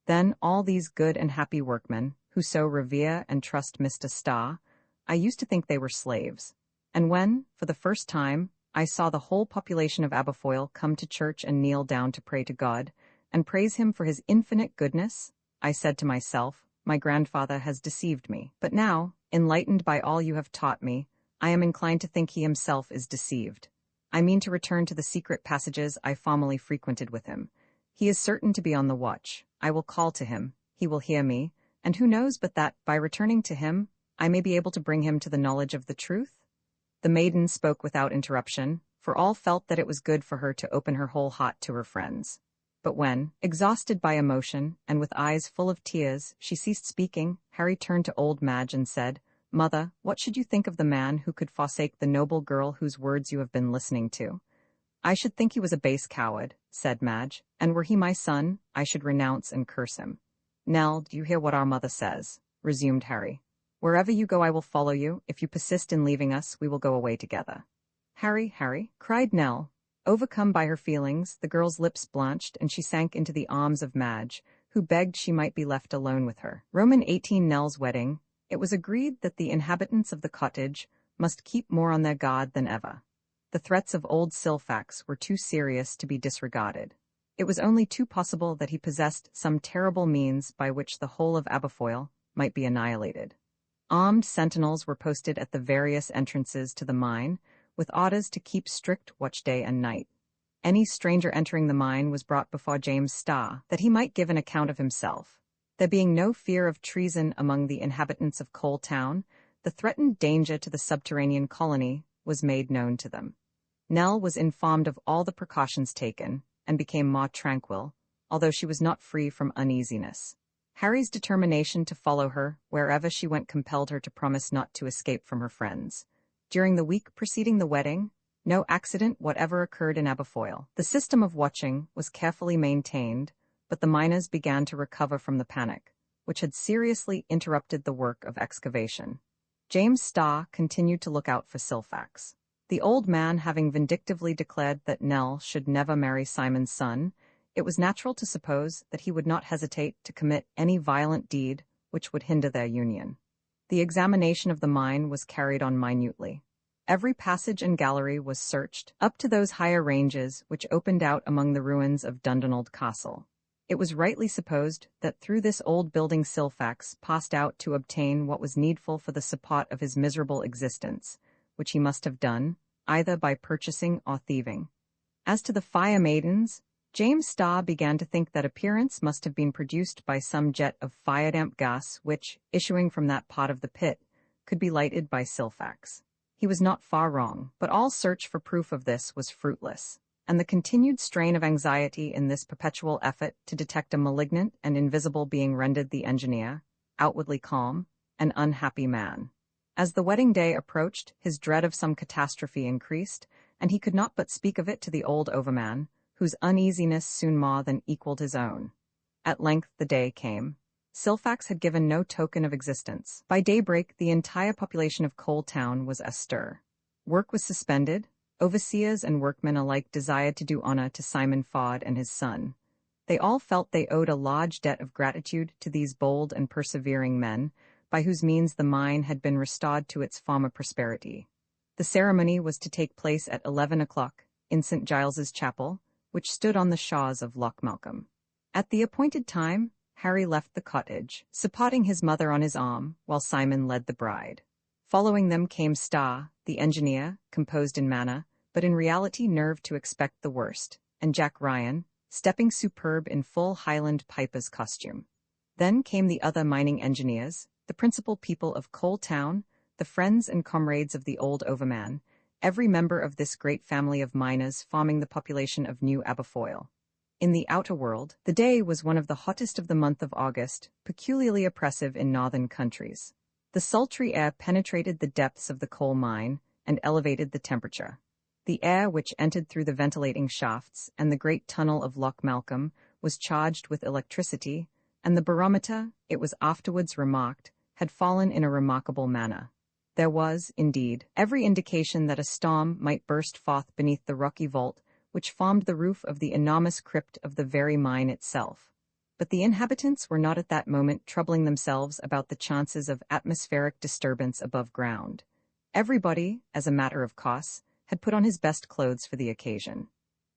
Then all these good and happy workmen, who so revere and trust Mr. Starr, I used to think they were slaves. And when, for the first time, I saw the whole population of Aberfoyle come to church and kneel down to pray to God, and praise him for his infinite goodness, I said to myself, my grandfather has deceived me. But now, enlightened by all you have taught me, I am inclined to think he himself is deceived. I mean to return to the secret passages I formerly frequented with him. He is certain to be on the watch. I will call to him, he will hear me, and who knows but that, by returning to him, I may be able to bring him to the knowledge of the truth?" The maiden spoke without interruption, for all felt that it was good for her to open her whole heart to her friends. But when, exhausted by emotion, and with eyes full of tears, she ceased speaking, Harry turned to old Madge and said, "Mother, what should you think of the man who could forsake the noble girl whose words you have been listening to?" "I should think he was a base coward," said Madge, "and were he my son, I should renounce and curse him." "Nell, do you hear what our mother says?" resumed Harry. "Wherever you go I will follow you. If you persist in leaving us, we will go away together." "Harry, Harry," cried Nell. Overcome by her feelings, the girl's lips blanched, and she sank into the arms of Madge, who begged she might be left alone with her. Roman 18 Nell's wedding. It was agreed that the inhabitants of the cottage must keep more on their guard than ever. The threats of old Silfax were too serious to be disregarded. It was only too possible that he possessed some terrible means by which the whole of Aberfoyle might be annihilated. Armed sentinels were posted at the various entrances to the mine, with orders to keep strict watch day and night. Any stranger entering the mine was brought before James Starr, that he might give an account of himself. There being no fear of treason among the inhabitants of Coal Town, the threatened danger to the subterranean colony was made known to them. Nell was informed of all the precautions taken, and became more tranquil, although she was not free from uneasiness. Harry's determination to follow her wherever she went compelled her to promise not to escape from her friends. During the week preceding the wedding, no accident whatever occurred in Aberfoyle. The system of watching was carefully maintained, but the miners began to recover from the panic. which had seriously interrupted the work of excavation. James Starr continued to look out for Silfax. The old man having vindictively declared that Nell should never marry Simon's son, it was natural to suppose that he would not hesitate to commit any violent deed which would hinder their union. The examination of the mine was carried on minutely. Every passage and gallery was searched, up to those higher ranges which opened out among the ruins of Dundonald Castle. It was rightly supposed that through this old building Silfax passed out to obtain what was needful for the support of his miserable existence, which he must have done, either by purchasing or thieving. As to the fire maidens, James Starr began to think that appearance must have been produced by some jet of fire-damp gas which, issuing from that part of the pit, could be lighted by Silfax. He was not far wrong, but all search for proof of this was fruitless, and the continued strain of anxiety in this perpetual effort to detect a malignant and invisible being rendered the engineer, outwardly calm, an unhappy man. As the wedding day approached, his dread of some catastrophe increased, and he could not but speak of it to the old overman, whose uneasiness soon more than equaled his own. At length the day came. Silfax had given no token of existence. By daybreak, the entire population of Coal Town was astir. Work was suspended. Overseers and workmen alike desired to do honor to Simon Ford and his son. They all felt they owed a large debt of gratitude to these bold and persevering men, by whose means the mine had been restored to its former prosperity. The ceremony was to take place at 11 o'clock in St. Giles's Chapel, which stood on the shores of Loch Malcolm. At the appointed time, Harry left the cottage, supporting his mother on his arm, while Simon led the bride. Following them came Starr, the engineer, composed in manner, but in reality nerved to expect the worst, and Jack Ryan, stepping superb in full Highland piper's costume. Then came the other mining engineers, the principal people of Coal Town, the friends and comrades of the old overman, every member of this great family of miners forming the population of New Aberfoyle. In the outer world, the day was one of the hottest of the month of August, peculiarly oppressive in northern countries. The sultry air penetrated the depths of the coal mine and elevated the temperature. The air which entered through the ventilating shafts and the great tunnel of Loch Malcolm was charged with electricity, and the barometer, it was afterwards remarked, had fallen in a remarkable manner. There was, indeed, every indication that a storm might burst forth beneath the rocky vault which formed the roof of the enormous crypt of the very mine itself. But the inhabitants were not at that moment troubling themselves about the chances of atmospheric disturbance above ground. Everybody, as a matter of course, had put on his best clothes for the occasion.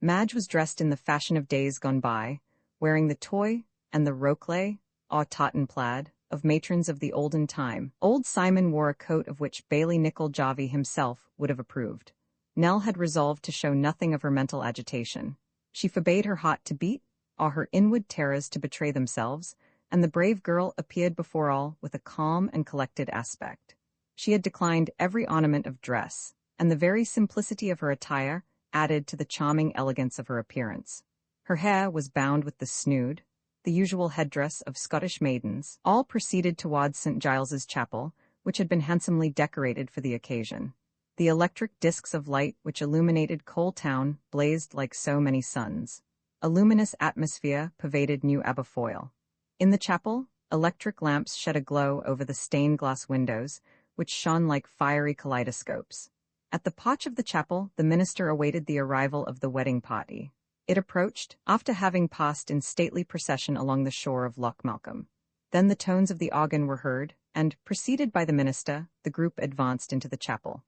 Madge was dressed in the fashion of days gone by, wearing the toy and the rokelay, or tartan plaid, of matrons of the olden time. Old Simon wore a coat of which Bailey Nicol Jarvie himself would have approved. Nell had resolved to show nothing of her mental agitation. She forbade her heart to beat, or her inward terrors to betray themselves, and the brave girl appeared before all with a calm and collected aspect. She had declined every ornament of dress, and the very simplicity of her attire added to the charming elegance of her appearance. Her hair was bound with the snood, the usual headdress of Scottish maidens. All proceeded towards St. Giles's Chapel, which had been handsomely decorated for the occasion. The electric discs of light which illuminated Coal Town blazed like so many suns. A luminous atmosphere pervaded New Aberfoyle. In the chapel, electric lamps shed a glow over the stained glass windows, which shone like fiery kaleidoscopes. At the porch of the chapel, the minister awaited the arrival of the wedding party. It approached, after having passed in stately procession along the shore of Loch Malcolm. Then the tones of the organ were heard, and, preceded by the minister, the group advanced into the chapel.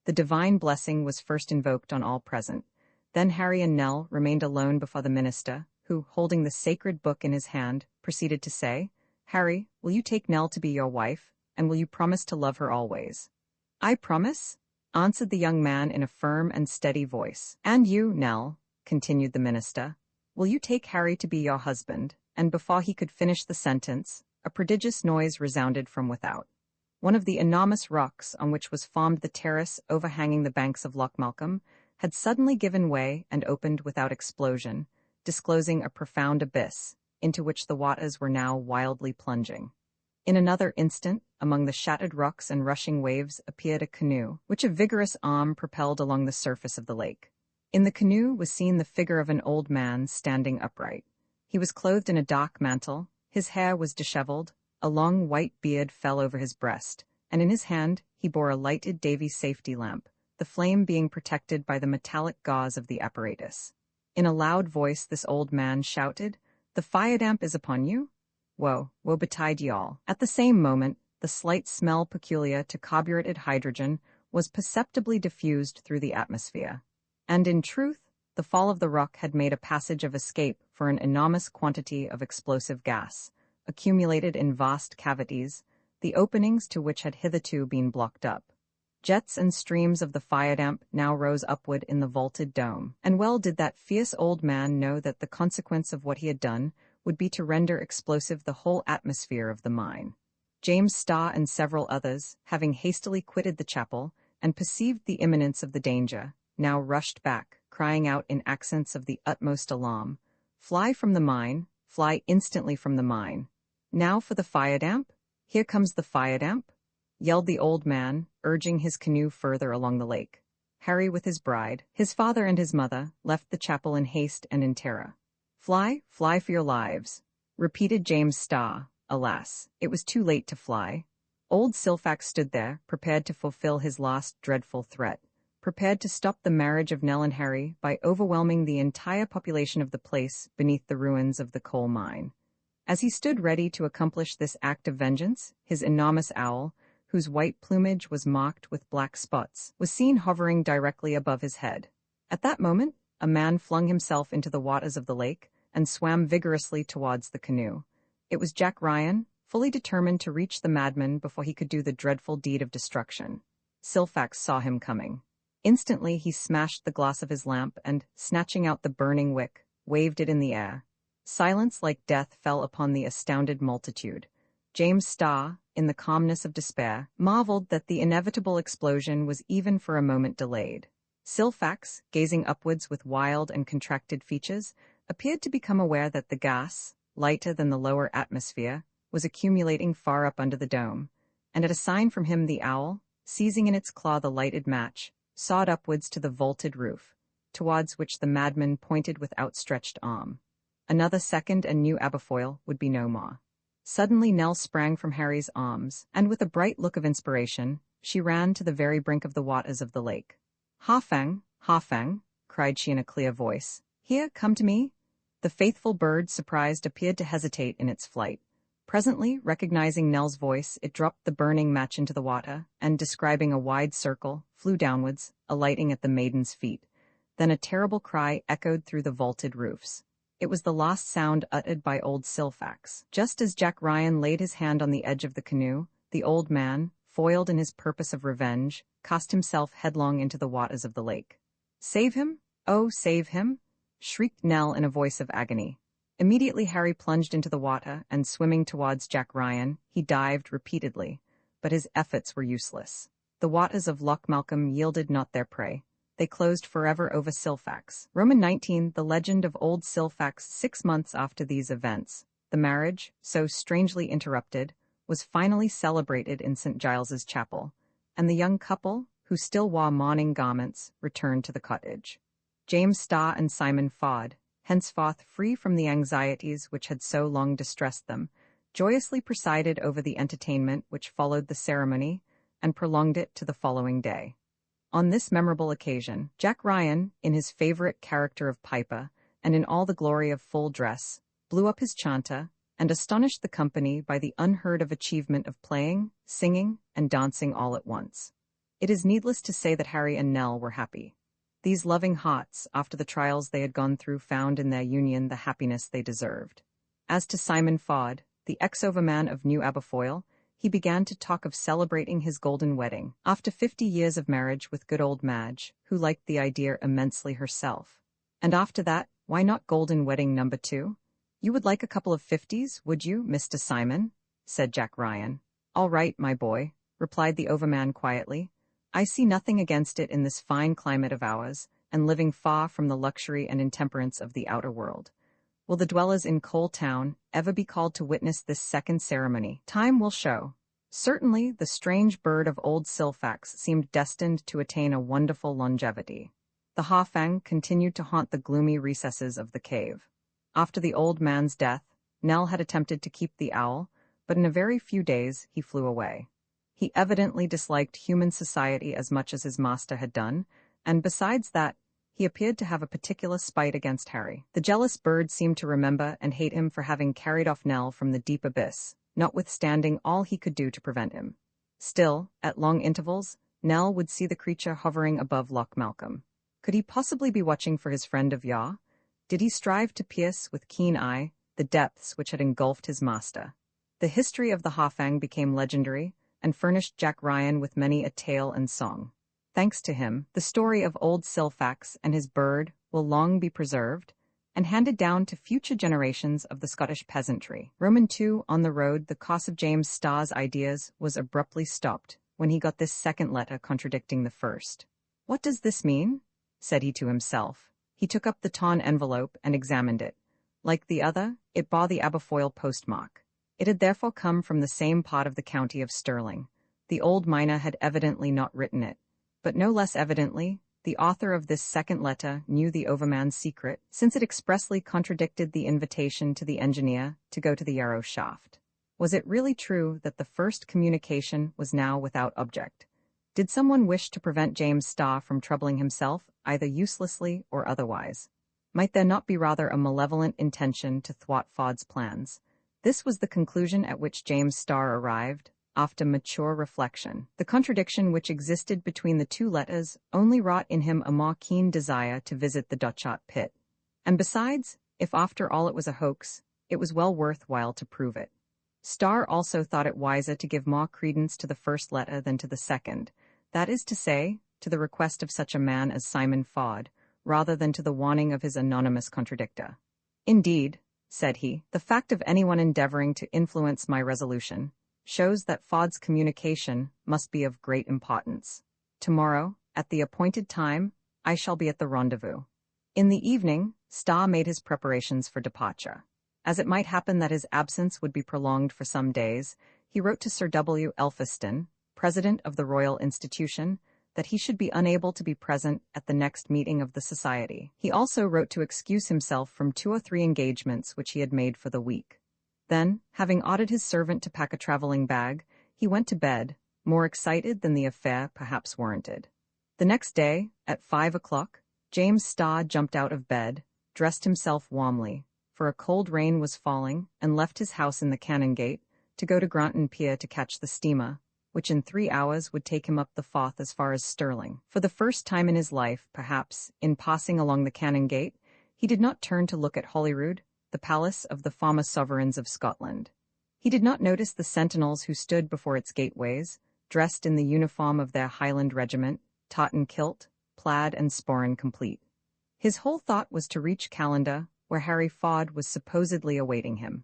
The divine blessing was first invoked on all present. Then Harry and Nell remained alone before the minister, who, holding the sacred book in his hand, proceeded to say, "Harry, will you take Nell to be your wife, and will you promise to love her always?" "I promise," answered the young man in a firm and steady voice. "And you, Nell," continued the minister, "will you take Harry to be your husband?" And before he could finish the sentence, a prodigious noise resounded from without. One of the enormous rocks on which was formed the terrace overhanging the banks of Loch Malcolm had suddenly given way and opened without explosion, disclosing a profound abyss, into which the waters were now wildly plunging. In another instant, among the shattered rocks and rushing waves appeared a canoe, which a vigorous arm propelled along the surface of the lake. In the canoe was seen the figure of an old man standing upright. He was clothed in a dark mantle, his hair was disheveled, A long white beard fell over his breast, and in his hand he bore a lighted Davy safety lamp, the flame being protected by the metallic gauze of the apparatus. In a loud voice this old man shouted, "The fire damp is upon you? Woe betide ye all." At the same moment, the slight smell peculiar to carburetted hydrogen was perceptibly diffused through the atmosphere. And in truth, the fall of the rock had made a passage of escape for an enormous quantity of explosive gas, accumulated in vast cavities, the openings to which had hitherto been blocked up. Jets and streams of the fire damp now rose upward in the vaulted dome, and well did that fierce old man know that the consequence of what he had done would be to render explosive the whole atmosphere of the mine. James Starr and several others, having hastily quitted the chapel, and perceived the imminence of the danger, now rushed back, crying out in accents of the utmost alarm, "Fly from the mine, fly instantly from the mine. Now for the fire damp? Here comes the fire damp," yelled the old man, urging his canoe further along the lake. Harry with his bride, his father and his mother, left the chapel in haste and in terror. "Fly, fly for your lives," repeated James Starr. Alas, it was too late to fly. Old Silfax stood there, prepared to fulfill his last dreadful threat, prepared to stop the marriage of Nell and Harry by overwhelming the entire population of the place beneath the ruins of the coal mine. As he stood ready to accomplish this act of vengeance, his enormous owl, whose white plumage was marked with black spots, was seen hovering directly above his head. At that moment, a man flung himself into the waters of the lake and swam vigorously towards the canoe. It was Jack Ryan, fully determined to reach the madman before he could do the dreadful deed of destruction. Silfax saw him coming. Instantly he smashed the glass of his lamp and, snatching out the burning wick, waved it in the air. Silence like death fell upon the astounded multitude. James Starr, in the calmness of despair, marveled that the inevitable explosion was even for a moment delayed. Silfax, gazing upwards with wild and contracted features, appeared to become aware that the gas, lighter than the lower atmosphere, was accumulating far up under the dome, and at a sign from him the owl, seizing in its claw the lighted match, sawed upwards to the vaulted roof, towards which the madman pointed with outstretched arm. Another second and new Aberfoyle would be no more. Suddenly Nell sprang from Harry's arms, and with a bright look of inspiration, she ran to the very brink of the waters of the lake. "Hafang, Hafang," cried she in a clear voice. "Here, come to me." The faithful bird, surprised, appeared to hesitate in its flight. Presently, recognizing Nell's voice, it dropped the burning match into the water, and, describing a wide circle, flew downwards, alighting at the maiden's feet. Then a terrible cry echoed through the vaulted roofs. It was the last sound uttered by old Silfax. Just as Jack Ryan laid his hand on the edge of the canoe, the old man, foiled in his purpose of revenge, cast himself headlong into the waters of the lake. "Save him! Oh, save him!" shrieked Nell in a voice of agony. Immediately Harry plunged into the water, and swimming towards Jack Ryan, he dived repeatedly, but his efforts were useless. The waters of Loch Malcolm yielded not their prey. They closed forever over Silfax. Roman 19, the legend of old Silfax. 6 months after these events, the marriage, so strangely interrupted, was finally celebrated in St. Giles's Chapel, and the young couple, who still wore mourning garments, returned to the cottage. James Starr and Simon Ford, henceforth free from the anxieties which had so long distressed them, joyously presided over the entertainment which followed the ceremony, and prolonged it to the following day. On this memorable occasion, Jack Ryan, in his favorite character of piper, and in all the glory of full dress, blew up his chanter, and astonished the company by the unheard-of achievement of playing, singing, and dancing all at once. It is needless to say that Harry and Nell were happy. These loving hearts, after the trials they had gone through, found in their union the happiness they deserved. As to Simon Ford, the ex-overman of New Aberfoyle, he began to talk of celebrating his golden wedding, after 50 years of marriage with good old Madge, who liked the idea immensely herself. And after that, why not golden wedding number 2? "You would like a couple of 50s, would you, Mr. Simon?" said Jack Ryan. "All right, my boy," replied the overman quietly. "I see nothing against it in this fine climate of ours, and living far from the luxury and intemperance of the outer world. Will the dwellers in Coal Town ever be called to witness this second ceremony? Time will show." Certainly, the strange bird of old Silfax seemed destined to attain a wonderful longevity. The Hafang continued to haunt the gloomy recesses of the cave. After the old man's death, Nell had attempted to keep the owl, but in a very few days he flew away. He evidently disliked human society as much as his master had done, and besides that, he appeared to have a particular spite against Harry. The jealous bird seemed to remember and hate him for having carried off Nell from the deep abyss, notwithstanding all he could do to prevent him. Still, at long intervals, Nell would see the creature hovering above Loch Malcolm. Could he possibly be watching for his friend of yore? Did he strive to pierce, with keen eye, the depths which had engulfed his master? The history of the Hafang became legendary, and furnished Jack Ryan with many a tale and song. Thanks to him, the story of old Silfax and his bird will long be preserved and handed down to future generations of the Scottish peasantry. Roman II, on the road, the cause of James Starr's ideas was abruptly stopped when he got this second letter contradicting the first. "What does this mean?" said he to himself. He took up the torn envelope and examined it. Like the other, it bore the Aberfoyle postmark. It had therefore come from the same part of the county of Stirling. The old miner had evidently not written it, but no less evidently, the author of this second letter knew the overman's secret, since it expressly contradicted the invitation to the engineer to go to the Yarrow shaft. Was it really true that the first communication was now without object? Did someone wish to prevent James Starr from troubling himself, either uselessly or otherwise? Might there not be rather a malevolent intention to thwart Fod's plans? This was the conclusion at which James Starr arrived, after mature reflection. The contradiction which existed between the two letters only wrought in him a more keen desire to visit the Dochart pit. And besides, if after all it was a hoax, it was well worth while to prove it. Starr also thought it wiser to give more credence to the first letter than to the second, that is to say, to the request of such a man as Simon Fod, rather than to the warning of his anonymous contradictor. "Indeed," said he, "the fact of anyone endeavoring to influence my resolution shows that Fod's communication must be of great importance. Tomorrow, at the appointed time, I shall be at the rendezvous." In the evening, Starr made his preparations for departure. As it might happen that his absence would be prolonged for some days, he wrote to Sir W. Elphiston, president of the Royal Institution, that he should be unable to be present at the next meeting of the Society. He also wrote to excuse himself from 2 or 3 engagements which he had made for the week. Then, having ordered his servant to pack a traveling bag, he went to bed, more excited than the affair perhaps warranted. The next day, at 5 o'clock, James Starr jumped out of bed, dressed himself warmly, for a cold rain was falling, and left his house in the Canongate to go to Granton Pier to catch the steamer, which in 3 hours would take him up the Forth as far as Stirling. For the first time in his life, perhaps, in passing along the Canongate, he did not turn to look at Holyrood, the palace of the former sovereigns of Scotland. He did not notice the sentinels who stood before its gateways, dressed in the uniform of their Highland regiment, tartan kilt, plaid and sporran complete. His whole thought was to reach Callander, where Harry Fod was supposedly awaiting him.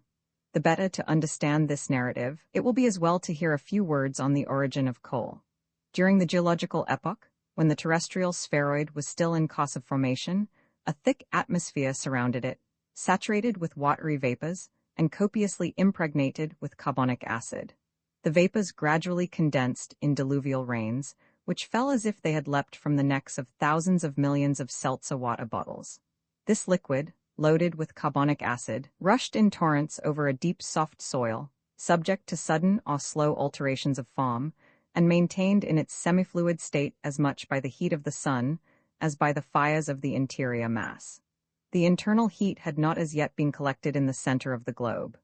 The better to understand this narrative, it will be as well to hear a few words on the origin of coal. During the geological epoch, when the terrestrial spheroid was still in course of formation, a thick atmosphere surrounded it, saturated with watery vapors, and copiously impregnated with carbonic acid. The vapors gradually condensed in diluvial rains, which fell as if they had leapt from the necks of thousands of millions of seltzer water bottles. This liquid, loaded with carbonic acid, rushed in torrents over a deep soft soil, subject to sudden or slow alterations of form, and maintained in its semifluid state as much by the heat of the sun as by the fires of the interior mass. The internal heat had not as yet been collected in the center of the globe.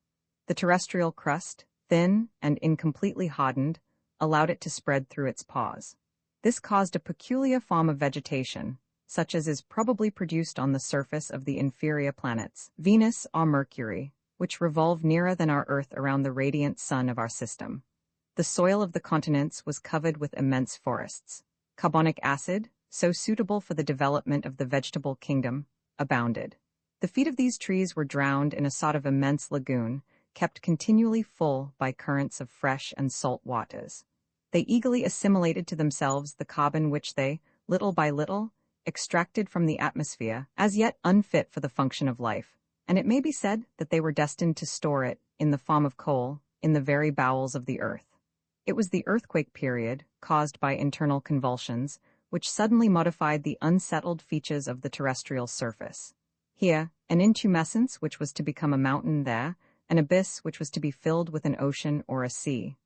The terrestrial crust, thin and incompletely hardened, allowed it to spread through its pores. This caused a peculiar form of vegetation, such as is probably produced on the surface of the inferior planets, Venus or Mercury, which revolve nearer than our Earth around the radiant sun of our system. The soil of the continents was covered with immense forests. Carbonic acid, so suitable for the development of the vegetable kingdom, abounded. The feet of these trees were drowned in a sort of immense lagoon, kept continually full by currents of fresh and salt waters. They eagerly assimilated to themselves the carbon which they, little by little, extracted from the atmosphere, as yet unfit for the function of life, and it may be said that they were destined to store it, in the form of coal, in the very bowels of the earth. It was the earthquake period, caused by internal convulsions, which suddenly modified the unsettled features of the terrestrial surface. Here, an intumescence which was to become a mountain there, an abyss which was to be filled with an ocean or a sea.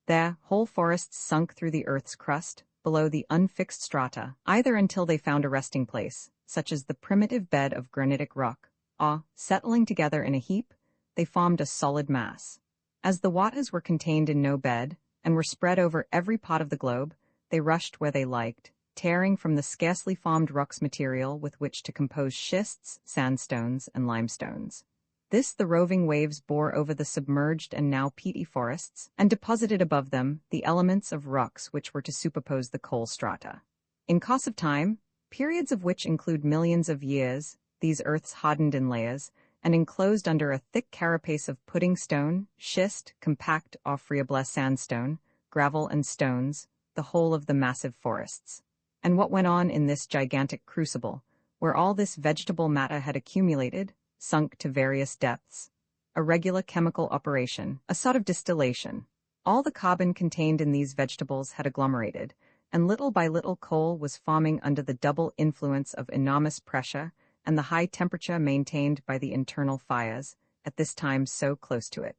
There, whole forests sunk through the earth's crust, below the unfixed strata, either until they found a resting place, such as the primitive bed of granitic rock, or, settling together in a heap, they formed a solid mass. As the waters were contained in no bed, and were spread over every part of the globe, they rushed where they liked, tearing from the scarcely formed rocks material with which to compose schists, sandstones, and limestones. This the roving waves bore over the submerged and now peaty forests, and deposited above them the elements of rocks which were to superpose the coal strata. In course of time, periods of which include millions of years, these earths hardened in layers, and enclosed under a thick carapace of pudding stone, schist, compact or friable sandstone, gravel and stones, the whole of the massive forests. And what went on in this gigantic crucible, where all this vegetable matter had accumulated, sunk to various depths? A regular chemical operation, a sort of distillation. All the carbon contained in these vegetables had agglomerated, and little by little coal was forming under the double influence of enormous pressure and the high temperature maintained by the internal fires, at this time so close to it.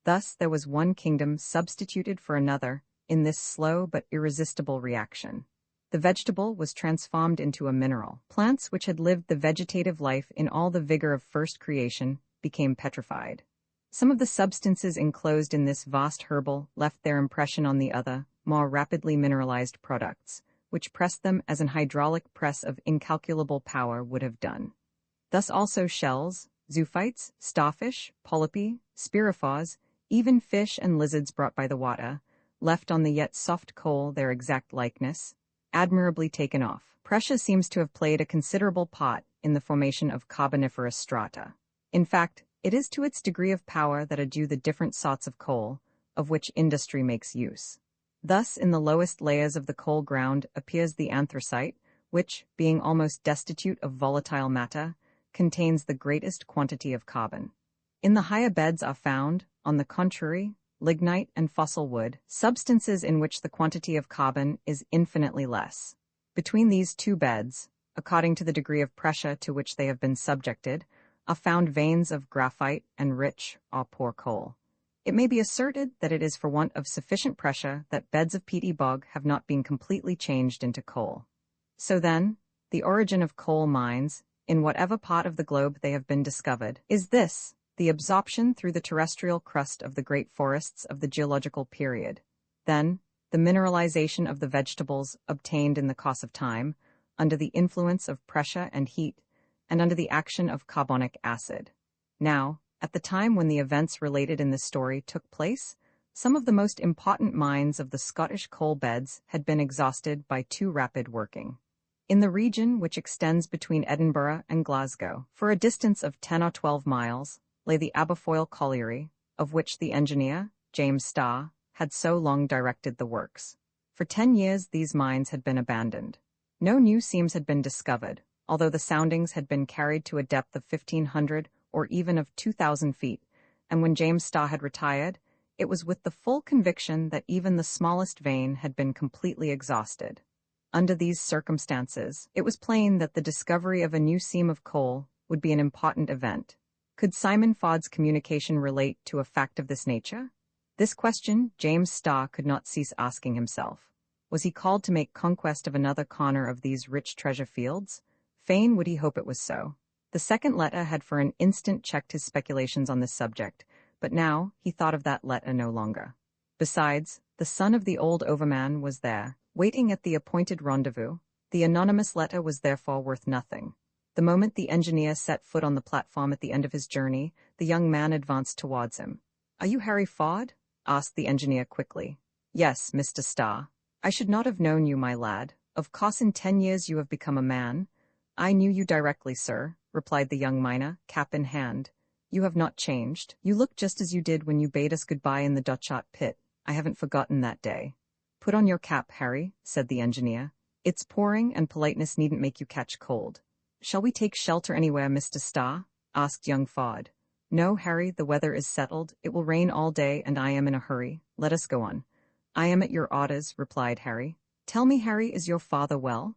Thus there was one kingdom substituted for another in this slow but irresistible reaction. The vegetable was transformed into a mineral. Plants which had lived the vegetative life in all the vigor of first creation became petrified. Some of the substances enclosed in this vast herbal left their impression on the other, more rapidly mineralized products, which pressed them as an hydraulic press of incalculable power would have done. Thus also shells, zoophytes, starfish, polypi, spirophores, even fish and lizards brought by the water, left on the yet soft coal their exact likeness, admirably taken off. Pressure seems to have played a considerable part in the formation of carboniferous strata. In fact, it is to its degree of power that are due the different sorts of coal, of which industry makes use. Thus, in the lowest layers of the coal ground appears the anthracite, which, being almost destitute of volatile matter, contains the greatest quantity of carbon. In the higher beds are found, on the contrary, lignite and fossil wood, substances in which the quantity of carbon is infinitely less. Between these two beds, according to the degree of pressure to which they have been subjected, are found veins of graphite and rich or poor coal. It may be asserted that it is for want of sufficient pressure that beds of peaty bog have not been completely changed into coal. So then, the origin of coal mines, in whatever part of the globe they have been discovered, is this: the absorption through the terrestrial crust of the great forests of the geological period. Then, the mineralization of the vegetables obtained in the course of time, under the influence of pressure and heat, and under the action of carbonic acid. Now, at the time when the events related in this story took place, some of the most important mines of the Scottish coal beds had been exhausted by too rapid working. In the region which extends between Edinburgh and Glasgow, for a distance of 10 or 12 miles, lay the Aberfoyle colliery, of which the engineer, James Starr, had so long directed the works. For 10 years these mines had been abandoned. No new seams had been discovered, although the soundings had been carried to a depth of 1,500 or even of 2,000 feet, and when James Starr had retired, it was with the full conviction that even the smallest vein had been completely exhausted. Under these circumstances, it was plain that the discovery of a new seam of coal would be an important event. Could Simon Ford's communication relate to a fact of this nature? This question James Starr could not cease asking himself. Was he called to make conquest of another corner of these rich treasure fields? Fain would he hope it was so. The second letter had for an instant checked his speculations on this subject, but now he thought of that letter no longer. Besides, the son of the old overman was there, waiting at the appointed rendezvous. The anonymous letter was therefore worth nothing. The moment the engineer set foot on the platform at the end of his journey, the young man advanced towards him. "Are you Harry Ford?" asked the engineer quickly. "Yes, Mr. Starr. I should not have known you, my lad. Of course in 10 years you have become a man." "I knew you directly, sir," replied the young miner, cap in hand. "You have not changed. You look just as you did when you bade us goodbye in the Dutchot pit. I haven't forgotten that day." "Put on your cap, Harry," said the engineer. "It's pouring, and politeness needn't make you catch cold." "Shall we take shelter anywhere, Mr. Starr?" asked young Ford. "No, Harry, the weather is settled. It will rain all day, and I am in a hurry. Let us go on." "I am at your orders," replied Harry. "Tell me, Harry, is your father well?"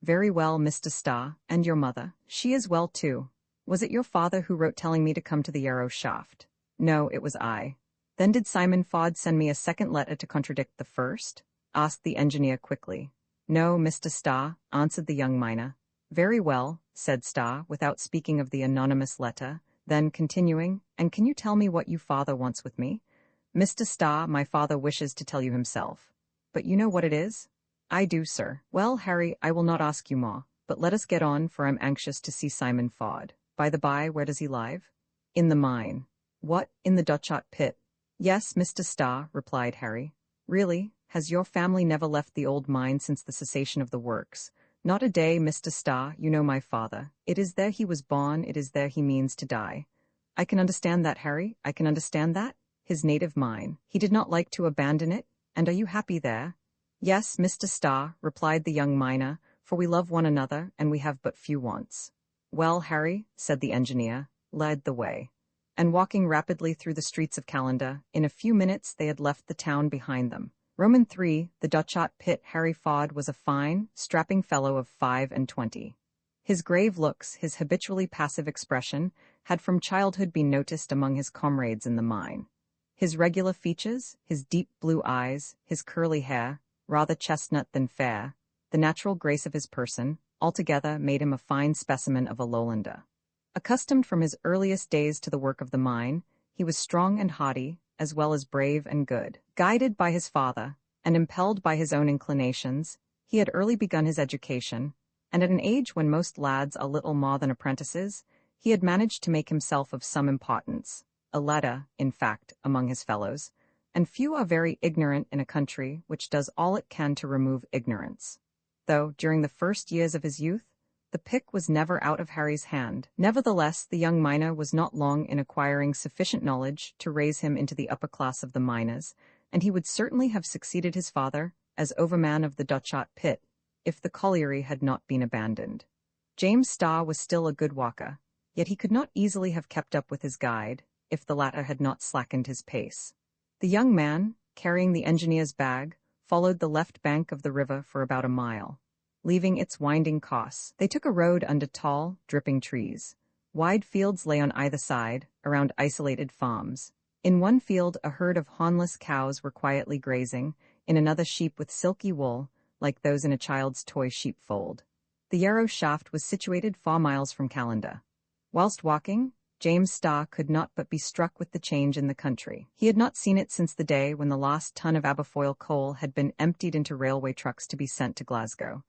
"Very well, Mr. Starr. And your mother?" "She is well, too." "Was it your father who wrote telling me to come to the Yarrow shaft?" No, it was I. Then did Simon Fod send me a second letter to contradict the first? Asked the engineer quickly. No, Mr. Starr, answered the young miner. Very well, said Starr, without speaking of the anonymous letter, then continuing, and can you tell me what your father wants with me? Mr. Starr, my father wishes to tell you himself. But you know what it is? I do, sir. Well, Harry, I will not ask you more, but let us get on, for I'm anxious to see Simon Fod. By the by, where does he live? In the mine. What, in the Dutchot pit? Yes, Mr. Starr, replied Harry. Really, has your family never left the old mine since the cessation of the works? Not a day, Mr. Starr, you know my father. It is there he was born, it is there he means to die. I can understand that, Harry, I can understand that. His native mine. He did not like to abandon it, and are you happy there? Yes, Mr. Starr, replied the young miner, for we love one another, and we have but few wants. Well, Harry, said the engineer, led the way. And walking rapidly through the streets of Callander, in a few minutes they had left the town behind them. Roman 3, the Dutchot pit. Harry Fod was a fine, strapping fellow of 25. His grave looks, his habitually passive expression, had from childhood been noticed among his comrades in the mine. His regular features, his deep blue eyes, his curly hair, rather chestnut than fair, the natural grace of his person, altogether made him a fine specimen of a lowlander. Accustomed from his earliest days to the work of the mine, he was strong and haughty, as well as brave and good. Guided by his father, and impelled by his own inclinations, he had early begun his education, and at an age when most lads are little more than apprentices, he had managed to make himself of some importance, a leader, in fact, among his fellows, and few are very ignorant in a country which does all it can to remove ignorance. Though, during the first years of his youth, the pick was never out of Harry's hand. Nevertheless, the young miner was not long in acquiring sufficient knowledge to raise him into the upper class of the miners, and he would certainly have succeeded his father as overman of the Dutchot pit, if the colliery had not been abandoned. James Starr was still a good walker, yet he could not easily have kept up with his guide, if the latter had not slackened his pace. The young man, carrying the engineer's bag, followed the left bank of the river for about a mile. Leaving its winding course, they took a road under tall, dripping trees. Wide fields lay on either side, around isolated farms. In one field a herd of hornless cows were quietly grazing, in another sheep with silky wool, like those in a child's toy sheepfold. The Yarrow shaft was situated 4 miles from Callander. Whilst walking, James Starr could not but be struck with the change in the country. He had not seen it since the day when the last ton of Aberfoyle coal had been emptied into railway trucks to be sent to Glasgow.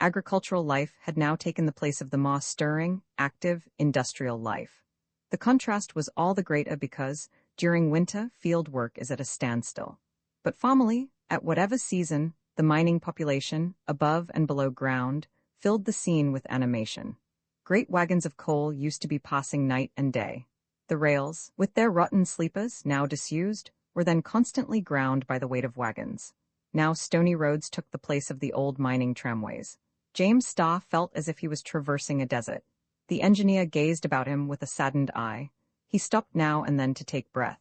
Agricultural life had now taken the place of the more stirring, active, industrial life. The contrast was all the greater because, during winter, field work is at a standstill. But formerly, at whatever season, the mining population, above and below ground, filled the scene with animation. Great wagons of coal used to be passing night and day. The rails, with their rotten sleepers, now disused, were then constantly ground by the weight of wagons. Now stony roads took the place of the old mining tramways. James Starr felt as if he was traversing a desert. The engineer gazed about him with a saddened eye. He stopped now and then to take breath.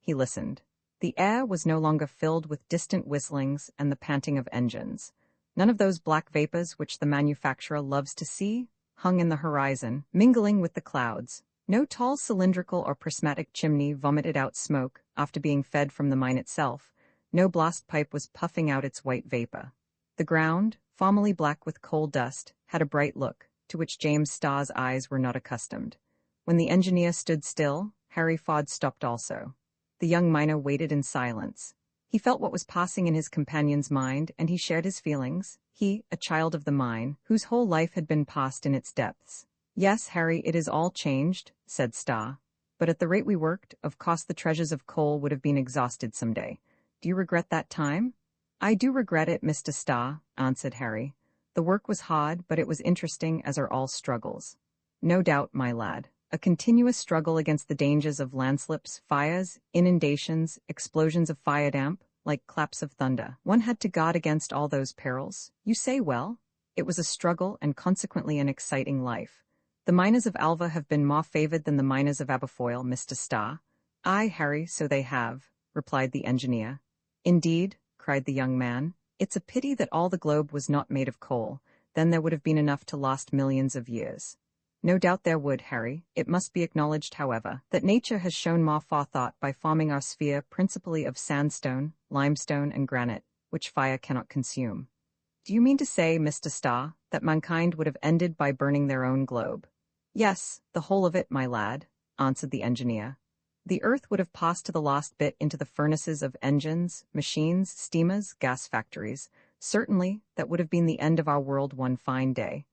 He listened. The air was no longer filled with distant whistlings and the panting of engines. None of those black vapors which the manufacturer loves to see hung in the horizon, mingling with the clouds. No tall cylindrical or prismatic chimney vomited out smoke after being fed from the mine itself. No blast pipe was puffing out its white vapor. The ground, formerly black with coal dust, had a bright look, to which James Starr's eyes were not accustomed. When the engineer stood still, Harry Fod stopped also. The young miner waited in silence. He felt what was passing in his companion's mind, and he shared his feelings. He, a child of the mine, whose whole life had been passed in its depths. Yes, Harry, it is all changed, said Starr. But at the rate we worked, of course the treasures of coal would have been exhausted some day. Do you regret that time? I do regret it, Mr. Starr, answered Harry. The work was hard, but it was interesting, as are all struggles. No doubt, my lad. A continuous struggle against the dangers of landslips, fires, inundations, explosions of fire damp, like claps of thunder. One had to guard against all those perils. You say well. It was a struggle and consequently an exciting life. The miners of Alva have been more favored than the miners of Aberfoyle, Mr. Starr. Aye, Harry, so they have, replied the engineer. Indeed, cried the young man, it's a pity that all the globe was not made of coal, then there would have been enough to last millions of years. No doubt there would, Harry. It must be acknowledged, however, that nature has shown more forethought by forming our sphere principally of sandstone, limestone, and granite, which fire cannot consume. Do you mean to say, Mr. Starr, that mankind would have ended by burning their own globe? Yes, the whole of it, my lad, answered the engineer. The earth would have passed to the last bit into the furnaces of engines, machines, steamers, gas factories. Certainly, that would have been the end of our world one fine day.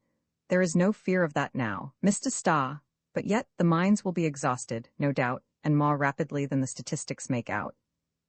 There is no fear of that now, Mr. Starr, but yet the mines will be exhausted, no doubt, and more rapidly than the statistics make out.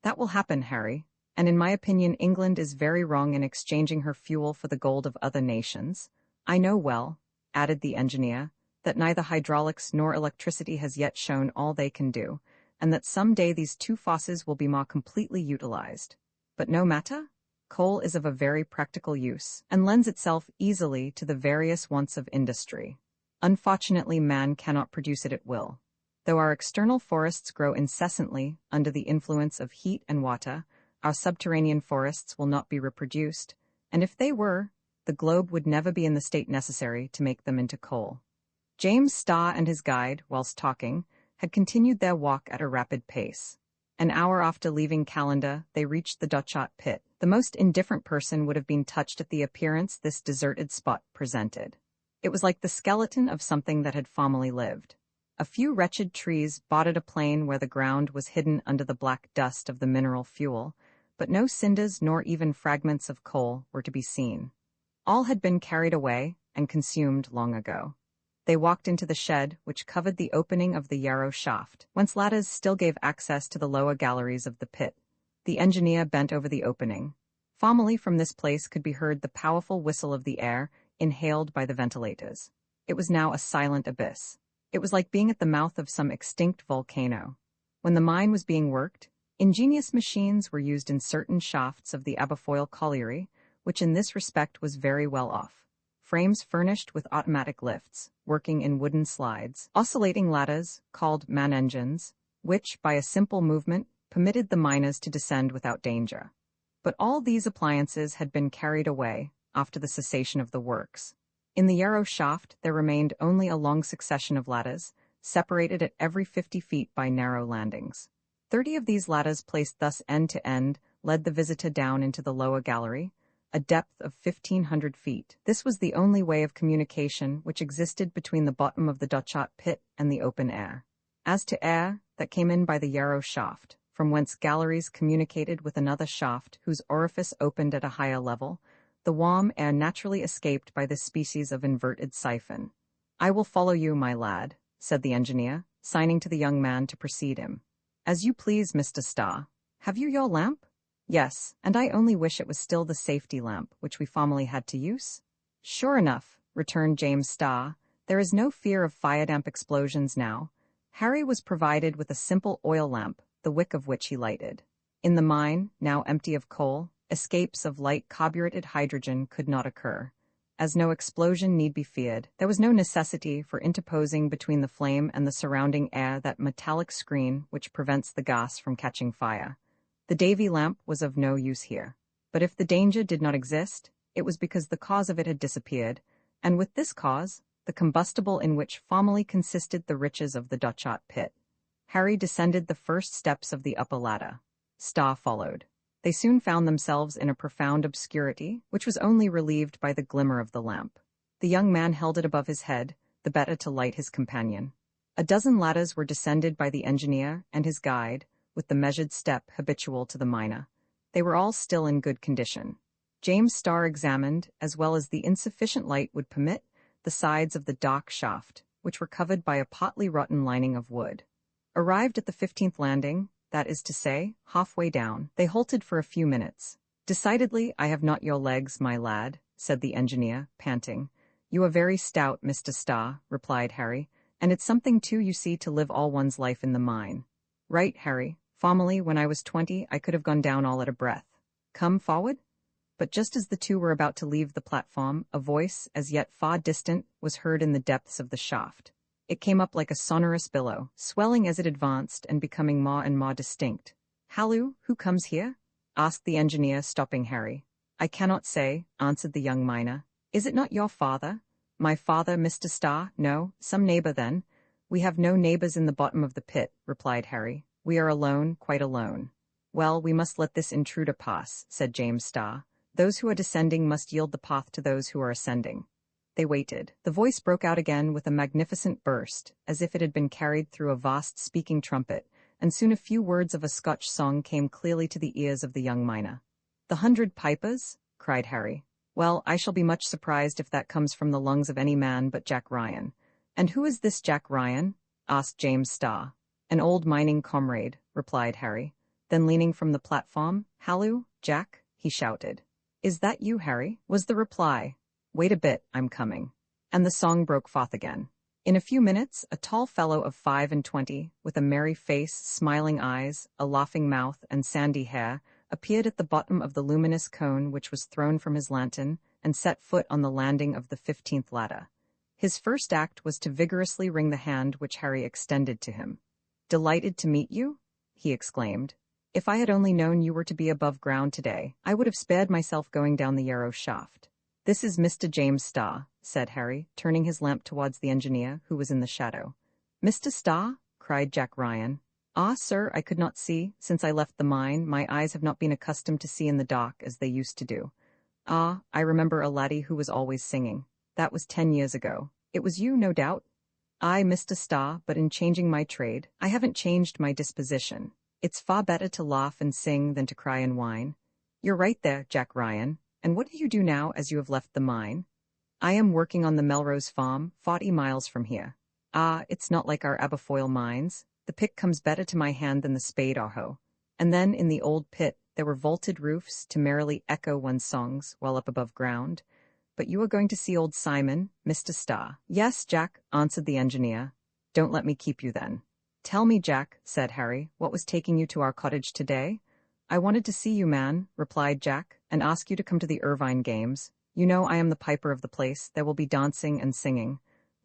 That will happen, Harry, and in my opinion England is very wrong in exchanging her fuel for the gold of other nations. I know well, added the engineer, that neither hydraulics nor electricity has yet shown all they can do, and that some day these two forces will be more completely utilized. But no matter? Coal is of a very practical use, and lends itself easily to the various wants of industry. Unfortunately, man cannot produce it at will. Though our external forests grow incessantly under the influence of heat and water, our subterranean forests will not be reproduced, and if they were, the globe would never be in the state necessary to make them into coal. James Starr and his guide, whilst talking, had continued their walk at a rapid pace. An hour after leaving Callander, they reached the Dutchot pit. The most indifferent person would have been touched at the appearance this deserted spot presented. It was like the skeleton of something that had formerly lived. A few wretched trees dotted a plain where the ground was hidden under the black dust of the mineral fuel, but no cinders nor even fragments of coal were to be seen. All had been carried away and consumed long ago. They walked into the shed which covered the opening of the Yarrow shaft, whence ladders still gave access to the lower galleries of the pit. The engineer bent over the opening. Formerly from this place could be heard the powerful whistle of the air inhaled by the ventilators. It was now a silent abyss. It was like being at the mouth of some extinct volcano. When the mine was being worked, ingenious machines were used in certain shafts of the Aberfoyle colliery, which in this respect was very well off. Frames furnished with automatic lifts, working in wooden slides, oscillating ladders, called man-engines, which, by a simple movement, permitted the miners to descend without danger. But all these appliances had been carried away after the cessation of the works. In the Yarrow shaft there remained only a long succession of ladders, separated at every 50 feet by narrow landings. 30 of these ladders placed thus end to end led the visitor down into the lower gallery, a depth of 1,500 feet. This was the only way of communication which existed between the bottom of the Dutchot pit and the open air. As to air, that came in by the Yarrow shaft, from whence galleries communicated with another shaft whose orifice opened at a higher level, the warm air naturally escaped by this species of inverted siphon. "I will follow you, my lad," said the engineer, signing to the young man to precede him. "As you please, Mr. Starr. Have you your lamp?" "Yes, and I only wish it was still the safety lamp which we formerly had to use." "Sure enough," returned James Starr, "there is no fear of fire-damp explosions now." Harry was provided with a simple oil lamp, the wick of which he lighted. In the mine, now empty of coal, escapes of light carburetted hydrogen could not occur. As no explosion need be feared, there was no necessity for interposing between the flame and the surrounding air that metallic screen which prevents the gas from catching fire. The Davy lamp was of no use here. But if the danger did not exist, it was because the cause of it had disappeared, and with this cause, the combustible in which formerly consisted the riches of the Dutchot pit. Harry descended the first steps of the upper ladder. Starr followed. They soon found themselves in a profound obscurity, which was only relieved by the glimmer of the lamp. The young man held it above his head, the better to light his companion. A dozen ladders were descended by the engineer and his guide, with the measured step habitual to the miner. They were all still in good condition. James Starr examined, as well as the insufficient light would permit, the sides of the dock shaft, which were covered by a partly rotten lining of wood. Arrived at the 15th landing, that is to say, halfway down, they halted for a few minutes. "Decidedly, I have not your legs, my lad," said the engineer, panting. "You are very stout, Mr. Starr," replied Harry, "and it's something too, you see, to live all one's life in the mine." "Right, Harry. Formerly, when I was 20, I could have gone down all at a breath. Come forward?" But just as the two were about to leave the platform, a voice, as yet far distant, was heard in the depths of the shaft. It came up like a sonorous billow, swelling as it advanced and becoming more and more distinct. "Halloo, who comes here?" asked the engineer, stopping Harry. "I cannot say," answered the young miner. "Is it not your father? My father, Mr. Starr? No, some neighbor then. We have no neighbors in the bottom of the pit, replied Harry. We are alone, quite alone. Well, we must let this intruder pass, said James Starr. Those who are descending must yield the path to those who are ascending. They waited. The voice broke out again with a magnificent burst, as if it had been carried through a vast speaking trumpet, and soon a few words of a Scotch song came clearly to the ears of the young miner. "The 100 pipers?" cried Harry. "Well, I shall be much surprised if that comes from the lungs of any man but Jack Ryan." "And who is this Jack Ryan?" asked James Starr. "An old mining comrade," replied Harry. Then leaning from the platform, "Halloo, Jack," he shouted. "Is that you, Harry?" was the reply. "Wait a bit, I'm coming." And the song broke forth again. In a few minutes, a tall fellow of 25, with a merry face, smiling eyes, a laughing mouth, and sandy hair, appeared at the bottom of the luminous cone which was thrown from his lantern, and set foot on the landing of the 15th ladder. His first act was to vigorously wring the hand which Harry extended to him. "Delighted to meet you?" he exclaimed. "If I had only known you were to be above ground today, I would have spared myself going down the Yarrow shaft." "This is Mr. James Starr," said Harry, turning his lamp towards the engineer, who was in the shadow. "Mr. Starr?" cried Jack Ryan. "Ah, sir, I could not see. Since I left the mine, my eyes have not been accustomed to see in the dark as they used to do. Ah, I remember a laddie who was always singing. That was 10 years ago. It was you, no doubt?" "Aye, Mr. Starr, but in changing my trade, I haven't changed my disposition. It's far better to laugh and sing than to cry and whine." "You're right there, Jack Ryan. And what do you do now as you have left the mine?" "I am working on the Melrose farm, 40 miles from here." "Ah, it's not like our Aberfoyle mines. The pick comes better to my hand than the spade or hoe." And then in the old pit there were vaulted roofs to merrily echo one's songs while up above ground. "But you are going to see old Simon, Mr. Starr?" "Yes, Jack," answered the engineer. "Don't let me keep you then." "Tell me, Jack," said Harry, "what was taking you to our cottage today?" "I wanted to see you, man," replied Jack, "and ask you to come to the Irvine games. You know I am the piper of the place. There will be dancing and singing."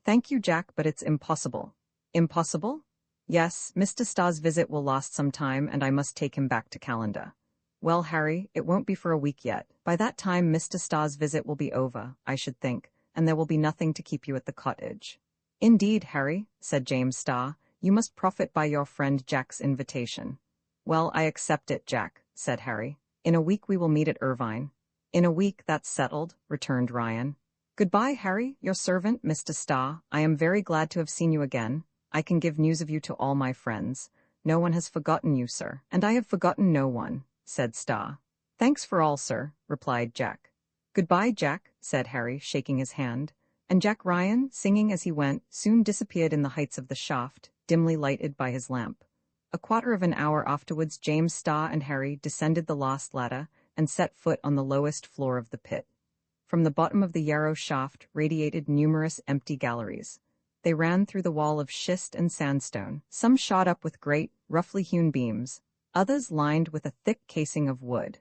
"Thank you, Jack, but it's impossible." "Impossible?" "Yes, Mr. Starr's visit will last some time, and I must take him back to Calendar." "Well, Harry, it won't be for a week yet. By that time Mr. Starr's visit will be over, I should think, and there will be nothing to keep you at the cottage." "Indeed, Harry," said James Starr, "you must profit by your friend Jack's invitation." "Well, I accept it, Jack," said Harry. "In a week we will meet at Irvine." "In a week, that's settled," returned Ryan. "Goodbye, Harry, your servant, Mr. Starr. I am very glad to have seen you again. I can give news of you to all my friends. No one has forgotten you, sir." "And I have forgotten no one," said Starr. "Thanks for all, sir," replied Jack. "Goodbye, Jack," said Harry, shaking his hand. And Jack Ryan, singing as he went, soon disappeared in the heights of the shaft, dimly lighted by his lamp. A quarter of an hour afterwards James Starr and Harry descended the last ladder and set foot on the lowest floor of the pit. From the bottom of the Yarrow shaft radiated numerous empty galleries. They ran through the wall of schist and sandstone, some shot up with great, roughly hewn beams, others lined with a thick casing of wood.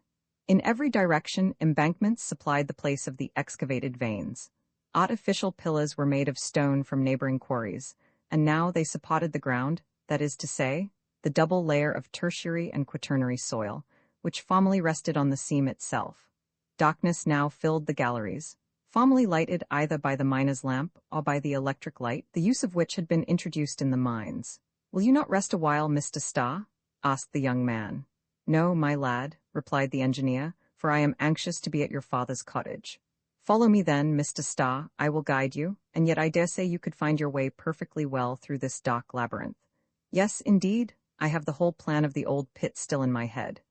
In every direction embankments supplied the place of the excavated veins. Artificial pillars were made of stone from neighboring quarries, and now they supported the ground, that is to say, the double layer of tertiary and quaternary soil, which formerly rested on the seam itself. Darkness now filled the galleries, formerly lighted either by the miner's lamp or by the electric light, the use of which had been introduced in the mines. "Will you not rest a while, Mr. Starr?" asked the young man. "No, my lad," replied the engineer, "for I am anxious to be at your father's cottage." "Follow me then, Mr. Starr, I will guide you, and yet I dare say you could find your way perfectly well through this dark labyrinth." "Yes, indeed, I have the whole plan of the old pit still in my head."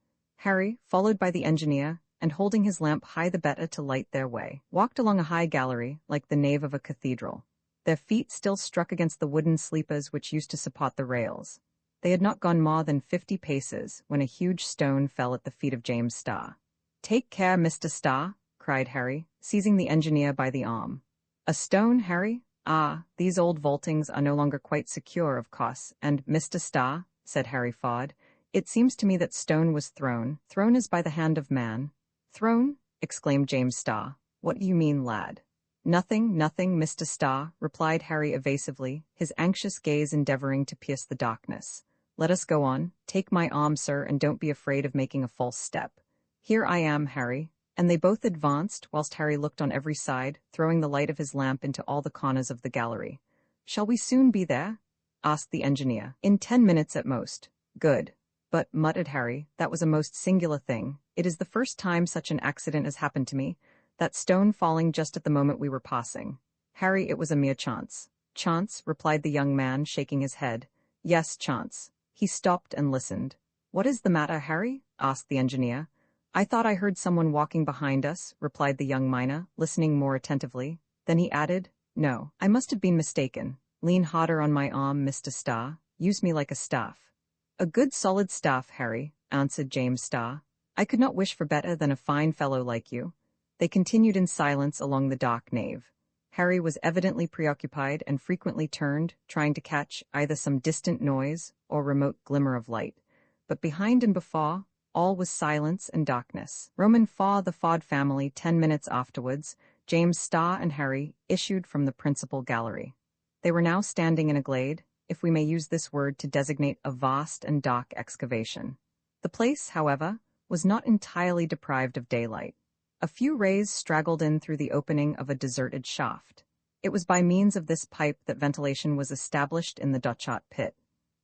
Harry, followed by the engineer, and holding his lamp high the better to light their way, walked along a high gallery, like the nave of a cathedral. Their feet still struck against the wooden sleepers which used to support the rails. They had not gone more than 50 paces when a huge stone fell at the feet of James Starr. "Take care, Mr. Starr," cried Harry, seizing the engineer by the arm. "A stone, Harry? Ah, these old vaultings are no longer quite secure, of course, and, Mr. Starr," said Harry Ford, "it seems to me that stone was thrown as by the hand of man." "Thrown?" exclaimed James Starr. "What do you mean, lad?" Nothing, Mr. Starr," replied Harry evasively, his anxious gaze endeavoring to pierce the darkness. "Let us go on. Take my arm, sir, and don't be afraid of making a false step." "Here I am, Harry. And they both advanced, whilst Harry looked on every side, throwing the light of his lamp into all the corners of the gallery. "Shall we soon be there?" asked the engineer. "In 10 minutes at most." "Good. But," muttered Harry, "that was a most singular thing. It is the first time such an accident has happened to me. That stone falling just at the moment we were passing." "Harry, it was a mere chance." "Chance?" replied the young man, shaking his head. "Yes, chance." He stopped and listened. "What is the matter, Harry?" asked the engineer. "I thought I heard someone walking behind us," replied the young miner, listening more attentively. Then he added, "No, I must have been mistaken. Lean harder on my arm, Mr. Starr. Use me like a staff." "A good solid staff, Harry," answered James Starr. "I could not wish for better than a fine fellow like you." They continued in silence along the dark nave. Harry was evidently preoccupied and frequently turned, trying to catch either some distant noise or remote glimmer of light. But behind and before, all was silence and darkness. Roman Faw, the Fod family, 10 minutes afterwards, James Starr and Harry issued from the principal gallery. They were now standing in a glade, if we may use this word to designate a vast and dark excavation. The place, however, was not entirely deprived of daylight. A few rays straggled in through the opening of a deserted shaft. It was by means of this pipe that ventilation was established in the Dutchot pit.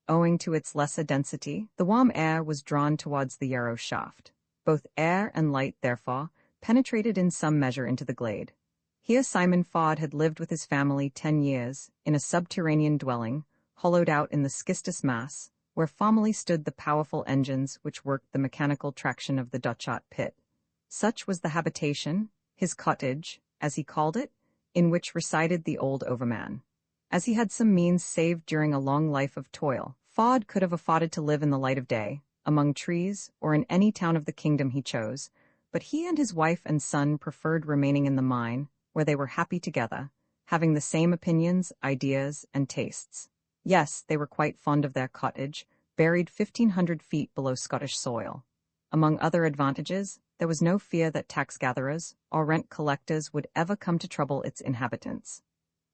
Owing to its lesser density, the warm air was drawn towards the Yarrow shaft. Both air and light, therefore, penetrated in some measure into the glade. Here Simon Fod had lived with his family 10 years, in a subterranean dwelling, hollowed out in the schistous mass, where formerly stood the powerful engines which worked the mechanical traction of the Dutchot pit. Such was the habitation, his cottage, as he called it, in which resided the old overman. As he had some means saved during a long life of toil, Fod could have afforded to live in the light of day, among trees, or in any town of the kingdom he chose, but he and his wife and son preferred remaining in the mine, where they were happy together, having the same opinions, ideas, and tastes. Yes, they were quite fond of their cottage, buried 1,500 feet below Scottish soil. Among other advantages, there was no fear that tax-gatherers or rent-collectors would ever come to trouble its inhabitants.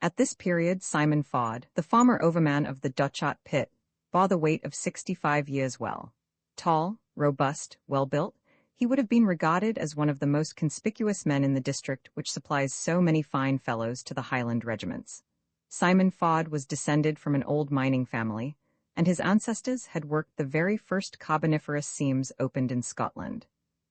At this period Simon Fod, the former overman of the Dutchot pit, bore the weight of 65 years well. Tall, robust, well-built, he would have been regarded as one of the most conspicuous men in the district which supplies so many fine fellows to the Highland regiments. Simon Fod was descended from an old mining family, and his ancestors had worked the very first carboniferous seams opened in Scotland.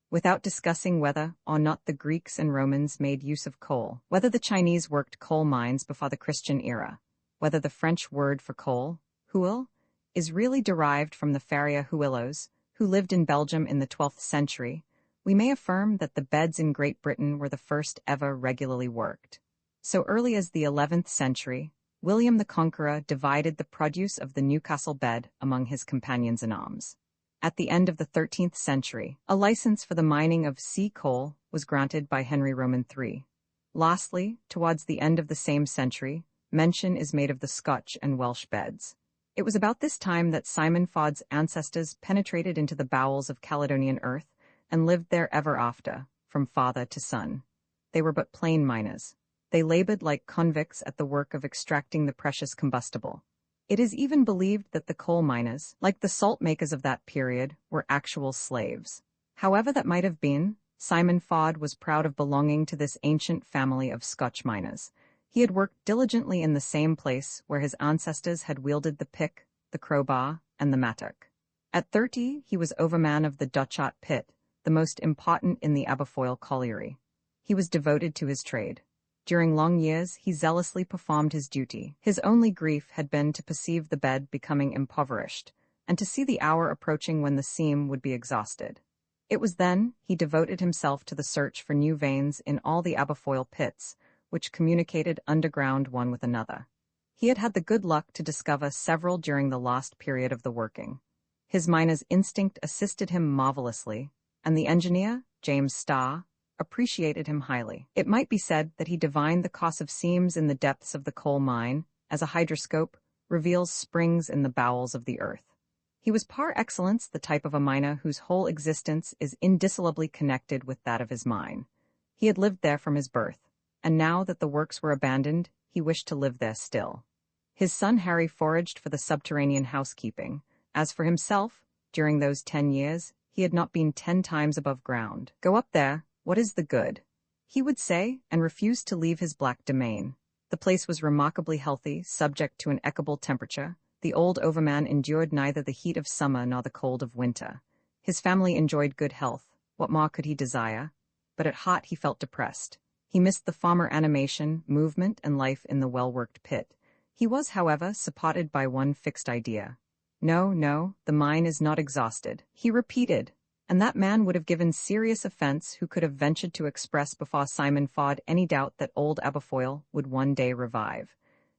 Without discussing whether or not the Greeks and Romans made use of coal, whether the Chinese worked coal mines before the Christian era, whether the French word for coal, huile, is really derived from the farrier Huillos, who lived in Belgium in the 12th century, we may affirm that the beds in Great Britain were the first ever regularly worked. So early as the 11th century, William the Conqueror divided the produce of the Newcastle bed among his companions in arms. At the end of the 13th century, a license for the mining of sea coal was granted by Henry Roman III. Lastly, towards the end of the same century, mention is made of the Scotch and Welsh beds. It was about this time that Simon Fod's ancestors penetrated into the bowels of Caledonian earth and lived there ever after, from father to son. They were but plain miners. They labored like convicts at the work of extracting the precious combustible. It is even believed that the coal miners, like the salt makers of that period, were actual slaves. However that might have been, Simon Fod was proud of belonging to this ancient family of Scotch miners. He had worked diligently in the same place where his ancestors had wielded the pick, the crowbar, and the mattock. At 30, he was overman of the Dutchot pit, the most important in the Aberfoyle colliery. He was devoted to his trade. During long years, he zealously performed his duty. His only grief had been to perceive the bed becoming impoverished, and to see the hour approaching when the seam would be exhausted. It was then he devoted himself to the search for new veins in all the Aberfoyle pits, which communicated underground one with another. He had had the good luck to discover several during the last period of the working. His miner's instinct assisted him marvelously, and the engineer, James Starr, appreciated him highly. It might be said that he divined the cause of seams in the depths of the coal mine, as a hydroscope reveals springs in the bowels of the earth. He was par excellence the type of a miner whose whole existence is indissolubly connected with that of his mine. He had lived there from his birth, and now that the works were abandoned, he wished to live there still. His son Harry foraged for the subterranean housekeeping. As for himself, during those 10 years, he had not been 10 times above ground. "Go up there," What is the good? He would say, and refused to leave his black domain. The place was remarkably healthy, subject to an equable temperature. The old overman endured neither the heat of summer nor the cold of winter. His family enjoyed good health. What more could he desire? But at heart he felt depressed. He missed the farmer animation, movement, and life in the well-worked pit. He was, however, supported by one fixed idea. No, no, the mine is not exhausted, he repeated, and that man would have given serious offense who could have ventured to express before Simon Fod any doubt that old Aberfoyle would one day revive.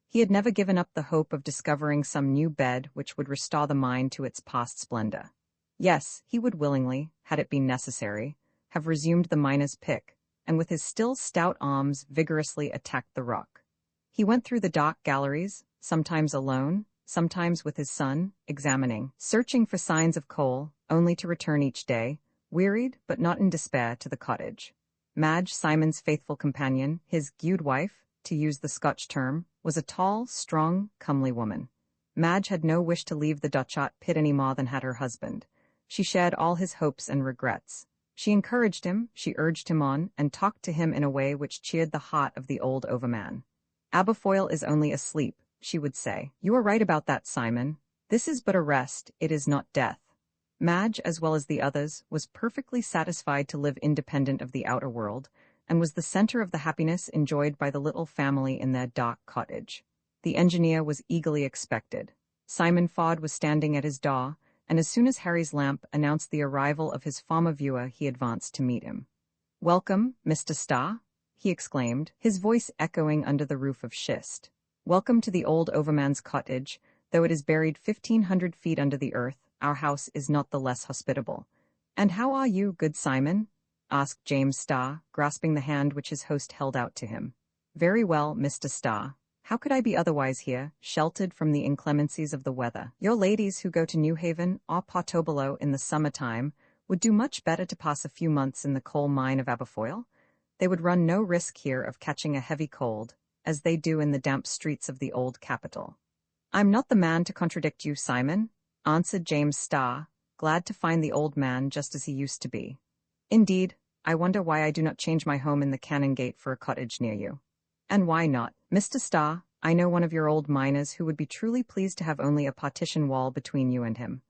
He had never given up the hope of discovering some new bed which would restore the mine to its past splendor. Yes, he would willingly, had it been necessary, have resumed the miner's pick, and with his still stout arms vigorously attacked the rock. He went through the dark galleries, sometimes alone, sometimes with his son, examining, searching for signs of coal, only to return each day, wearied but not in despair, to the cottage. Madge, Simon's faithful companion, his gude wife, to use the Scotch term, was a tall, strong, comely woman. Madge had no wish to leave the Dutchot pit any more than had her husband. She shared all his hopes and regrets. She encouraged him, she urged him on, and talked to him in a way which cheered the heart of the old overman. Aberfoyle is only asleep, she would say. You are right about that, Simon. This is but a rest, it is not death. Madge, as well as the others, was perfectly satisfied to live independent of the outer world, and was the center of the happiness enjoyed by the little family in their dark cottage. The engineer was eagerly expected. Simon Fod was standing at his door, and as soon as Harry's lamp announced the arrival of his former viewer, he advanced to meet him. "Welcome, Mr. Starr," he exclaimed, his voice echoing under the roof of schist. "Welcome to the old overman's cottage. Though it is buried 1,500 feet under the earth, our house is not the less hospitable." "And how are you, good Simon?" asked James Starr, grasping the hand which his host held out to him. "Very well, Mr. Starr. How could I be otherwise here, sheltered from the inclemencies of the weather? Your ladies who go to New Haven or Portobello in the summer-time would do much better to pass a few months in the coal mine of Aberfoyle. They would run no risk here of catching a heavy cold, as they do in the damp streets of the old capital." "I'm not the man to contradict you, Simon," answered James Starr, glad to find the old man just as he used to be. "Indeed, I wonder why I do not change my home in the Canongate for a cottage near you." "And why not, Mr. Starr? I know one of your old miners who would be truly pleased to have only a partition wall between you and him."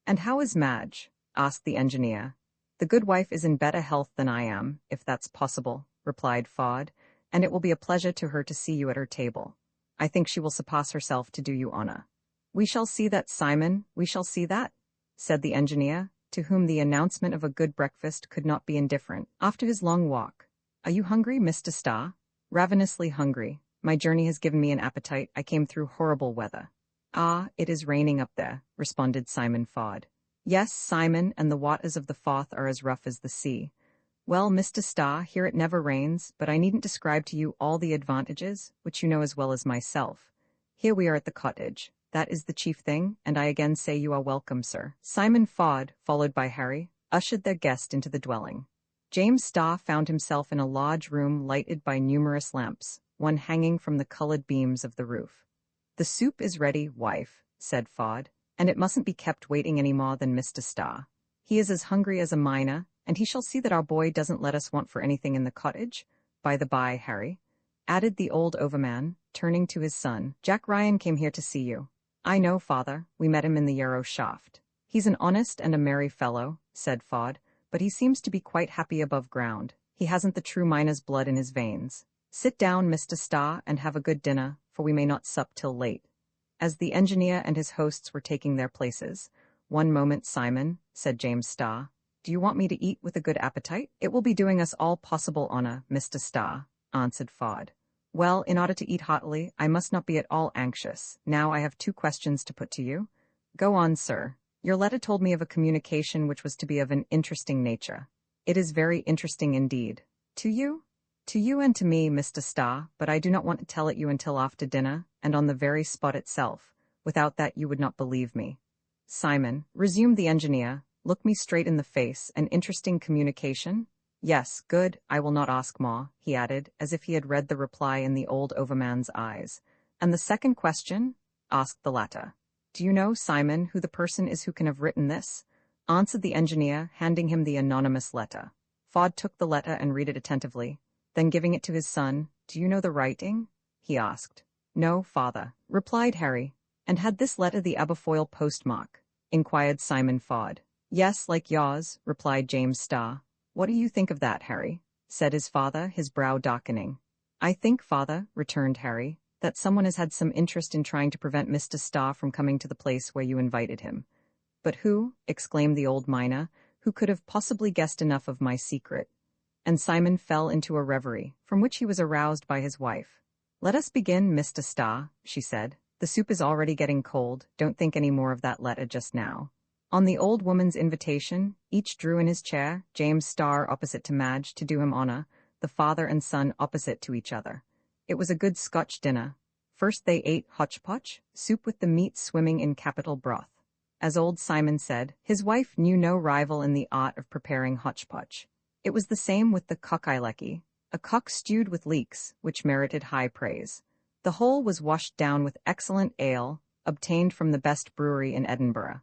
"And how is Madge?" asked the engineer. "The good wife is in better health than I am, if that's possible," replied Fod, "and it will be a pleasure to her to see you at her table. I think she will surpass herself to do you honor." "We shall see that, Simon, we shall see that," said the engineer, to whom the announcement of a good breakfast could not be indifferent, after his long walk. "Are you hungry, Mr. Starr?" "Ravenously hungry. My journey has given me an appetite. I came through horrible weather." "Ah, it is raining up there," responded Simon Fod. "Yes, Simon, and the waters of the Forth are as rough as the sea. Well, Mr. Starr, here it never rains, but I needn't describe to you all the advantages, which you know as well as myself. Here we are at the cottage. That is the chief thing, and I again say you are welcome, sir." Simon Fod, followed by Harry, ushered their guest into the dwelling. James Starr found himself in a large room lighted by numerous lamps, one hanging from the colored beams of the roof. "The soup is ready, wife," said Fod, "and it mustn't be kept waiting any more than Mr. Starr. He is as hungry as a miner, and he shall see that our boy doesn't let us want for anything in the cottage. By the by, Harry," added the old overman, turning to his son, "Jack Ryan came here to see you." "I know, father. We met him in the Yarrow shaft." "He's an honest and a merry fellow," said Fod, "but he seems to be quite happy above ground. He hasn't the true miner's blood in his veins. Sit down, Mr. Starr, and have a good dinner, for we may not sup till late." As the engineer and his hosts were taking their places, "One moment, Simon," said James Starr. "Do you want me to eat with a good appetite?" "It will be doing us all possible honor, Mr. Starr," answered Fod. "Well, in order to eat heartily, I must not be at all anxious. Now I have 2 questions to put to you." "Go on, sir. Your letter told me of a communication which was to be of an interesting nature." "It is very interesting indeed." "To you?" "To you and to me, Mr. Starr, but I do not want to tell it you until after dinner, and on the very spot itself. Without that you would not believe me." "Simon," resumed the engineer, "look me straight in the face. An interesting communication?" "Yes, good, I will not ask more," he added, as if he had read the reply in the old overman's eyes. "And the second question?" asked the latter. "Do you know, Simon, who the person is who can have written this?" answered the engineer, handing him the anonymous letter. Fod took the letter and read it attentively. Then giving it to his son, "Do you know the writing?" he asked. "No, father," replied Harry. "And had this letter the Aberfoyle postmark?" inquired Simon Fod. "Yes, like yours," replied James Starr. "What do you think of that, Harry?" said his father, his brow darkening. "I think, father," returned Harry, "that someone has had some interest in trying to prevent Mr. Starr from coming to the place where you invited him." "But who?" exclaimed the old miner. "Who could have possibly guessed enough of my secret?" And Simon fell into a reverie, from which he was aroused by his wife. "Let us begin, Mr. Starr," she said. "The soup is already getting cold. Don't think any more of that letter just now." On the old woman's invitation, each drew in his chair, James Starr opposite to Madge to do him honor, the father and son opposite to each other. It was a good Scotch dinner. First they ate hotchpotch, soup with the meat swimming in capital broth. As old Simon said, his wife knew no rival in the art of preparing hotchpotch. It was the same with the cockailecki, a cock stewed with leeks, which merited high praise. The whole was washed down with excellent ale, obtained from the best brewery in Edinburgh.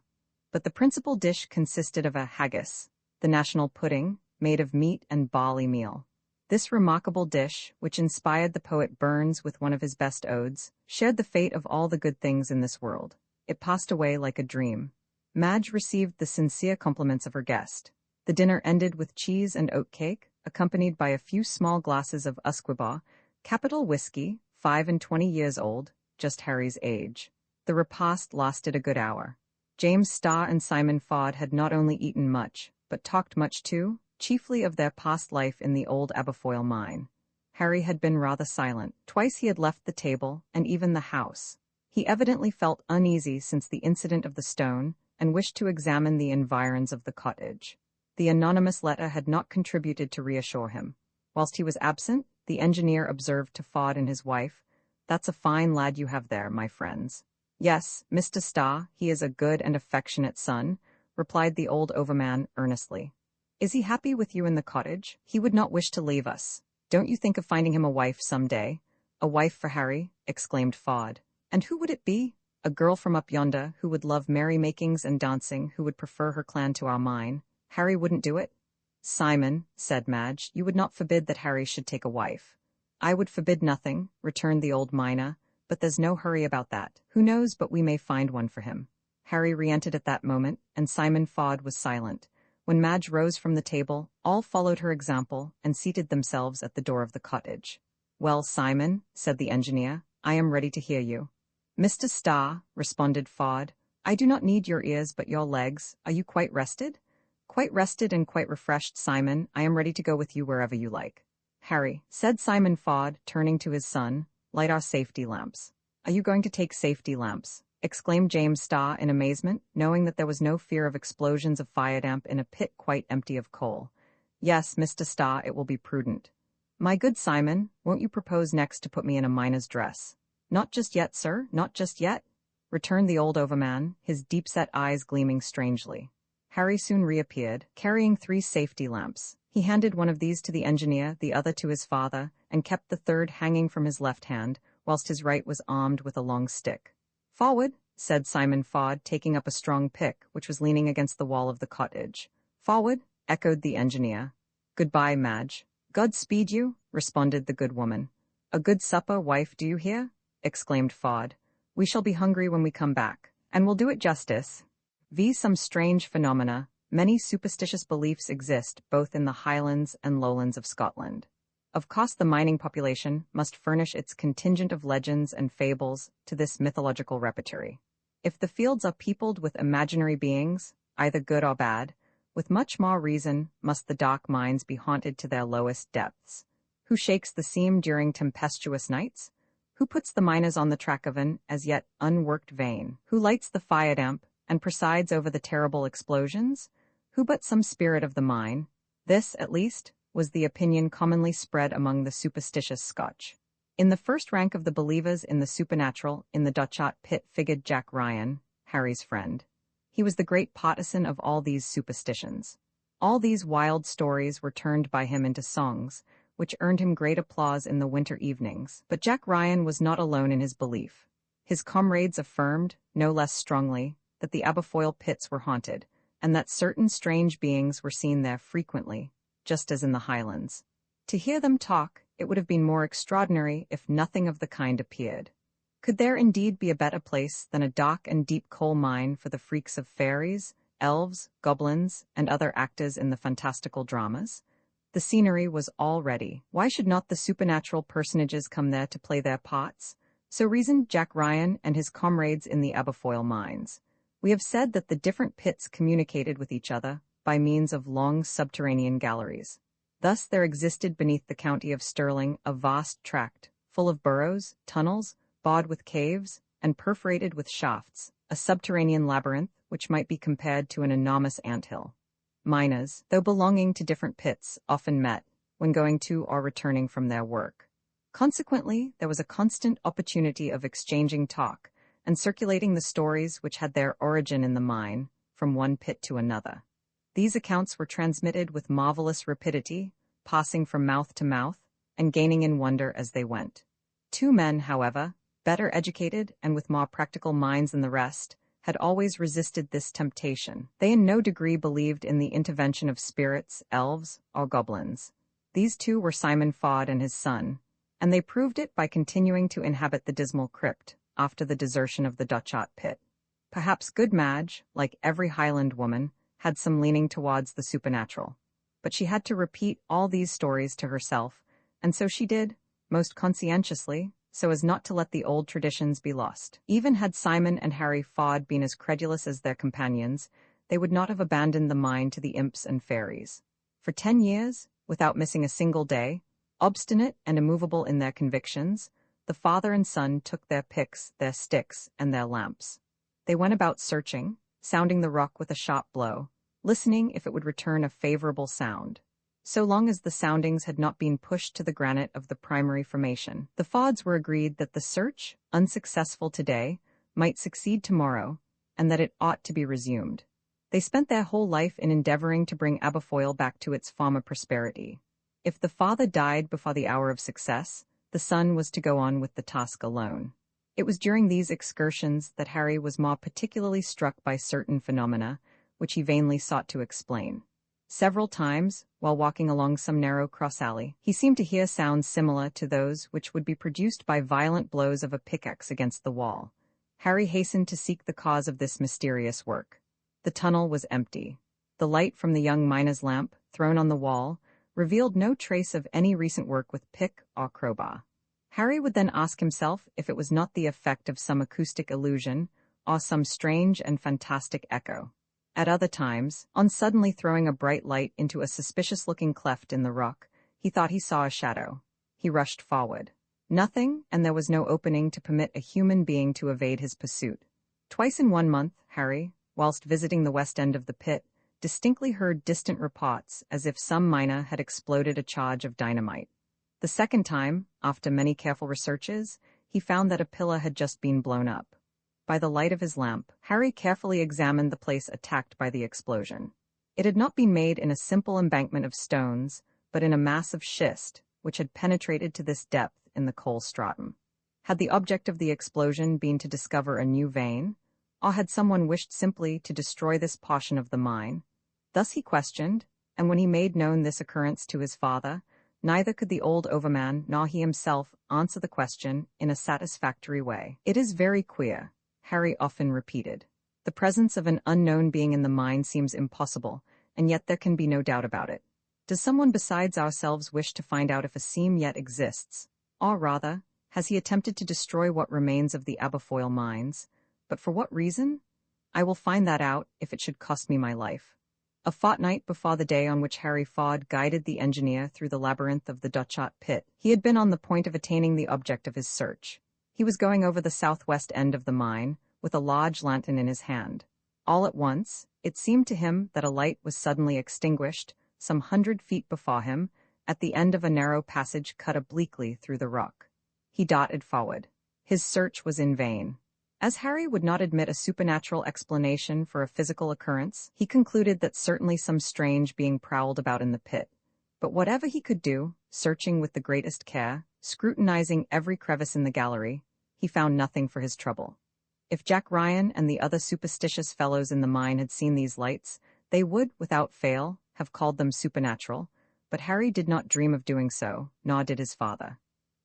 But the principal dish consisted of a haggis, the national pudding, made of meat and barley meal. This remarkable dish, which inspired the poet Burns with one of his best odes, shared the fate of all the good things in this world. It passed away like a dream. Madge received the sincere compliments of her guest. The dinner ended with cheese and oatcake, accompanied by a few small glasses of usquebaugh, capital whiskey, 25 years old, just Harry's age. The repast lasted a good hour. James Starr and Simon Fod had not only eaten much, but talked much too, chiefly of their past life in the old Aberfoyle mine. Harry had been rather silent. Twice he had left the table, and even the house. He evidently felt uneasy since the incident of the stone, and wished to examine the environs of the cottage. The anonymous letter had not contributed to reassure him. Whilst he was absent, the engineer observed to Fod and his wife, "That's a fine lad you have there, my friends." "Yes, Mr. Starr, he is a good and affectionate son," replied the old overman earnestly. "Is he happy with you in the cottage? He would not wish to leave us. Don't you think of finding him a wife some day?" "A wife for Harry?" exclaimed Fod. "And who would it be? A girl from up yonder, who would love merrymakings and dancing, who would prefer her clan to our mine. Harry wouldn't do it?" "Simon," said Madge, "you would not forbid that Harry should take a wife." "I would forbid nothing," returned the old miner, "but there's no hurry about that. Who knows but we may find one for him." Harry re-entered at that moment, and Simon Fod was silent. When Madge rose from the table, all followed her example and seated themselves at the door of the cottage. "Well, Simon," said the engineer, "I am ready to hear you." "Mr. Starr," responded Fod, "I do not need your ears but your legs. Are you quite rested?" "Quite rested and quite refreshed, Simon. I am ready to go with you wherever you like." "Harry," said Simon Fod, turning to his son, "light our safety lamps." "Are you going to take safety lamps?" exclaimed James Starr in amazement, knowing that there was no fear of explosions of fire damp in a pit quite empty of coal. "Yes, Mr. Starr, it will be prudent." "My good Simon, won't you propose next to put me in a miner's dress?" "Not just yet, sir, not just yet," returned the old overman, his deep-set eyes gleaming strangely. Harry soon reappeared, carrying 3 safety lamps. He handed one of these to the engineer, the other to his father, and kept the third hanging from his left hand, whilst his right was armed with a long stick. "Forward," said Simon Fod, taking up a strong pick, which was leaning against the wall of the cottage. "Forward," echoed the engineer. "Goodbye, Madge." "God speed you," responded the good woman. "A good supper, wife, do you hear?" exclaimed Fod. "We shall be hungry when we come back, and we'll do it justice. Some strange phenomena, many superstitious beliefs exist both in the highlands and lowlands of Scotland. Of course the mining population must furnish its contingent of legends and fables to this mythological repertory. If the fields are peopled with imaginary beings, either good or bad, with much more reason must the dark mines be haunted to their lowest depths. Who shakes the seam during tempestuous nights? Who puts the miners on the track of an as yet unworked vein? Who lights the fire damp and presides over the terrible explosions? Who but some spirit of the mine? This, at least, was the opinion commonly spread among the superstitious Scotch. In the first rank of the believers in the supernatural in the Dochart pit figured Jack Ryan, Harry's friend. He was the great partisan of all these superstitions. All these wild stories were turned by him into songs, which earned him great applause in the winter evenings. But Jack Ryan was not alone in his belief. His comrades affirmed, no less strongly, that the Aberfoyle pits were haunted, and that certain strange beings were seen there frequently. just as in the highlands. To hear them talk, it would have been more extraordinary if nothing of the kind appeared. Could there indeed be a better place than a dark and deep coal mine for the freaks of fairies, elves, goblins, and other actors in the fantastical dramas? The scenery was all ready. Why should not the supernatural personages come there to play their parts? So reasoned Jack Ryan and his comrades in the Aberfoyle mines. We have said that the different pits communicated with each other by means of long subterranean galleries. Thus there existed beneath the county of Stirling a vast tract, full of burrows, tunnels, bowed with caves, and perforated with shafts, a subterranean labyrinth which might be compared to an enormous anthill. Miners, though belonging to different pits, often met when going to or returning from their work. Consequently, there was a constant opportunity of exchanging talk and circulating the stories which had their origin in the mine, from one pit to another. These accounts were transmitted with marvelous rapidity, passing from mouth to mouth, and gaining in wonder as they went. Two men, however, better educated and with more practical minds than the rest, had always resisted this temptation. They in no degree believed in the intervention of spirits, elves, or goblins. These two were Simon Fod and his son, and they proved it by continuing to inhabit the dismal crypt after the desertion of the Dutchot pit. Perhaps good Madge, like every Highland woman, had some leaning towards the supernatural, but she had to repeat all these stories to herself, and so she did, most conscientiously, so as not to let the old traditions be lost. Even had Simon and Harry Fod been as credulous as their companions, they would not have abandoned the mine to the imps and fairies. For 10 years, without missing a single day, obstinate and immovable in their convictions, the father and son took their picks, their sticks, and their lamps. They went about searching, sounding the rock with a sharp blow, listening if it would return a favorable sound. So long as the soundings had not been pushed to the granite of the primary formation, the Fods were agreed that the search, unsuccessful today, might succeed tomorrow, and that it ought to be resumed. They spent their whole life in endeavoring to bring Aberfoyle back to its former prosperity. If the father died before the hour of success, the son was to go on with the task alone. It was during these excursions that Harry was more particularly struck by certain phenomena, which he vainly sought to explain. Several times, while walking along some narrow cross-alley, he seemed to hear sounds similar to those which would be produced by violent blows of a pickaxe against the wall. Harry hastened to seek the cause of this mysterious work. The tunnel was empty. The light from the young miner's lamp, thrown on the wall, revealed no trace of any recent work with pick or crowbar. Harry would then ask himself if it was not the effect of some acoustic illusion, or some strange and fantastic echo. At other times, on suddenly throwing a bright light into a suspicious-looking cleft in the rock, he thought he saw a shadow. He rushed forward. Nothing, and there was no opening to permit a human being to evade his pursuit. Twice in 1 month, Harry, whilst visiting the west end of the pit, distinctly heard distant reports as if some miner had exploded a charge of dynamite. The second time, after many careful researches, he found that a pillar had just been blown up. By the light of his lamp, Harry carefully examined the place attacked by the explosion. It had not been made in a simple embankment of stones, but in a mass of schist, which had penetrated to this depth in the coal stratum. Had the object of the explosion been to discover a new vein, or had someone wished simply to destroy this portion of the mine? Thus he questioned, and when he made known this occurrence to his father, neither could the old overman nor he himself answer the question in a satisfactory way. "It is very queer," Harry often repeated. "The presence of an unknown being in the mine seems impossible, and yet there can be no doubt about it. Does someone besides ourselves wish to find out if a seam yet exists? Or rather, has he attempted to destroy what remains of the Aberfoyle mines? But for what reason? I will find that out if it should cost me my life." A fortnight before the day on which Harry Fod guided the engineer through the labyrinth of the Dutchot pit, he had been on the point of attaining the object of his search. He was going over the southwest end of the mine, with a large lantern in his hand. All at once, it seemed to him that a light was suddenly extinguished, some 100 feet before him, at the end of a narrow passage cut obliquely through the rock. He darted forward. His search was in vain. As Harry would not admit a supernatural explanation for a physical occurrence, he concluded that certainly some strange being prowled about in the pit. But whatever he could do, searching with the greatest care, scrutinizing every crevice in the gallery, he found nothing for his trouble. If Jack Ryan and the other superstitious fellows in the mine had seen these lights, they would, without fail, have called them supernatural, but Harry did not dream of doing so, nor did his father.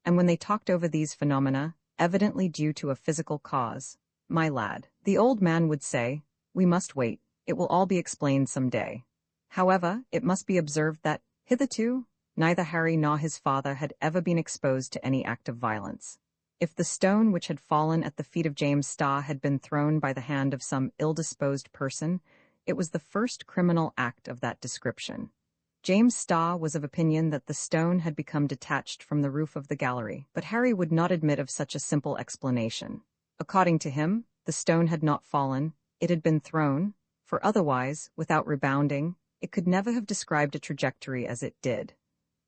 And when they talked over these phenomena, evidently due to a physical cause, "My lad," the old man would say, "we must wait, it will all be explained some day." However, it must be observed that, hitherto, neither Harry nor his father had ever been exposed to any act of violence. If the stone which had fallen at the feet of James Starr had been thrown by the hand of some ill-disposed person, it was the first criminal act of that description. James Starr was of opinion that the stone had become detached from the roof of the gallery, but Harry would not admit of such a simple explanation. According to him, the stone had not fallen, it had been thrown, for otherwise, without rebounding, it could never have described a trajectory as it did.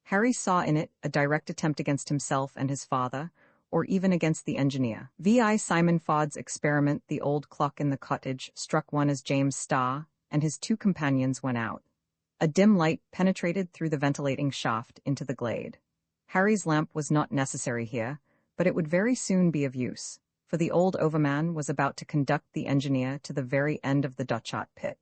Harry saw in it a direct attempt against himself and his father, or even against the engineer. V.I. Simon Fod's experiment, the old clock in the cottage, struck one as James Starr, and his two companions went out. A dim light penetrated through the ventilating shaft into the glade. Harry's lamp was not necessary here, but it would very soon be of use, for the old overman was about to conduct the engineer to the very end of the Dutchot pit.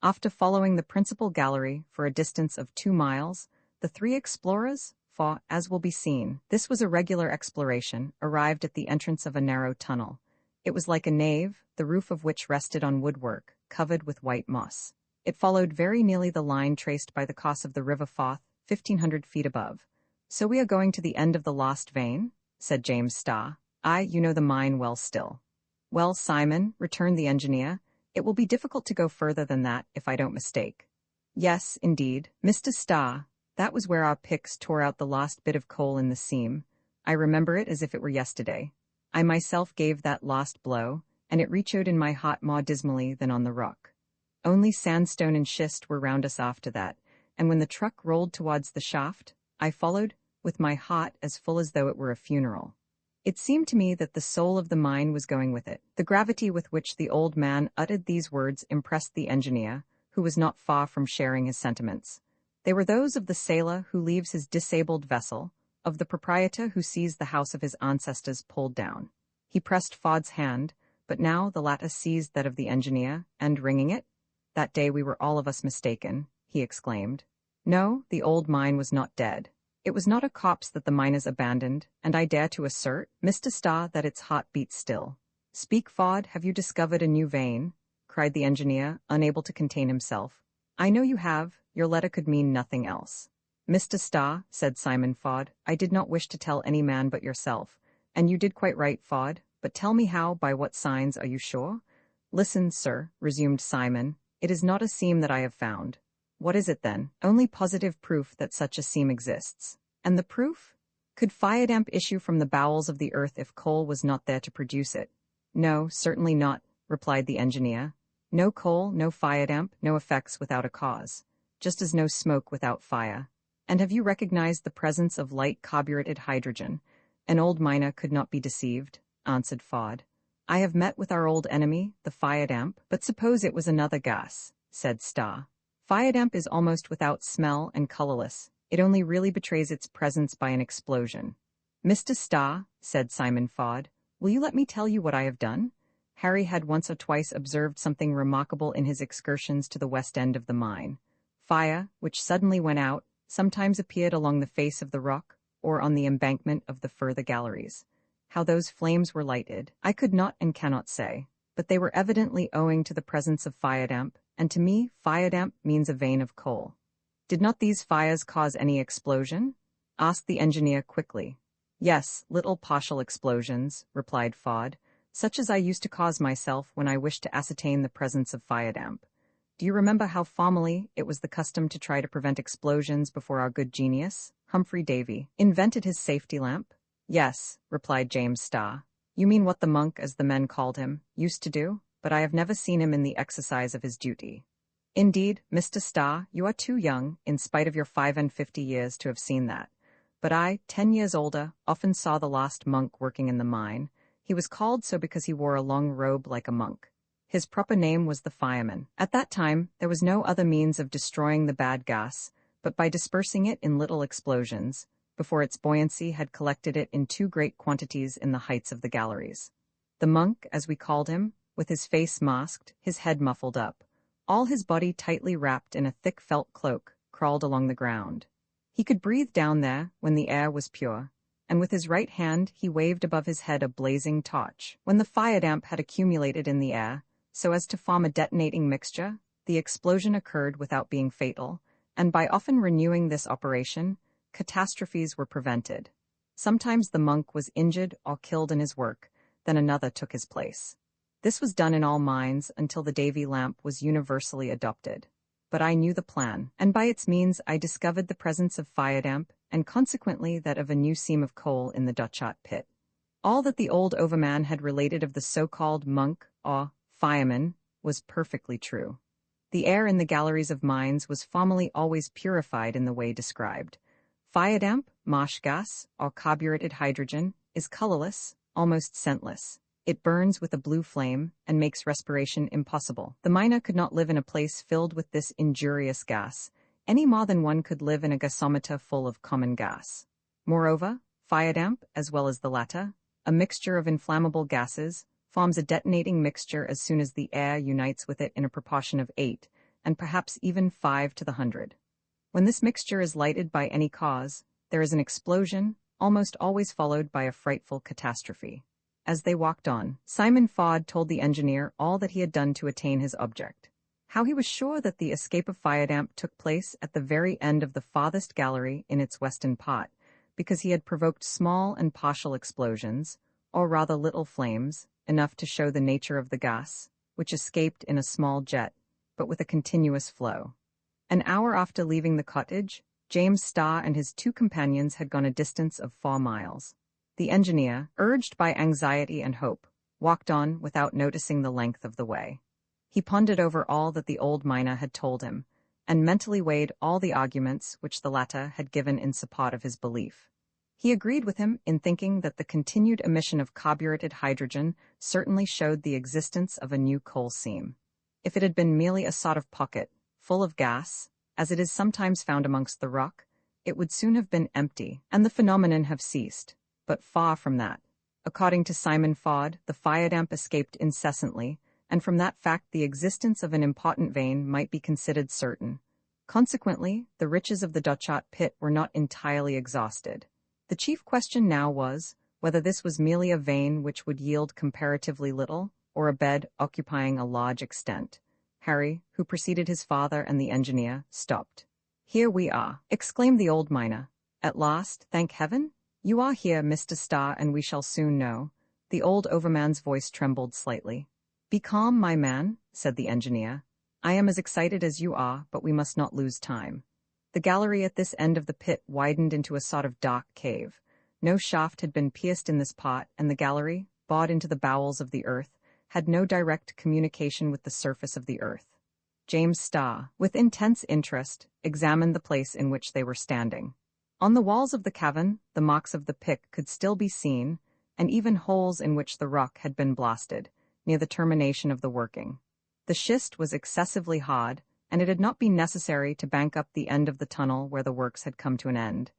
After following the principal gallery for a distance of 2 miles, the three explorers, for, as will be seen, this was a regular exploration, arrived at the entrance of a narrow tunnel. It was like a nave, the roof of which rested on woodwork, covered with white moss. It followed very nearly the line traced by the course of the River Forth, 1,500 feet above. "So we are going to the end of the lost vein?" said James Starr. "Aye, you know the mine well still." "Well, Simon," returned the engineer, "it will be difficult to go further than that, if I don't mistake." "Yes, indeed, Mr. Starr, that was where our picks tore out the last bit of coal in the seam. I remember it as if it were yesterday. I myself gave that last blow, and it rechoed in my heart more dismally than on the rock. Only sandstone and schist were round us after that, and when the truck rolled towards the shaft, I followed, with my heart as full as though it were a funeral. It seemed to me that the soul of the mine was going with it." The gravity with which the old man uttered these words impressed the engineer, who was not far from sharing his sentiments. They were those of the sailor who leaves his disabled vessel, of the proprietor who sees the house of his ancestors pulled down. He pressed Fod's hand, but now the latter seized that of the engineer, and wringing it, "That day we were all of us mistaken," he exclaimed. No, the old mine was not dead. It was not a corpse that the miners abandoned, and I dare to assert, Mr. Starr, that its heart beats still. "Speak, Fod, have you discovered a new vein?" cried the engineer, unable to contain himself. "I know you have, your letter could mean nothing else." "Mr. Starr," said Simon Fod, "I did not wish to tell any man but yourself, and you did quite right, Fod, but tell me how, by what signs are you sure?" "Listen, sir," resumed Simon, "it is not a seam that I have found." "What is it then?" "Only positive proof that such a seam exists." "And the proof?" "Could fire damp issue from the bowels of the earth if coal was not there to produce it?" "No, certainly not," replied the engineer. "No coal, no fire damp, no effects without a cause, just as no smoke without fire." "And have you recognized the presence of light carburetted hydrogen?" "An old miner could not be deceived," answered Fod. "I have met with our old enemy, the fire damp, but suppose it was another gas," said Starr. "Fire damp is almost without smell and colorless. It only really betrays its presence by an explosion." "Mr. Starr," said Simon Fod, "will you let me tell you what I have done?" Harry had once or twice observed something remarkable in his excursions to the west end of the mine. Fire, which suddenly went out, sometimes appeared along the face of the rock, or on the embankment of the further galleries. How those flames were lighted, I could not and cannot say, but they were evidently owing to the presence of fire damp, and to me fire damp means a vein of coal. "Did not these fires cause any explosion?" asked the engineer quickly. "Yes, little partial explosions," replied Fod, "such as I used to cause myself when I wished to ascertain the presence of fire damp. Do you remember how formerly it was the custom to try to prevent explosions before our good genius, Humphrey Davy, invented his safety lamp?" "Yes," replied James Starr. "You mean what the monk, as the men called him, used to do, but I have never seen him in the exercise of his duty." "Indeed, Mr. Starr, you are too young, in spite of your 55 years, to have seen that. But I, 10 years older, often saw the last monk working in the mine. He was called so because he wore a long robe like a monk. His proper name was the fireman. At that time, there was no other means of destroying the bad gas, but by dispersing it in little explosions, before its buoyancy had collected it in too great quantities in the heights of the galleries. The monk, as we called him, with his face masked, his head muffled up, all his body tightly wrapped in a thick felt cloak, crawled along the ground. He could breathe down there when the air was pure, and with his right hand he waved above his head a blazing torch. When the fire damp had accumulated in the air, so as to form a detonating mixture, the explosion occurred without being fatal, and by often renewing this operation, catastrophes were prevented. Sometimes the monk was injured or killed in his work, then another took his place. This was done in all mines until the Davy lamp was universally adopted. But I knew the plan, and by its means I discovered the presence of fire damp, and consequently that of a new seam of coal in the Dutchot pit. All that the old overman had related of the so-called monk, or fireman, was perfectly true. The air in the galleries of mines was formerly always purified in the way described. Fire damp, marsh gas, or carburetted hydrogen, is colorless, almost scentless. It burns with a blue flame and makes respiration impossible. The miner could not live in a place filled with this injurious gas, any more than one could live in a gasometer full of common gas. Moreover, fire damp, as well as the latter, a mixture of inflammable gases, forms a detonating mixture as soon as the air unites with it in a proportion of 8, and perhaps even 5 to the 100. When this mixture is lighted by any cause, there is an explosion, almost always followed by a frightful catastrophe. As they walked on, Simon Ford told the engineer all that he had done to attain his object. How he was sure that the escape of fire damp took place at the very end of the farthest gallery in its western part, because he had provoked small and partial explosions, or rather little flames, enough to show the nature of the gas, which escaped in a small jet, but with a continuous flow. An hour after leaving the cottage, James Starr and his 2 companions had gone a distance of 4 miles. The engineer, urged by anxiety and hope, walked on without noticing the length of the way. He pondered over all that the old miner had told him, and mentally weighed all the arguments which the latter had given in support of his belief. He agreed with him in thinking that the continued emission of carburetted hydrogen certainly showed the existence of a new coal seam. If it had been merely a sort of pocket, full of gas, as it is sometimes found amongst the rock, it would soon have been empty, and the phenomenon have ceased. But far from that. According to Simon Ford, the fire damp escaped incessantly, and from that fact the existence of an important vein might be considered certain. Consequently, the riches of the Dutchot pit were not entirely exhausted. The chief question now was, whether this was merely a vein which would yield comparatively little, or a bed occupying a large extent. Harry, who preceded his father and the engineer, stopped. "Here we are," exclaimed the old miner. "At last, thank heaven? You are here, Mr. Starr, and we shall soon know." The old overman's voice trembled slightly. "Be calm, my man," said the engineer. "I am as excited as you are, but we must not lose time." The gallery at this end of the pit widened into a sort of dark cave. No shaft had been pierced in this part, and the gallery, bored into the bowels of the earth, had no direct communication with the surface of the earth. James Starr, with intense interest, examined the place in which they were standing. On the walls of the cavern, the marks of the pick could still be seen, and even holes in which the rock had been blasted, near the termination of the working. The schist was excessively hard, and it had not been necessary to bank up the end of the tunnel where the works had come to an end.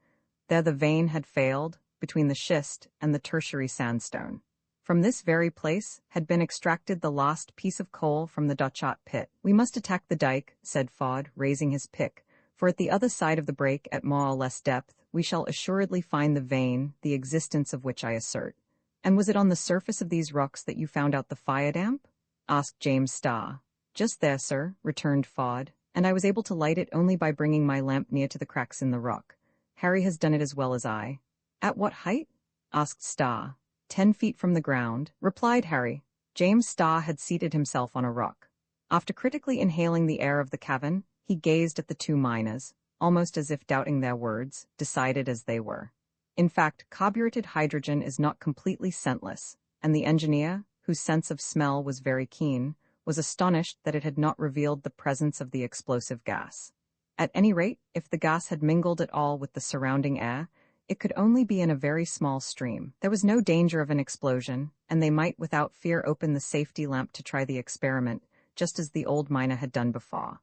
There the vein had failed, between the schist and the tertiary sandstone. From this very place had been extracted the last piece of coal from the Dutchot pit. "We must attack the dike," said Ford, raising his pick, "for at the other side of the break, at more or less depth, we shall assuredly find the vein, the existence of which I assert." "And was it on the surface of these rocks that you found out the fire damp?" asked James Starr. "Just there, sir," returned Ford, "and I was able to light it only by bringing my lamp near to the cracks in the rock. Harry has done it as well as I." "At what height?" asked Starr. 10 feet from the ground," replied Harry. James Starr had seated himself on a rock. After critically inhaling the air of the cavern, he gazed at the 2 miners, almost as if doubting their words, decided as they were. In fact, carburetted hydrogen is not completely scentless, and the engineer, whose sense of smell was very keen, was astonished that it had not revealed the presence of the explosive gas. At any rate, if the gas had mingled at all with the surrounding air, it could only be in a very small stream. There was no danger of an explosion, and they might without fear open the safety lamp to try the experiment, just as the old miner had done before.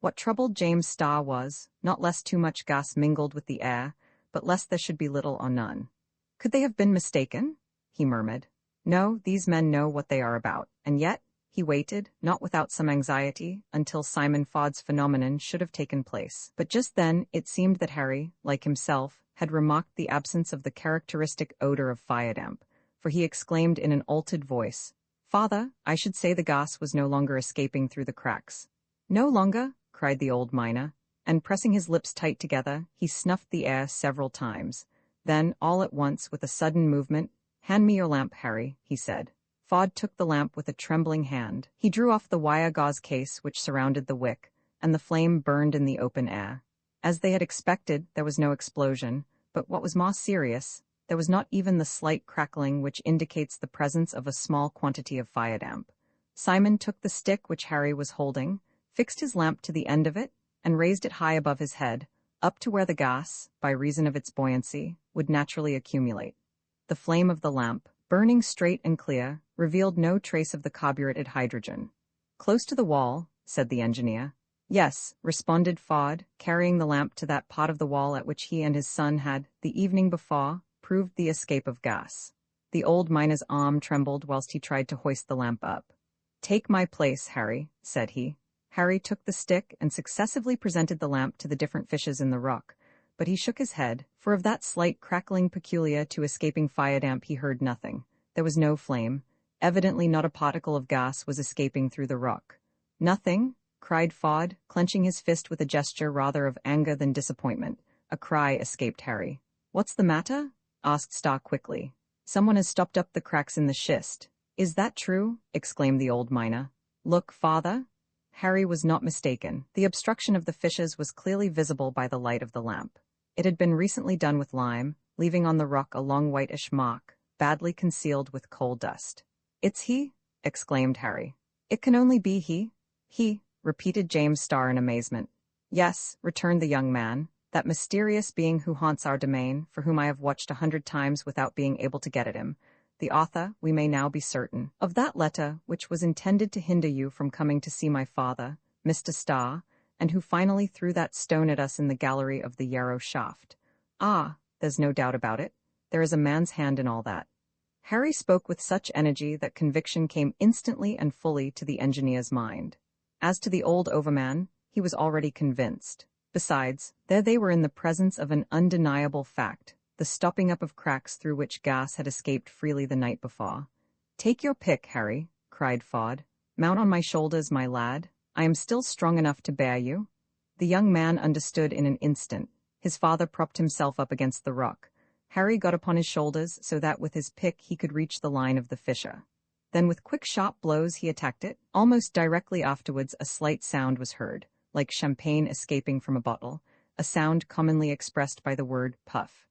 What troubled James Starr was, not lest too much gas mingled with the air, but lest there should be little or none. "Could they have been mistaken?" he murmured. "No, these men know what they are about, and yet, He waited, not without some anxiety, until Simon Fodd's phenomenon should have taken place. But just then it seemed that Harry, like himself, had remarked the absence of the characteristic odor of fire damp, for he exclaimed in an altered voice, "Father, I should say the gas was no longer escaping through the cracks." "No longer?" cried the old miner, and pressing his lips tight together, he snuffed the air several times. Then, all at once, with a sudden movement, "Hand me your lamp, Harry," he said. Fodd took the lamp with a trembling hand. He drew off the wire gauze case which surrounded the wick, and the flame burned in the open air. As they had expected, there was no explosion, but what was more serious, there was not even the slight crackling which indicates the presence of a small quantity of fire damp. Simon took the stick which Harry was holding, fixed his lamp to the end of it, and raised it high above his head, up to where the gas, by reason of its buoyancy, would naturally accumulate. The flame of the lamp, burning straight and clear, revealed no trace of the carburetted hydrogen. "Close to the wall," said the engineer. "Yes," responded Fodd, carrying the lamp to that part of the wall at which he and his son had, the evening before, proved the escape of gas. The old miner's arm trembled whilst he tried to hoist the lamp up. "Take my place, Harry," said he. Harry took the stick and successively presented the lamp to the different fissures in the rock, but he shook his head, for of that slight crackling peculiar to escaping fire damp he heard nothing. There was no flame. Evidently not a particle of gas was escaping through the rock. "Nothing?" cried Fodd, clenching his fist with a gesture rather of anger than disappointment. A cry escaped Harry. "What's the matter?" asked Starr quickly. "Someone has stopped up the cracks in the schist." "Is that true?" exclaimed the old miner. "Look, father." Harry was not mistaken. The obstruction of the fissures was clearly visible by the light of the lamp. It had been recently done with lime, leaving on the rock a long whitish mark, badly concealed with coal dust. "It's he!" exclaimed Harry. "It can only be he." "He," repeated James Starr in amazement. "Yes," returned the young man, "that mysterious being who haunts our domain, for whom I have watched 100 times without being able to get at him. The author, we may now be certain, of that letter which was intended to hinder you from coming to see my father, Mr. Starr, and who finally threw that stone at us in the gallery of the Yarrow shaft. Ah, there's no doubt about it. There is a man's hand in all that." Harry spoke with such energy that conviction came instantly and fully to the engineer's mind. As to the old overman, he was already convinced. Besides, there they were in the presence of an undeniable fact, the stopping up of cracks through which gas had escaped freely the night before. "Take your pick, Harry," cried Fodd. "Mount on my shoulders, my lad. I am still strong enough to bear you." The young man understood in an instant. His father propped himself up against the rock. Harry got upon his shoulders so that with his pick he could reach the line of the fissure. Then with quick sharp blows he attacked it. Almost directly afterwards a slight sound was heard, like champagne escaping from a bottle, a sound commonly expressed by the word puff.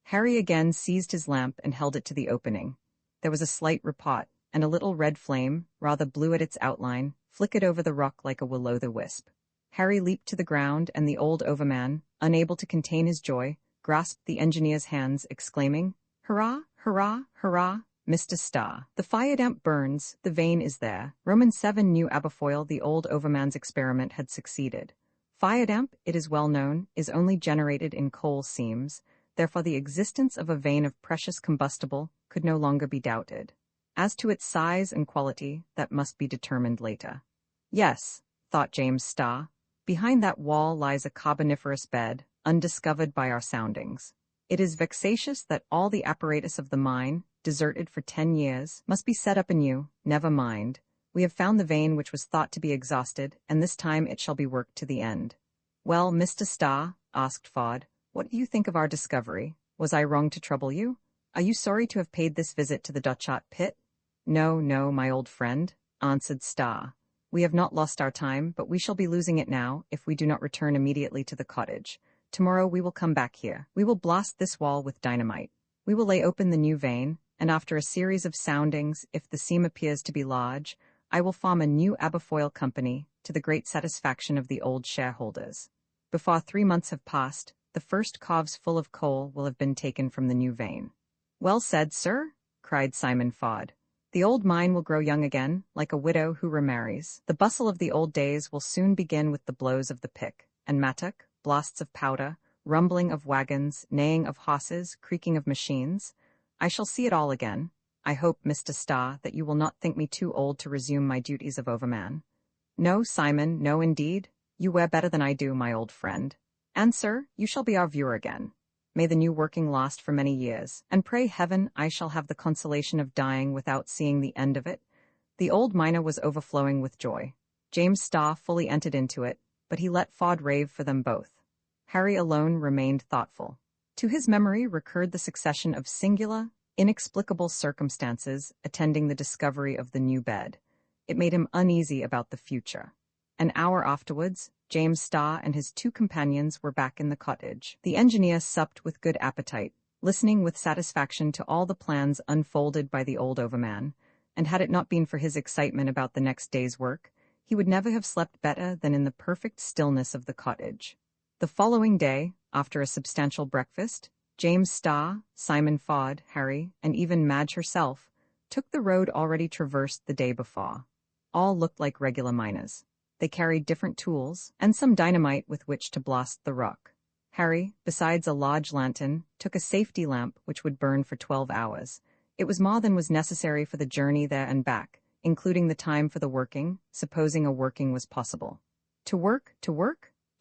Harry again seized his lamp and held it to the opening. There was a slight repot, and a little red flame, rather blue at its outline, flickered over the rock like a will-o'-the-wisp. Harry leaped to the ground, and the old overman, unable to contain his joy, grasped the engineer's hands, exclaiming, "Hurrah, hurrah, hurrah, Mr. Starr! The fire damp burns, the vein is there." Roman 7 knew Aberfoyle, the old overman's experiment had succeeded. Fire damp, it is well known, is only generated in coal seams, therefore the existence of a vein of precious combustible could no longer be doubted. As to its size and quality, that must be determined later. "Yes," thought James Starr, "behind that wall lies a carboniferous bed, undiscovered by our soundings. It is vexatious that all the apparatus of the mine, deserted for 10 years, must be set up anew. Never mind. We have found the vein which was thought to be exhausted, and this time it shall be worked to the end." "Well, Mr. Starr," asked Fodd, "what do you think of our discovery? Was I wrong to trouble you? Are you sorry to have paid this visit to the Dochart pit?" "No, no, my old friend," answered Starr. "We have not lost our time, but we shall be losing it now if we do not return immediately to the cottage. Tomorrow we will come back here. We will blast this wall with dynamite. We will lay open the new vein, and after a series of soundings, if the seam appears to be large, I will form a new Aberfoyle company, to the great satisfaction of the old shareholders. Before 3 months have passed, the first coves full of coal will have been taken from the new vein." "Well said, sir," cried Simon Fodd. "The old mine will grow young again, like a widow who remarries. The bustle of the old days will soon begin with the blows of the pick, and mattock, blasts of powder, rumbling of wagons, neighing of horses, creaking of machines. I shall see it all again. I hope, Mr. Starr, that you will not think me too old to resume my duties of overman. No, Simon, no indeed. You wear better than I do, my old friend. And, sir, you shall be our viewer again. May the new working last for many years, and pray heaven I shall have the consolation of dying without seeing the end of it. The old miner was overflowing with joy. James Starr fully entered into it, but he let Fod rave for them both. Harry alone remained thoughtful. To his memory recurred the succession of singular, inexplicable circumstances attending the discovery of the new bed. It made him uneasy about the future. An hour afterwards, James Starr and his two companions were back in the cottage. The engineer supped with good appetite, listening with satisfaction to all the plans unfolded by the old overman, and had it not been for his excitement about the next day's work, he would never have slept better than in the perfect stillness of the cottage. The following day, after a substantial breakfast, James Starr, Simon Fod, Harry, and even Madge herself took the road already traversed the day before. All looked like regular miners. They carried different tools and some dynamite with which to blast the rock. Harry, besides a large lantern, took a safety lamp which would burn for 12 hours. It was more than was necessary for the journey there and back, including the time for the working, supposing a working was possible. To work,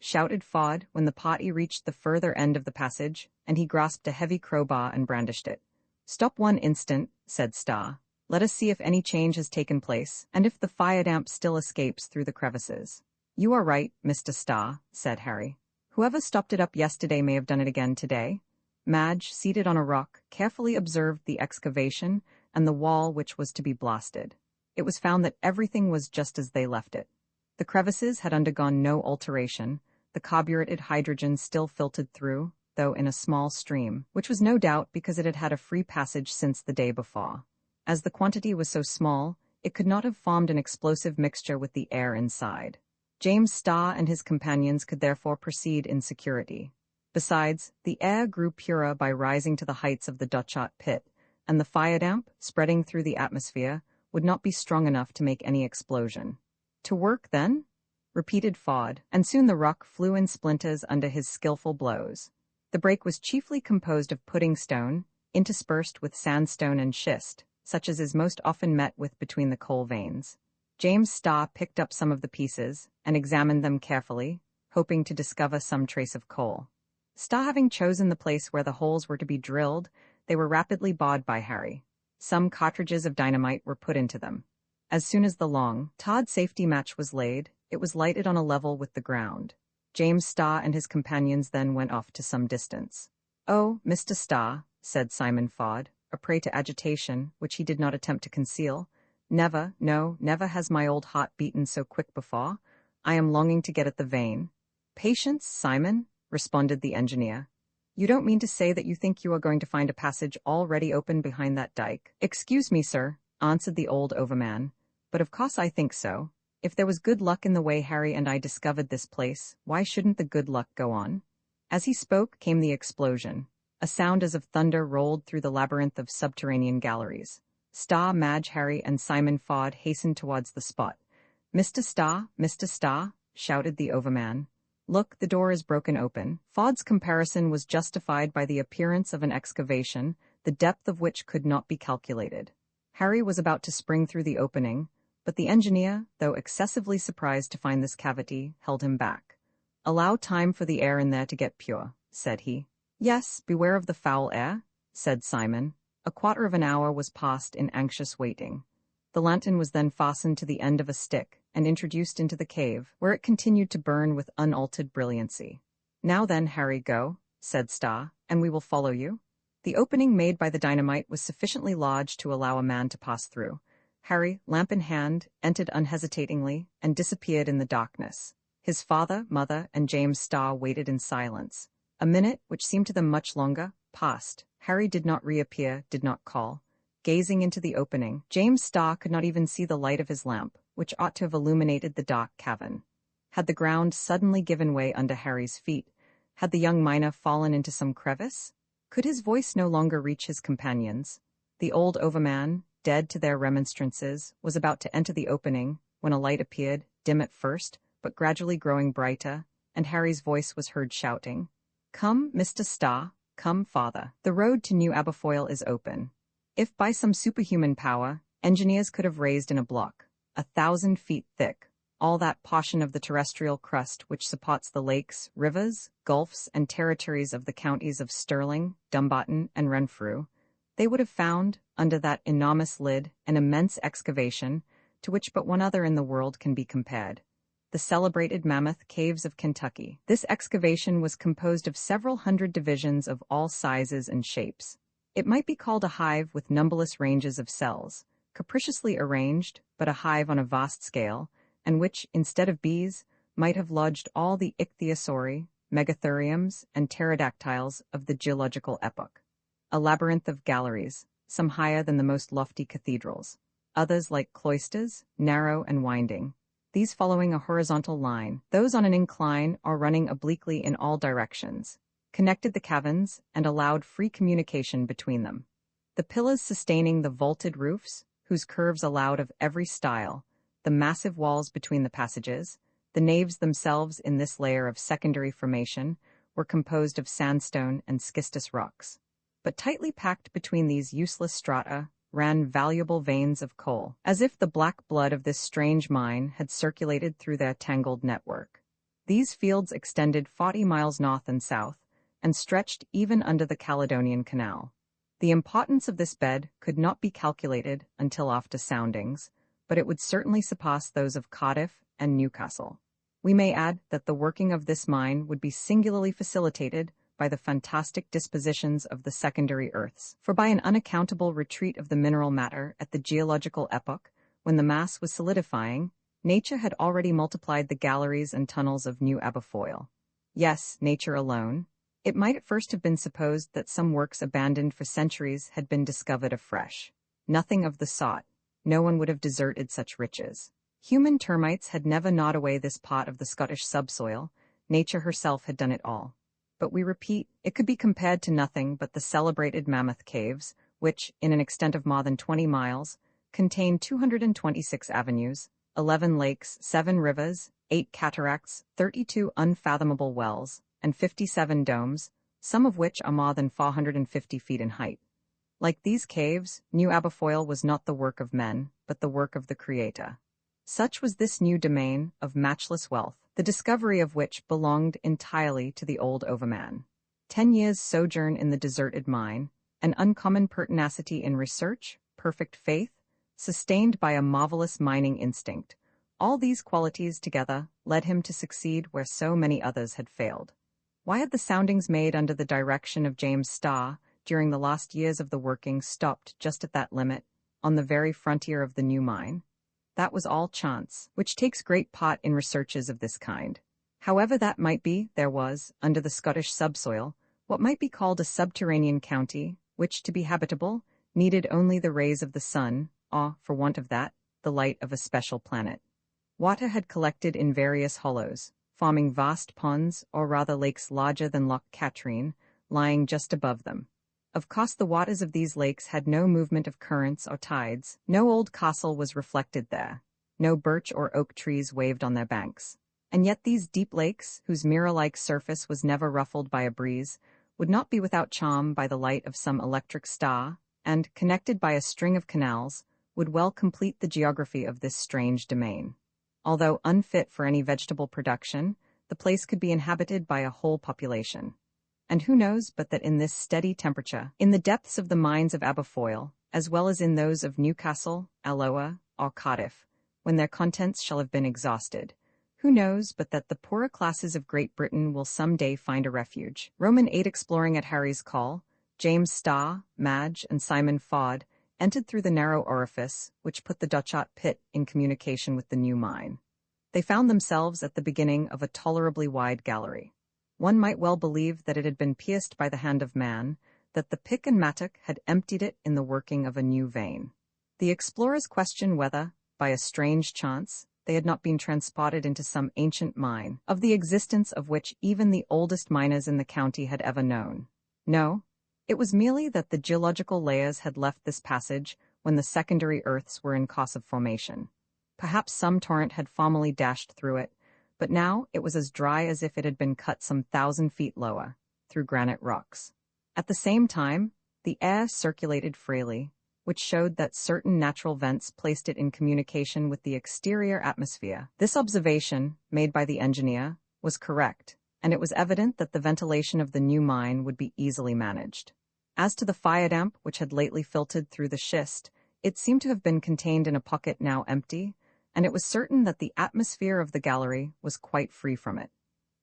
shouted Fod when the party reached the further end of the passage, and he grasped a heavy crowbar and brandished it. Stop one instant, said Starr. Let us see if any change has taken place, and if the fire damp still escapes through the crevices. You are right, Mr. Starr, said Harry. Whoever stopped it up yesterday may have done it again today. Madge, seated on a rock, carefully observed the excavation and the wall which was to be blasted. It was found that everything was just as they left it. The crevices had undergone no alteration. The carburetted hydrogen still filtered through, though in a small stream, which was no doubt because it had had a free passage since the day before. As the quantity was so small, it could not have formed an explosive mixture with the air inside. James Starr and his companions could therefore proceed in security. Besides, the air grew purer by rising to the heights of the Dutchot pit, and the fire damp, spreading through the atmosphere, would not be strong enough to make any explosion. To work, then? Repeated Fod, and soon the rock flew in splinters under his skillful blows. The break was chiefly composed of pudding stone, interspersed with sandstone and schist, such as is most often met with between the coal veins. James Starr picked up some of the pieces and examined them carefully, hoping to discover some trace of coal. Starr having chosen the place where the holes were to be drilled, they were rapidly bored by Harry. Some cartridges of dynamite were put into them. As soon as the long, tarred safety match was laid, it was lighted on a level with the ground. James Starr and his companions then went off to some distance. "Oh, Mr. Starr," said Simon Fod, a prey to agitation, which he did not attempt to conceal. "Never, no, never has my old heart beaten so quick before. I am longing to get at the vein." "Patience, Simon," responded the engineer. "You don't mean to say that you think you are going to find a passage already open behind that dike?" "Excuse me, sir," answered the old overman, "but of course I think so. If there was good luck in the way Harry and I discovered this place, why shouldn't the good luck go on?" As he spoke came the explosion. A sound as of thunder rolled through the labyrinth of subterranean galleries. Starr, Madge, Harry, and Simon Fod hastened towards the spot. Mr. Starr, shouted the overman. "Look, the door is broken open." Fod's comparison was justified by the appearance of an excavation, the depth of which could not be calculated. Harry was about to spring through the opening, but the engineer, though excessively surprised to find this cavity, held him back. "Allow time for the air in there to get pure," said he. "Yes, beware of the foul air," said Simon. A quarter of an hour was passed in anxious waiting. The lantern was then fastened to the end of a stick and introduced into the cave, where it continued to burn with unaltered brilliancy. "Now then, Harry, go," said Starr, "and we will follow you." The opening made by the dynamite was sufficiently large to allow a man to pass through. Harry, lamp in hand, entered unhesitatingly and disappeared in the darkness. His father, mother, and James Starr waited in silence. A minute, which seemed to them much longer, passed. Harry did not reappear, did not call. Gazing into the opening, James Starr could not even see the light of his lamp, which ought to have illuminated the dark cavern. Had the ground suddenly given way under Harry's feet? Had the young miner fallen into some crevice? Could his voice no longer reach his companions? The old overman, dead to their remonstrances, was about to enter the opening, when a light appeared, dim at first, but gradually growing brighter, and Harry's voice was heard shouting, "Come, Mr. Starr, come, father. The road to New Aberfoyle is open." If by some superhuman power, engineers could have raised in a block, 1,000 feet thick, all that portion of the terrestrial crust which supports the lakes, rivers, gulfs, and territories of the counties of Stirling, Dumbarton, and Renfrew, they would have found, under that enormous lid, an immense excavation, to which but one other in the world can be compared: the celebrated Mammoth Caves of Kentucky. This excavation was composed of several hundred divisions of all sizes and shapes. It might be called a hive with numberless ranges of cells, capriciously arranged, but a hive on a vast scale, and which, instead of bees, might have lodged all the ichthyosauri, megatheriums, and pterodactyls of the geological epoch. A labyrinth of galleries, some higher than the most lofty cathedrals, others like cloisters, narrow and winding, these following a horizontal line, those on an incline or running obliquely in all directions, connected the caverns and allowed free communication between them. The pillars sustaining the vaulted roofs, whose curves allowed of every style, the massive walls between the passages, the naves themselves in this layer of secondary formation, were composed of sandstone and schistous rocks. But tightly packed between these useless strata ran valuable veins of coal, as if the black blood of this strange mine had circulated through their tangled network. These fields extended 40 miles north and south, and stretched even under the Caledonian Canal. The importance of this bed could not be calculated until after soundings, but it would certainly surpass those of Cardiff and Newcastle. We may add that the working of this mine would be singularly facilitated by the fantastic dispositions of the secondary earths, for by an unaccountable retreat of the mineral matter at the geological epoch, when the mass was solidifying, nature had already multiplied the galleries and tunnels of New Aberfoyle. Yes, nature alone. It might at first have been supposed that some works abandoned for centuries had been discovered afresh. Nothing of the sort. No one would have deserted such riches. Human termites had never gnawed away this part of the Scottish subsoil. Nature herself had done it all. But we repeat, it could be compared to nothing but the celebrated Mammoth Caves, which, in an extent of more than 20 miles, contain 226 avenues, 11 lakes, 7 rivers, 8 cataracts, 32 unfathomable wells, and 57 domes, some of which are more than 450 feet in height. Like these caves, New Aberfoyle was not the work of men, but the work of the Creator. Such was this new domain of matchless wealth, the discovery of which belonged entirely to the old overman. 10 years' sojourn in the deserted mine, an uncommon pertinacity in research, perfect faith, sustained by a marvelous mining instinct, all these qualities together led him to succeed where so many others had failed. Why had the soundings made under the direction of James Starr during the last years of the working stopped just at that limit, on the very frontier of the new mine? That was all chance, which takes great part in researches of this kind. However that might be, there was, under the Scottish subsoil, what might be called a subterranean county, which, to be habitable, needed only the rays of the sun, or, for want of that, the light of a special planet. Water had collected in various hollows, forming vast ponds, or rather lakes larger than Loch Katrine, lying just above them. Of course the waters of these lakes had no movement of currents or tides, no old castle was reflected there, no birch or oak trees waved on their banks. And yet these deep lakes, whose mirror-like surface was never ruffled by a breeze, would not be without charm by the light of some electric star, and, connected by a string of canals, would well complete the geography of this strange domain. Although unfit for any vegetable production, the place could be inhabited by a whole population. And who knows but that in this steady temperature, in the depths of the mines of Aberfoyle, as well as in those of Newcastle, Alloa, or Cardiff, when their contents shall have been exhausted, who knows but that the poorer classes of Great Britain will some day find a refuge? Roman 8 exploring at Harry's call, James Starr, Madge, and Simon Ford entered through the narrow orifice which put the Dochart pit in communication with the new mine. They found themselves at the beginning of a tolerably wide gallery. One might well believe that it had been pierced by the hand of man, that the pick and mattock had emptied it in the working of a new vein. The explorers question whether, by a strange chance, they had not been transported into some ancient mine, of the existence of which even the oldest miners in the county had ever known. No, it was merely that the geological layers had left this passage when the secondary earths were in course of formation. Perhaps some torrent had formerly dashed through it, but now it was as dry as if it had been cut some 1,000 feet lower, through granite rocks. At the same time, the air circulated freely, which showed that certain natural vents placed it in communication with the exterior atmosphere. This observation, made by the engineer, was correct, and it was evident that the ventilation of the new mine would be easily managed. As to the fire damp which had lately filtered through the schist, it seemed to have been contained in a pocket now empty, and it was certain that the atmosphere of the gallery was quite free from it.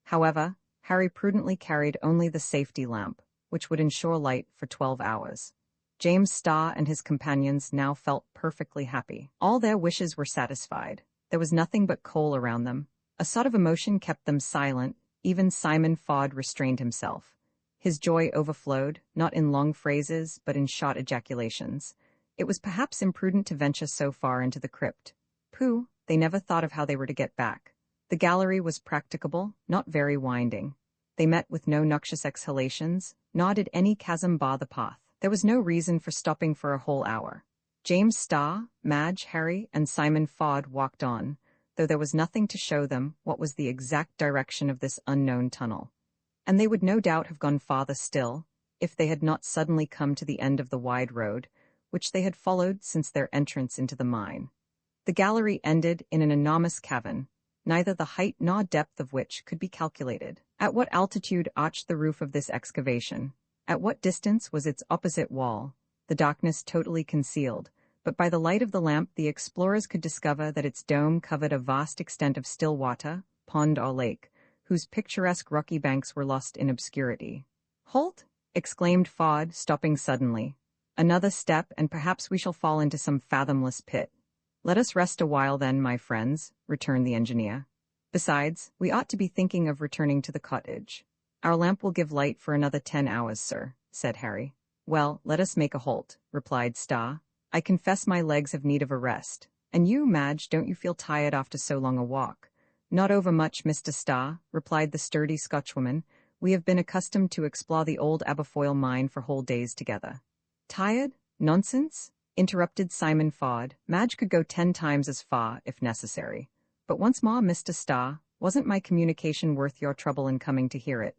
However, Harry prudently carried only the safety lamp, which would ensure light for 12 hours. James Starr and his companions now felt perfectly happy. All their wishes were satisfied. There was nothing but coal around them. A sort of emotion kept them silent. Even Simon Fod restrained himself. His joy overflowed, not in long phrases, but in short ejaculations. It was perhaps imprudent to venture so far into the crypt. Pooh, they never thought of how they were to get back. The gallery was practicable, not very winding. They met with no noxious exhalations, nor did any chasm bar the path. There was no reason for stopping for a whole hour. James Starr, Madge, Harry, and Simon Fod walked on, though there was nothing to show them what was the exact direction of this unknown tunnel. And they would no doubt have gone farther still, if they had not suddenly come to the end of the wide road, which they had followed since their entrance into the mine. The gallery ended in an enormous cavern, neither the height nor depth of which could be calculated. At what altitude arched the roof of this excavation? At what distance was its opposite wall? The darkness totally concealed, but by the light of the lamp the explorers could discover that its dome covered a vast extent of still water, pond or lake, whose picturesque rocky banks were lost in obscurity. "Halt!" exclaimed Fod, stopping suddenly. "Another step, and perhaps we shall fall into some fathomless pit." "Let us rest a while then, my friends," returned the engineer. "Besides, we ought to be thinking of returning to the cottage." "Our lamp will give light for another 10 hours, sir," said Harry. "Well, let us make a halt," replied Starr. "I confess my legs have need of a rest. And you, Madge, don't you feel tired after so long a walk?" "Not overmuch, Mr. Starr," replied the sturdy Scotchwoman. "We have been accustomed to explore the old Aberfoyle mine for whole days together." "Tired? Nonsense," interrupted Simon Fod. "Madge could go 10 times as far, if necessary. But once more, Mr. Starr, wasn't my communication worth your trouble in coming to hear it?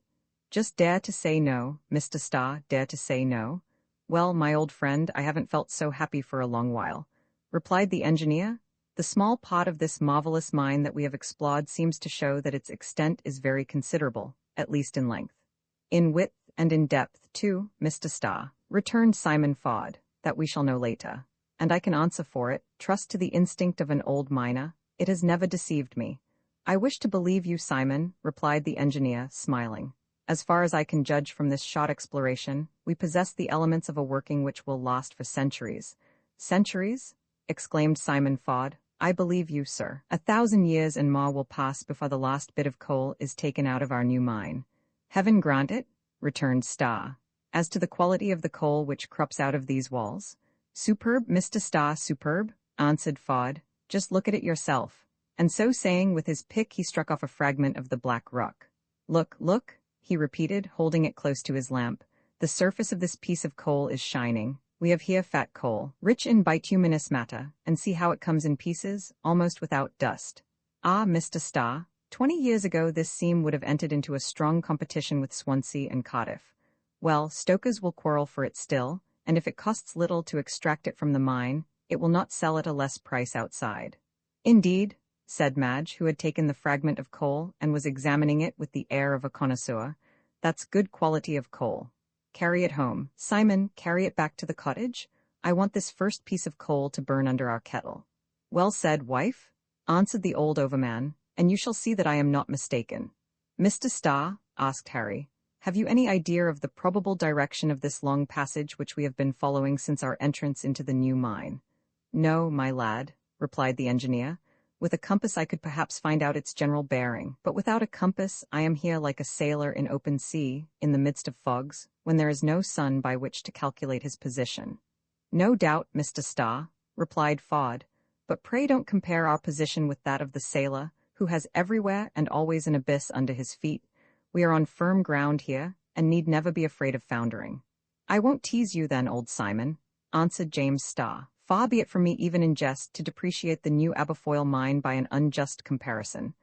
Just dare to say no, Mr. Starr, dare to say no?" "Well, my old friend, I haven't felt so happy for a long while," replied the engineer. "The small part of this marvelous mine that we have explored seems to show that its extent is very considerable, at least in length." "In width and in depth, too, Mr. Starr," returned Simon Fod. "That we shall know later. And I can answer for it, trust to the instinct of an old miner. It has never deceived me." "I wish to believe you, Simon," replied the engineer, smiling. "As far as I can judge from this short exploration, we possess the elements of a working which will last for centuries." "Centuries?" exclaimed Simon Fod. "I believe you, sir. 1,000 years and more will pass before the last bit of coal is taken out of our new mine." "Heaven grant it," returned Starr. "As to the quality of the coal which crops out of these walls?" "Superb, Mr. Starr, superb," answered Fod. "Just look at it yourself." And so saying, with his pick he struck off a fragment of the black rock. "Look, look," he repeated, holding it close to his lamp. "The surface of this piece of coal is shining. We have here fat coal, rich in bituminous matter, and see how it comes in pieces, almost without dust. Ah, Mr. Starr, 20 years ago this seam would have entered into a strong competition with Swansea and Cardiff. Well, stokers will quarrel for it still, and if it costs little to extract it from the mine, it will not sell at a less price outside." "Indeed," said Madge, who had taken the fragment of coal and was examining it with the air of a connoisseur. "That's good quality of coal. Carry it home. Simon, carry it back to the cottage. I want this first piece of coal to burn under our kettle." "Well said, wife," answered the old overman, "and you shall see that I am not mistaken." "Mr. Starr," asked Harry, "have you any idea of the probable direction of this long passage which we have been following since our entrance into the new mine?" "No, my lad," replied the engineer. "With a compass I could perhaps find out its general bearing, but without a compass I am here like a sailor in open sea, in the midst of fogs, when there is no sun by which to calculate his position." "No doubt, Mr. Starr," replied Fod, "but pray don't compare our position with that of the sailor, who has everywhere and always an abyss under his feet. We are on firm ground here, and need never be afraid of foundering." "I won't tease you then, old Simon," answered James Starr. "Far be it from me even in jest to depreciate the new Aberfoyle mine by an unjust comparison.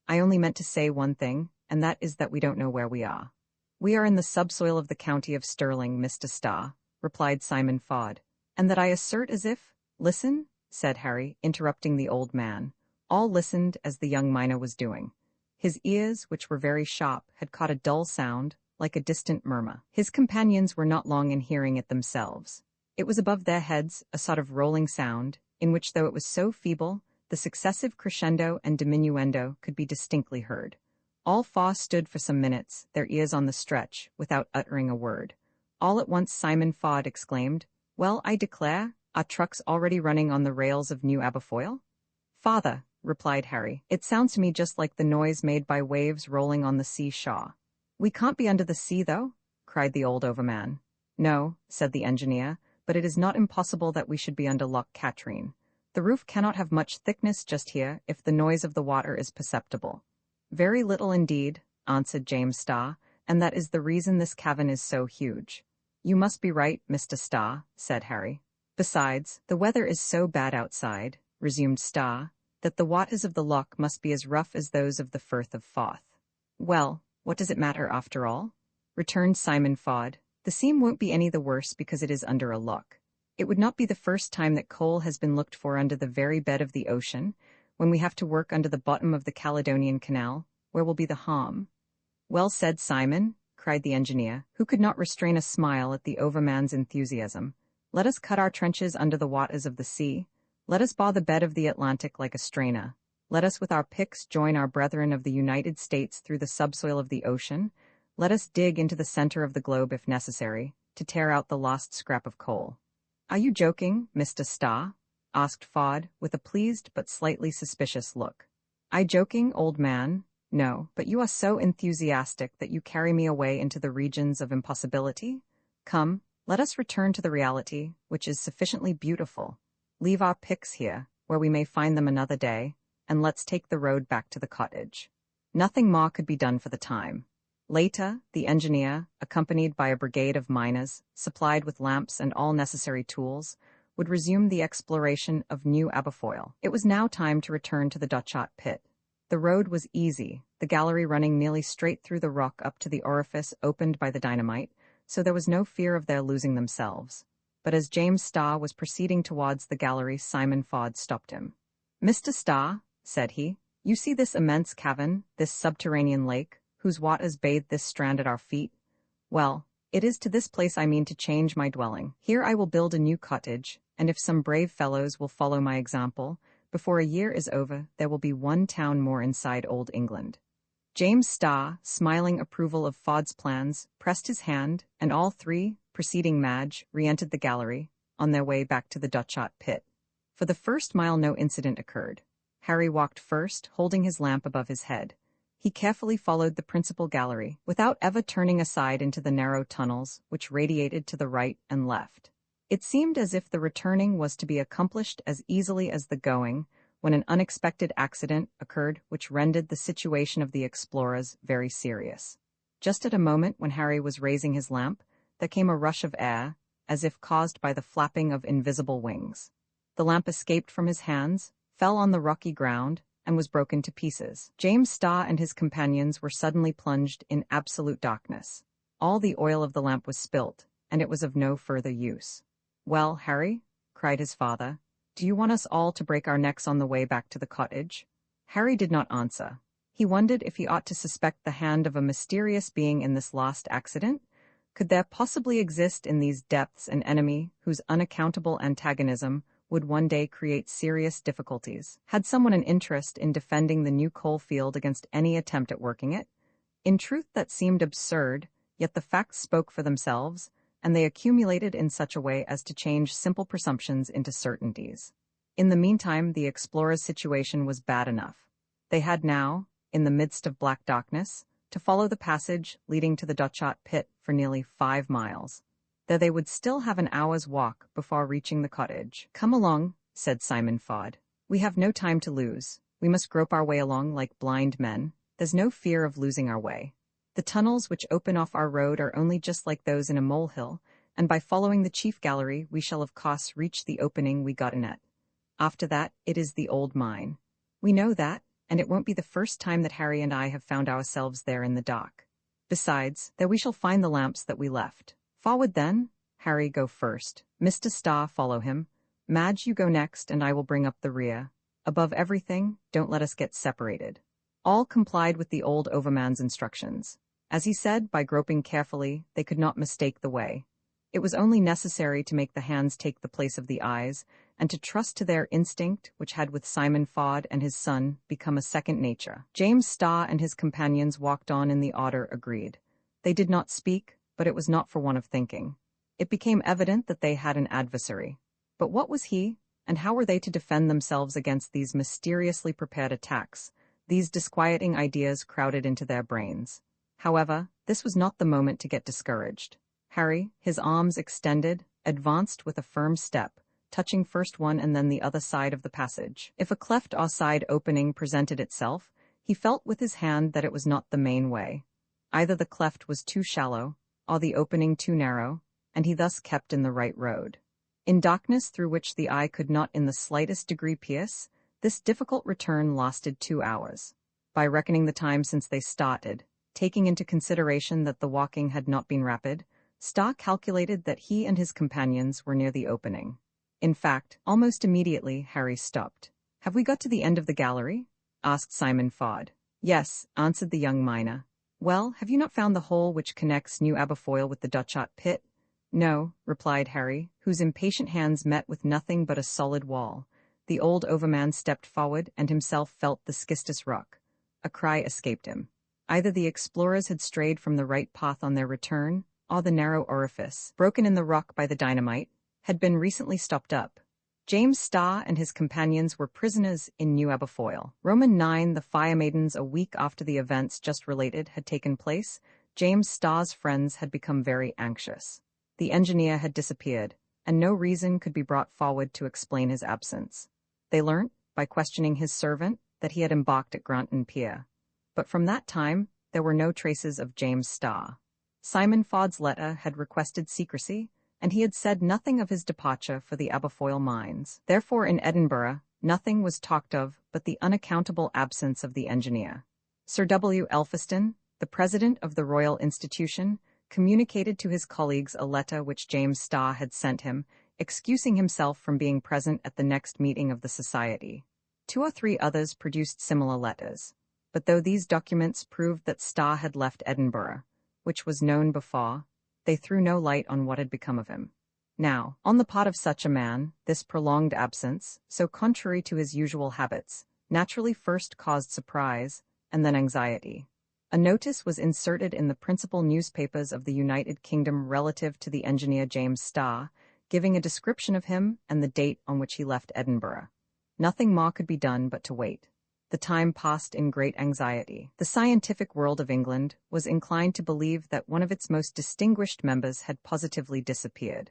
I only meant to say one thing, and that is that we don't know where we are." "We are in the subsoil of the county of Stirling, Mr. Starr," replied Simon Fod, and that I assert as if— Listen, said Harry, interrupting the old man. All listened as the young miner was doing. His ears, which were very sharp, had caught a dull sound, like a distant murmur. His companions were not long in hearing it themselves. It was above their heads, a sort of rolling sound, in which, though it was so feeble, the successive crescendo and diminuendo could be distinctly heard. All four stood for some minutes, their ears on the stretch, without uttering a word. All at once Simon Fod exclaimed, "Well, I declare, are trucks already running on the rails of New Aberfoyle?" "Father," replied Harry, "it sounds to me just like the noise made by waves rolling on the sea-shore." "We can't be under the sea, though?" cried the old overman. "No," said the engineer, "but it is not impossible that we should be under Loch Katrine. The roof cannot have much thickness just here if the noise of the water is perceptible." "Very little indeed," answered James Starr, "and that is the reason this cavern is so huge." "You must be right, Mr. Starr," said Harry. "Besides, the weather is so bad outside," resumed Starr, "that the waters of the loch must be as rough as those of the Firth of Forth." "Well, what does it matter after all?" returned Simon Fod. "The seam won't be any the worse because it is under a loch. It would not be the first time that coal has been looked for under the very bed of the ocean, when we have to work under the bottom of the Caledonian Canal. Where will be the harm?" "Well said, Simon," cried the engineer, who could not restrain a smile at the overman's enthusiasm. "Let us cut our trenches under the waters of the sea. Let us bar the bed of the Atlantic like a strainer. Let us with our picks join our brethren of the United States through the subsoil of the ocean. Let us dig into the center of the globe if necessary, to tear out the lost scrap of coal." "Are you joking, Mr. Starr?" asked Fod, with a pleased but slightly suspicious look. "I joking, old man? No, but you are so enthusiastic that you carry me away into the regions of impossibility. Come, let us return to the reality, which is sufficiently beautiful. Leave our picks here, where we may find them another day, and let's take the road back to the cottage." Nothing more could be done for the time. Later, the engineer, accompanied by a brigade of miners, supplied with lamps and all necessary tools, would resume the exploration of New Aberfoyle. It was now time to return to the Dochart pit. The road was easy, the gallery running nearly straight through the rock up to the orifice opened by the dynamite, so there was no fear of their losing themselves. But as James Starr was proceeding towards the gallery, Simon Fod stopped him. "Mr. Starr," said he, "you see this immense cavern, this subterranean lake, whose waters bathe this strand at our feet? Well, it is to this place I mean to change my dwelling. Here I will build a new cottage, and if some brave fellows will follow my example, before a year is over, there will be one town more inside Old England." James Starr, smiling approval of Fod's plans, pressed his hand, and all three, preceding Madge, re-entered the gallery, on their way back to the Dochart pit. For the first mile no incident occurred. Harry walked first, holding his lamp above his head. He carefully followed the principal gallery, without ever turning aside into the narrow tunnels, which radiated to the right and left. It seemed as if the returning was to be accomplished as easily as the going, when an unexpected accident occurred which rendered the situation of the explorers very serious. Just at a moment when Harry was raising his lamp, there came a rush of air, as if caused by the flapping of invisible wings. The lamp escaped from his hands, fell on the rocky ground, and was broken to pieces. James Starr and his companions were suddenly plunged in absolute darkness. All the oil of the lamp was spilt, and it was of no further use. "Well, Harry," cried his father, "do you want us all to break our necks on the way back to the cottage?" Harry did not answer. He wondered if he ought to suspect the hand of a mysterious being in this last accident. Could there possibly exist in these depths an enemy whose unaccountable antagonism would one day create serious difficulties? Had someone an interest in defending the new coal field against any attempt at working it? In truth, that seemed absurd, yet the facts spoke for themselves, and they accumulated in such a way as to change simple presumptions into certainties. In the meantime, the explorers' situation was bad enough. They had now, in the midst of black darkness, to follow the passage leading to the Dochart pit for nearly 5 miles. There they would still have an hour's walk before reaching the cottage. "Come along," said Simon Fod. "We have no time to lose. We must grope our way along like blind men. There's no fear of losing our way. The tunnels which open off our road are only just like those in a molehill, and by following the chief gallery we shall of course reach the opening we got in at. After that, it is the old mine. We know that, and it won't be the first time that Harry and I have found ourselves there in the dark. Besides, there we shall find the lamps that we left. Forward then, Harry, go first. Mr. Starr, follow him. Madge, you go next, and I will bring up the rear. Above everything, don't let us get separated. All complied with the old overman's instructions. As he said, by groping carefully, they could not mistake the way. It was only necessary to make the hands take the place of the eyes, and to trust to their instinct, which had with Simon Fod and his son become a second nature. James Starr and his companions walked on in the order agreed. They did not speak, but it was not for want of thinking. It became evident that they had an adversary. But what was he, and how were they to defend themselves against these mysteriously prepared attacks? These disquieting ideas crowded into their brains. However, this was not the moment to get discouraged. Harry, his arms extended, advanced with a firm step, touching first one and then the other side of the passage. If a cleft or side opening presented itself, he felt with his hand that it was not the main way. Either the cleft was too shallow, or the opening too narrow, and he thus kept in the right road. In darkness through which the eye could not in the slightest degree pierce, this difficult return lasted 2 hours. By reckoning the time since they started, taking into consideration that the walking had not been rapid, Starr calculated that he and his companions were near the opening. In fact, almost immediately Harry stopped. "Have we got to the end of the gallery?" asked Simon Fod. "Yes," answered the young miner. "Well, have you not found the hole which connects New Aberfoyle with the Dutchot pit?" "No," replied Harry, whose impatient hands met with nothing but a solid wall. The old overman stepped forward and himself felt the schistous rock. A cry escaped him. Either the explorers had strayed from the right path on their return, or the narrow orifice, broken in the rock by the dynamite, had been recently stopped up. James Starr and his companions were prisoners in New Aberfoyle. Roman 9, the Fire Maidens, a week after the events just related had taken place, James Starr's friends had become very anxious. The engineer had disappeared, and no reason could be brought forward to explain his absence. They learnt, by questioning his servant, that he had embarked at Granton Pier. But from that time, there were no traces of James Starr. Simon Fod's letter had requested secrecy, and he had said nothing of his departure for the Aberfoyle mines. Therefore, in Edinburgh, nothing was talked of but the unaccountable absence of the engineer. Sir W. Elphiston, the president of the Royal Institution, communicated to his colleagues a letter which James Starr had sent him, excusing himself from being present at the next meeting of the Society. 2 or 3 others produced similar letters. But though these documents proved that Starr had left Edinburgh, which was known before, they threw no light on what had become of him. Now, on the part of such a man, this prolonged absence, so contrary to his usual habits, naturally first caused surprise, and then anxiety. A notice was inserted in the principal newspapers of the United Kingdom relative to the engineer James Starr, giving a description of him and the date on which he left Edinburgh. Nothing more could be done but to wait. The time passed in great anxiety. The scientific world of England was inclined to believe that one of its most distinguished members had positively disappeared.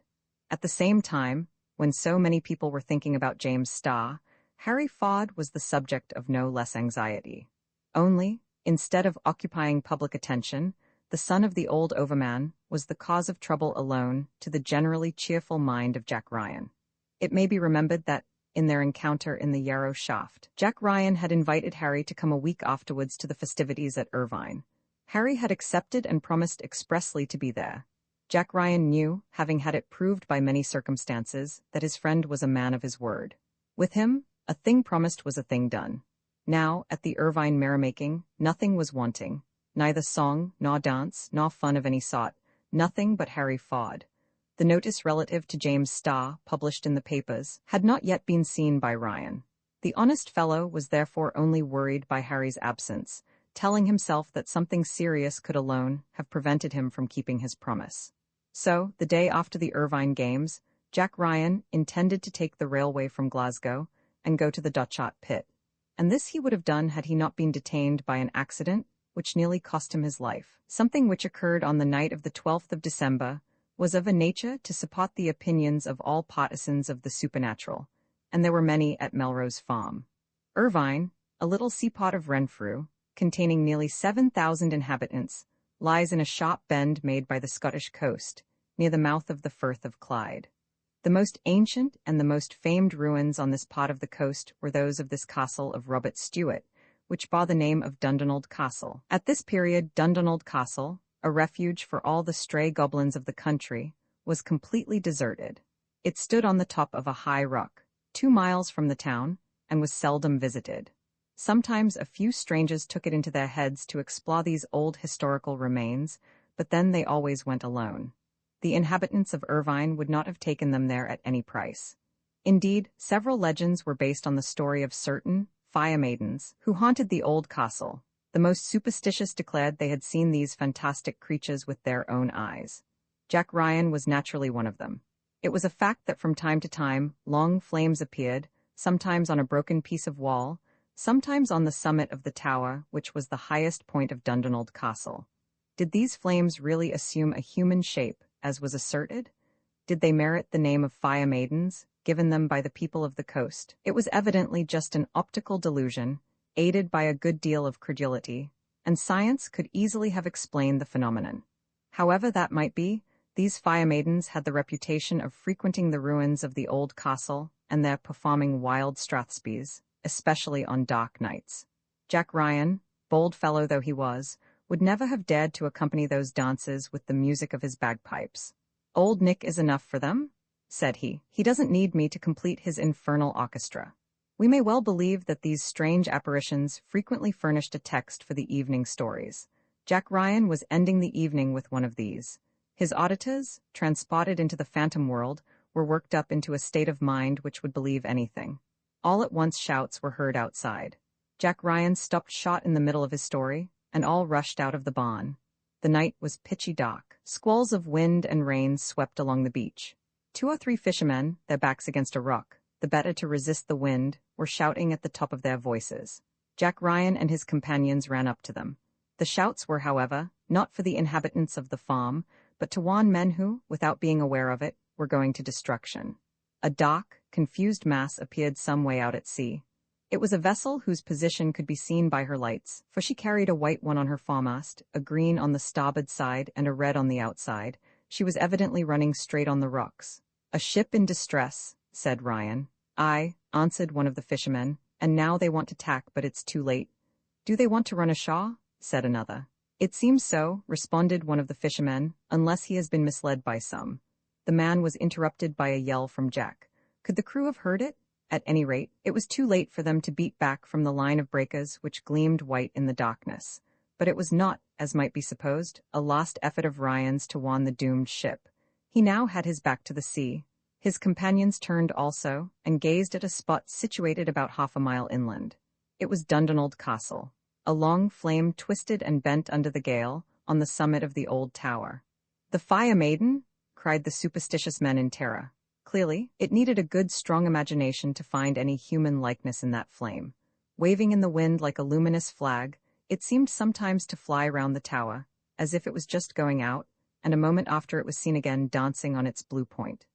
At the same time, when so many people were thinking about James Starr, Harry Fod was the subject of no less anxiety. Only, instead of occupying public attention, the son of the old overman was the cause of trouble alone to the generally cheerful mind of Jack Ryan. It may be remembered that, in their encounter in the Yarrow shaft, Jack Ryan had invited Harry to come a week afterwards to the festivities at Irvine. Harry had accepted and promised expressly to be there. Jack Ryan knew, having had it proved by many circumstances, that his friend was a man of his word. With him, a thing promised was a thing done. Now, at the Irvine merrymaking, nothing was wanting, neither song, nor dance, nor fun of any sort, nothing but Harry Fod. The notice relative to James Starr, published in the papers, had not yet been seen by Ryan. The honest fellow was therefore only worried by Harry's absence, telling himself that something serious could alone have prevented him from keeping his promise. So, the day after the Irvine Games, Jack Ryan intended to take the railway from Glasgow and go to the Dutchot pit. And this he would have done had he not been detained by an accident which nearly cost him his life. Something which occurred on the night of the 12th of December was of a nature to support the opinions of all partisans of the supernatural, and there were many at Melrose Farm. Irvine, a little seaport of Renfrew, containing nearly 7,000 inhabitants, lies in a sharp bend made by the Scottish coast, near the mouth of the Firth of Clyde. The most ancient and the most famed ruins on this part of the coast were those of this castle of Robert Stewart, which bore the name of Dundonald Castle. At this period, Dundonald Castle, a refuge for all the stray goblins of the country, was completely deserted. It stood on the top of a high rock, 2 miles from the town, and was seldom visited. Sometimes a few strangers took it into their heads to explore these old historical remains, but then they always went alone. The inhabitants of Irvine would not have taken them there at any price. Indeed, several legends were based on the story of certain fire maidens who haunted the old castle. The most superstitious declared they had seen these fantastic creatures with their own eyes. Jack Ryan was naturally one of them. It was a fact that from time to time, long flames appeared, sometimes on a broken piece of wall, sometimes on the summit of the tower, which was the highest point of Dundonald Castle. Did these flames really assume a human shape, as was asserted? Did they merit the name of fire maidens, given them by the people of the coast? It was evidently just an optical delusion, aided by a good deal of credulity, and science could easily have explained the phenomenon. However that might be, these fire maidens had the reputation of frequenting the ruins of the old castle and their performing wild strathspeys, especially on dark nights. Jack Ryan, bold fellow though he was, would never have dared to accompany those dances with the music of his bagpipes. "Old Nick is enough for them," said he. "He doesn't need me to complete his infernal orchestra." We may well believe that these strange apparitions frequently furnished a text for the evening stories. Jack Ryan was ending the evening with one of these. His auditors, transported into the phantom world, were worked up into a state of mind which would believe anything. All at once shouts were heard outside. Jack Ryan stopped short in the middle of his story, and all rushed out of the barn. The night was pitchy dark. Squalls of wind and rain swept along the beach. 2 or 3 fishermen, their backs against a rock, the better to resist the wind, were shouting at the top of their voices. Jack Ryan and his companions ran up to them. The shouts were, however, not for the inhabitants of the farm, but to warn men who, without being aware of it, were going to destruction. A dark, confused mass appeared some way out at sea. It was a vessel whose position could be seen by her lights, for she carried a white one on her foremast, a green on the starboard side, and a red on the outside. She was evidently running straight on the rocks. "A ship in distress," said Ryan. "Aye," answered one of the fishermen, "and now they want to tack, but it's too late." "Do they want to run ashore?" said another. "It seems so," responded one of the fishermen, "unless he has been misled by some." The man was interrupted by a yell from Jack. Could the crew have heard it? At any rate, it was too late for them to beat back from the line of breakers which gleamed white in the darkness. But it was not, as might be supposed, a last effort of Ryan's to warn the doomed ship. He now had his back to the sea. His companions turned also, and gazed at a spot situated about half a mile inland. It was Dundonald Castle. A long flame twisted and bent under the gale, on the summit of the old tower. "The fire maiden?" cried the superstitious men in terror. Clearly, it needed a good, strong imagination to find any human likeness in that flame. Waving in the wind like a luminous flag, it seemed sometimes to fly round the tower, as if it was just going out, and a moment after it was seen again dancing on its blue point.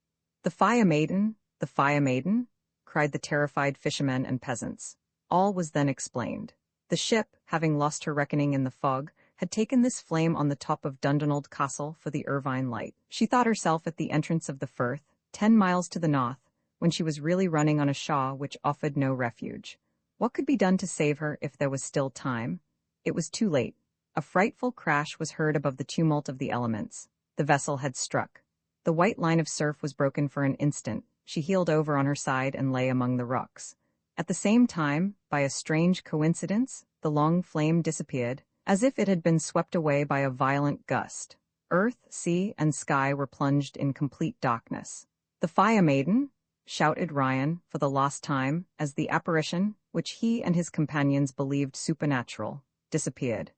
"The fire maiden! The fire maiden!" cried the terrified fishermen and peasants. All was then explained. The ship, having lost her reckoning in the fog, had taken this flame on the top of Dundonald Castle for the Irvine light. She thought herself at the entrance of the Firth, 10 miles to the north, when she was really running on a shore which offered no refuge. What could be done to save her if there was still time? It was too late. A frightful crash was heard above the tumult of the elements. The vessel had struck. The white line of surf was broken for an instant. She heeled over on her side and lay among the rocks. At the same time, by a strange coincidence, the long flame disappeared, as if it had been swept away by a violent gust. Earth, sea, and sky were plunged in complete darkness. "The fire maiden!" shouted Ryan for the last time, as the apparition, which he and his companions believed supernatural, disappeared.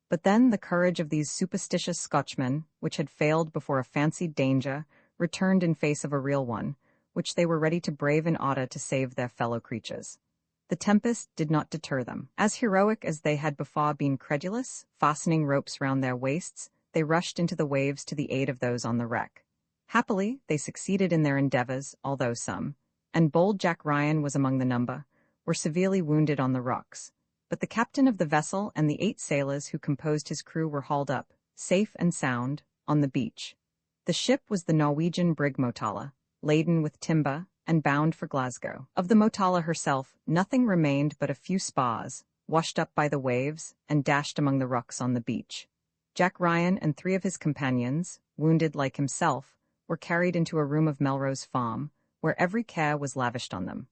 But then the courage of these superstitious Scotchmen, which had failed before a fancied danger, returned in face of a real one, which they were ready to brave in order to save their fellow creatures. The tempest did not deter them. As heroic as they had before been credulous, fastening ropes round their waists, they rushed into the waves to the aid of those on the wreck. Happily, they succeeded in their endeavors, although some, and bold Jack Ryan was among the number, were severely wounded on the rocks. But the captain of the vessel and the 8 sailors who composed his crew were hauled up, safe and sound, on the beach. The ship was the Norwegian brig Motala, laden with timber, and bound for Glasgow. Of the Motala herself, nothing remained but a few spars, washed up by the waves, and dashed among the rocks on the beach. Jack Ryan and 3 of his companions, wounded like himself, were carried into a room of Melrose Farm, where every care was lavished on them.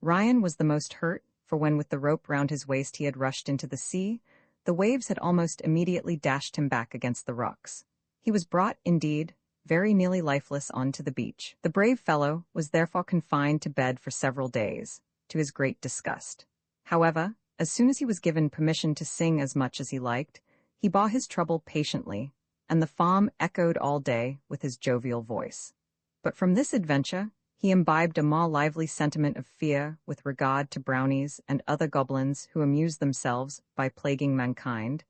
Ryan was the most hurt, for when with the rope round his waist he had rushed into the sea, the waves had almost immediately dashed him back against the rocks. He was brought, indeed, very nearly lifeless onto the beach. The brave fellow was therefore confined to bed for several days, to his great disgust. However, as soon as he was given permission to sing as much as he liked, he bore his trouble patiently, and the farm echoed all day with his jovial voice. But from this adventure, he imbibed a more lively sentiment of fear with regard to brownies and other goblins who amused themselves by plaguing mankind,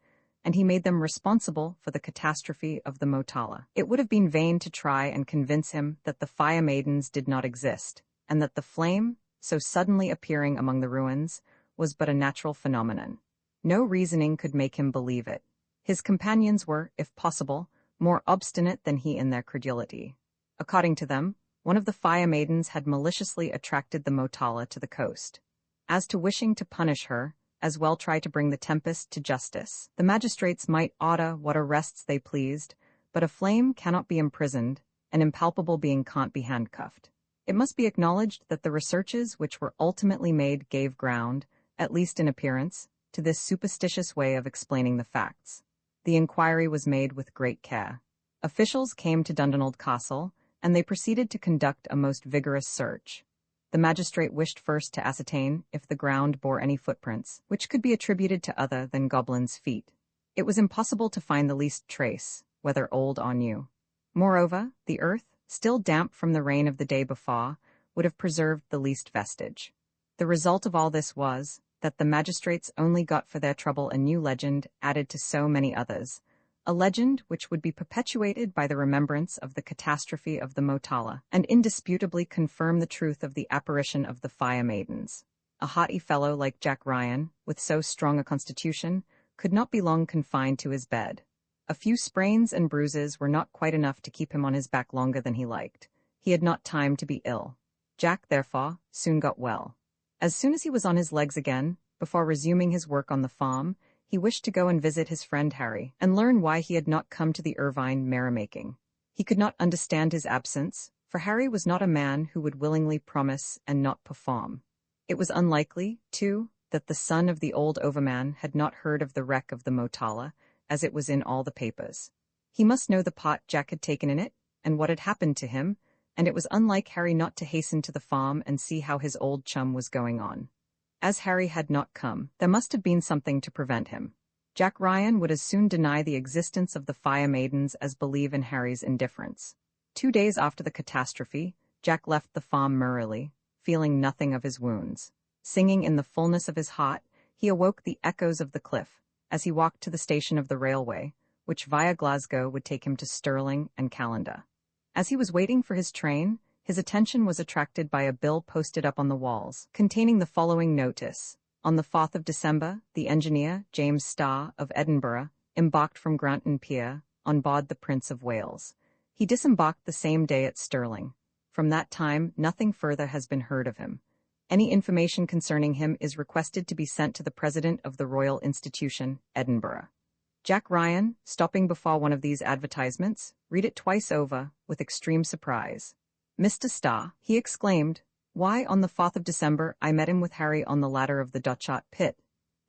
and he made them responsible for the catastrophe of the Motala. It would have been vain to try and convince him that the fire maidens did not exist, and that the flame, so suddenly appearing among the ruins, was but a natural phenomenon. No reasoning could make him believe it. His companions were, if possible, more obstinate than he in their credulity. According to them, one of the fire maidens had maliciously attracted the Motala to the coast. As to wishing to punish her, as well try to bring the tempest to justice. The magistrates might order what arrests they pleased, but a flame cannot be imprisoned, an impalpable being can't be handcuffed. It must be acknowledged that the researches which were ultimately made gave ground, at least in appearance, to this superstitious way of explaining the facts. The inquiry was made with great care. Officials came to Dundonald Castle, and they proceeded to conduct a most vigorous search. The magistrate wished first to ascertain if the ground bore any footprints, which could be attributed to other than goblins' feet. It was impossible to find the least trace, whether old or new. Moreover, the earth, still damp from the rain of the day before, would have preserved the least vestige. The result of all this was that the magistrates only got for their trouble a new legend added to so many others, a legend which would be perpetuated by the remembrance of the catastrophe of the Motala, and indisputably confirm the truth of the apparition of the fire maidens. A haughty fellow like Jack Ryan, with so strong a constitution, could not be long confined to his bed. A few sprains and bruises were not quite enough to keep him on his back longer than he liked. He had not time to be ill. Jack, therefore, soon got well. As soon as he was on his legs again, before resuming his work on the farm, he wished to go and visit his friend Harry, and learn why he had not come to the Irvine merrymaking. He could not understand his absence, for Harry was not a man who would willingly promise and not perform. It was unlikely, too, that the son of the old overman had not heard of the wreck of the Motala, as it was in all the papers. He must know the part Jack had taken in it, and what had happened to him, and it was unlike Harry not to hasten to the farm and see how his old chum was going on. As Harry had not come, there must have been something to prevent him. Jack Ryan would as soon deny the existence of the fire maidens as believe in Harry's indifference. 2 days after the catastrophe, Jack left the farm merrily, feeling nothing of his wounds. Singing in the fullness of his heart, he awoke the echoes of the cliff, as he walked to the station of the railway, which via Glasgow would take him to Stirling and Callander. As he was waiting for his train, his attention was attracted by a bill posted up on the walls, containing the following notice. On the 4th of December, the engineer, James Starr, of Edinburgh, embarked from Granton Pier, on board the Prince of Wales. He disembarked the same day at Stirling. From that time, nothing further has been heard of him. Any information concerning him is requested to be sent to the President of the Royal Institution, Edinburgh. Jack Ryan, stopping before one of these advertisements, read it twice over, with extreme surprise. "Mr. Starr," he exclaimed, "why, on the 4th of December I met him with Harry on the ladder of the Dotshot pit.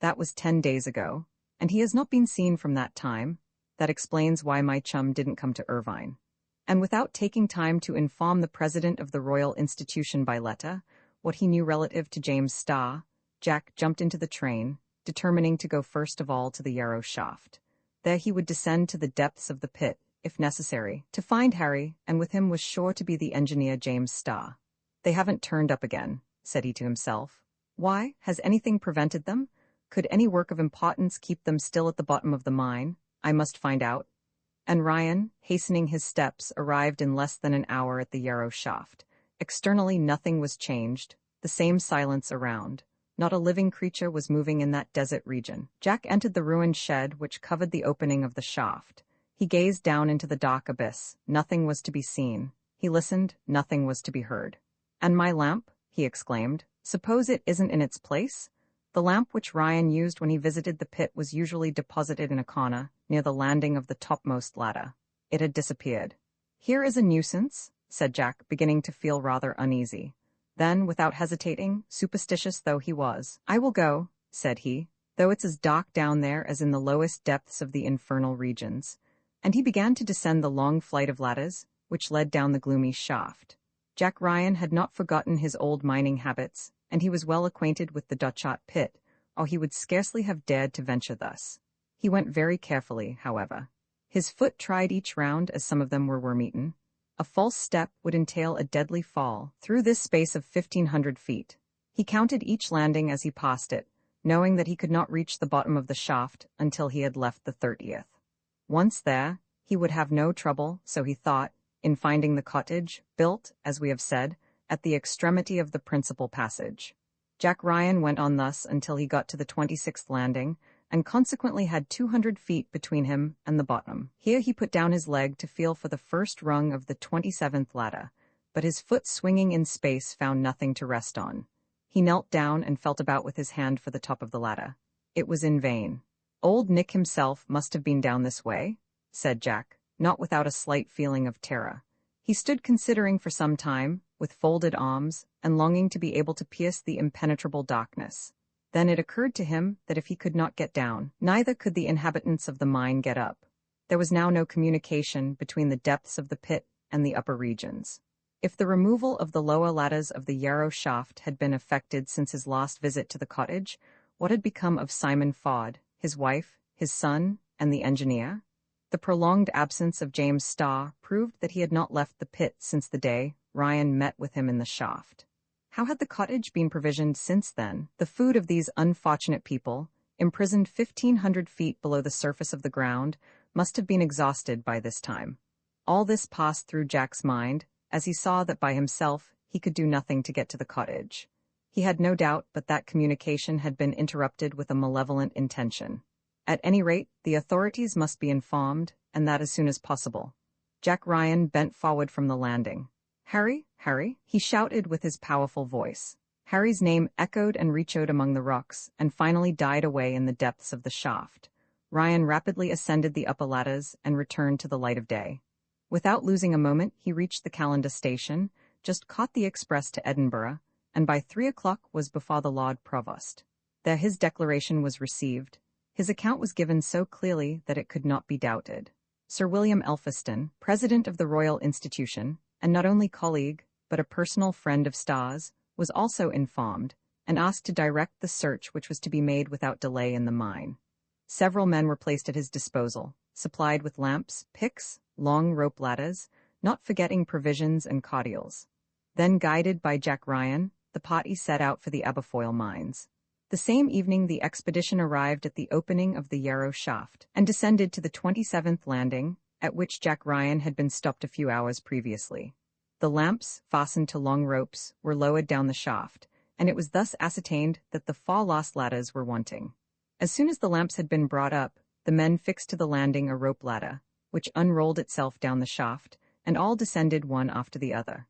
That was 10 days ago, and he has not been seen from that time. That explains why my chum didn't come to Irvine." And without taking time to inform the President of the Royal Institution by letter what he knew relative to James Starr, Jack jumped into the train, determining to go first of all to the Yarrow shaft. There he would descend to the depths of the pit, if necessary, to find Harry, and with him was sure to be the engineer James Starr. "They haven't turned up again," said he to himself. "Why, has anything prevented them? Could any work of importance keep them still at the bottom of the mine? I must find out." And Ryan, hastening his steps, arrived in less than an hour at the Yarrow shaft. Externally nothing was changed, the same silence around. Not a living creature was moving in that desert region. Jack entered the ruined shed which covered the opening of the shaft. He gazed down into the dark abyss. Nothing was to be seen. He listened. Nothing was to be heard. "And my lamp?" he exclaimed. "Suppose it isn't in its place?" The lamp which Ryan used when he visited the pit was usually deposited in a corner, near the landing of the topmost ladder. It had disappeared. Here is a nuisance, said Jack, beginning to feel rather uneasy. Then, without hesitating, superstitious though he was, I will go, said he, though it's as dark down there as in the lowest depths of the infernal regions. And he began to descend the long flight of ladders, which led down the gloomy shaft. Jack Ryan had not forgotten his old mining habits, and he was well acquainted with the Dutchot pit, or he would scarcely have dared to venture thus. He went very carefully, however. His foot tried each round as some of them were worm-eaten. A false step would entail a deadly fall through this space of 1,500 feet. He counted each landing as he passed it, knowing that he could not reach the bottom of the shaft until he had left the 30th. Once there, he would have no trouble, so he thought, in finding the cottage, built, as we have said, at the extremity of the principal passage. Jack Ryan went on thus until he got to the 26th landing, and consequently had 200 feet between him and the bottom. Here he put down his leg to feel for the first rung of the 27th ladder, but his foot swinging in space found nothing to rest on. He knelt down and felt about with his hand for the top of the ladder. It was in vain. Old Nick himself must have been down this way, said Jack, not without a slight feeling of terror. He stood considering for some time, with folded arms, and longing to be able to pierce the impenetrable darkness. Then it occurred to him that if he could not get down, neither could the inhabitants of the mine get up. There was now no communication between the depths of the pit and the upper regions. If the removal of the lower ladders of the Yarrow shaft had been effected since his last visit to the cottage, what had become of Simon Ford, his wife, his son, and the engineer? The prolonged absence of James Starr proved that he had not left the pit since the day Ryan met with him in the shaft. How had the cottage been provisioned since then? The food of these unfortunate people, imprisoned 1,500 feet below the surface of the ground, must have been exhausted by this time. All this passed through Jack's mind, as he saw that by himself he could do nothing to get to the cottage. He had no doubt but that communication had been interrupted with a malevolent intention. At any rate, the authorities must be informed, and that as soon as possible. Jack Ryan bent forward from the landing. Harry, Harry, he shouted with his powerful voice. Harry's name echoed and reechoed among the rocks, and finally died away in the depths of the shaft. Ryan rapidly ascended the upper ladders and returned to the light of day. Without losing a moment, he reached the Callander station, just caught the express to Edinburgh, and by 3 o'clock was before the Lord Provost. There his declaration was received. His account was given so clearly that it could not be doubted. Sir William Elphiston, president of the Royal Institution, and not only colleague, but a personal friend of Starr's, was also informed, and asked to direct the search which was to be made without delay in the mine. Several men were placed at his disposal, supplied with lamps, picks, long rope ladders, not forgetting provisions and cordials. Then, guided by Jack Ryan, the party set out for the Aberfoyle mines. The same evening the expedition arrived at the opening of the Yarrow shaft, and descended to the 27th landing, at which Jack Ryan had been stopped a few hours previously. The lamps, fastened to long ropes, were lowered down the shaft, and it was thus ascertained that the 4 lost ladders were wanting. As soon as the lamps had been brought up, the men fixed to the landing a rope ladder, which unrolled itself down the shaft, and all descended one after the other.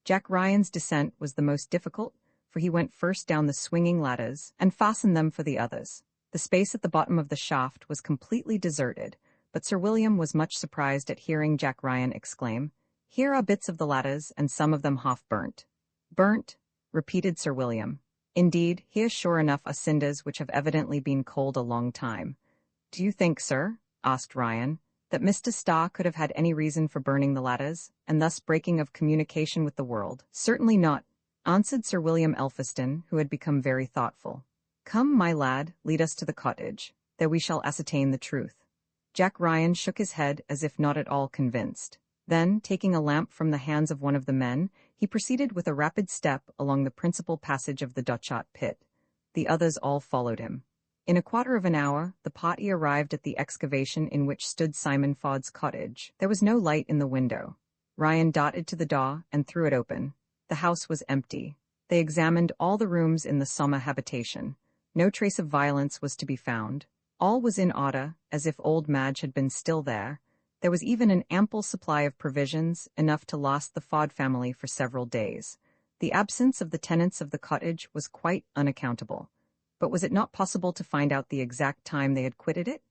Jack Ryan's descent was the most difficult, for he went first down the swinging ladders and fastened them for the others. The space at the bottom of the shaft was completely deserted, but Sir William was much surprised at hearing Jack Ryan exclaim, "Here are bits of the ladders, and some of them half burnt." "Burnt?" repeated Sir William. "Indeed, here sure enough are cinders which have evidently been cold a long time." "Do you think, sir," asked Ryan, "that Mr. Starr could have had any reason for burning the ladders, and thus breaking of communication with the world?" "Certainly not," answered Sir William Elphiston, who had become very thoughtful. "Come, my lad, lead us to the cottage. There we shall ascertain the truth." Jack Ryan shook his head as if not at all convinced. Then, taking a lamp from the hands of one of the men, he proceeded with a rapid step along the principal passage of the Dutchot pit. The others all followed him. In a quarter of an hour, the party arrived at the excavation in which stood Simon Ford's cottage. There was no light in the window. Ryan darted to the door and threw it open. The house was empty. They examined all the rooms in the summer habitation. No trace of violence was to be found. All was in order, as if old Madge had been still there. There was even an ample supply of provisions, enough to last the Ford family for several days. The absence of the tenants of the cottage was quite unaccountable. But was it not possible to find out the exact time they had quitted it?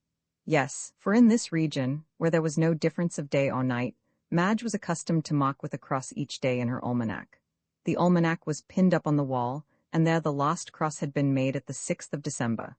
Yes, for in this region, where there was no difference of day or night, Madge was accustomed to mark with a cross each day in her almanac. The almanac was pinned up on the wall, and there the last cross had been made at the 6th of December.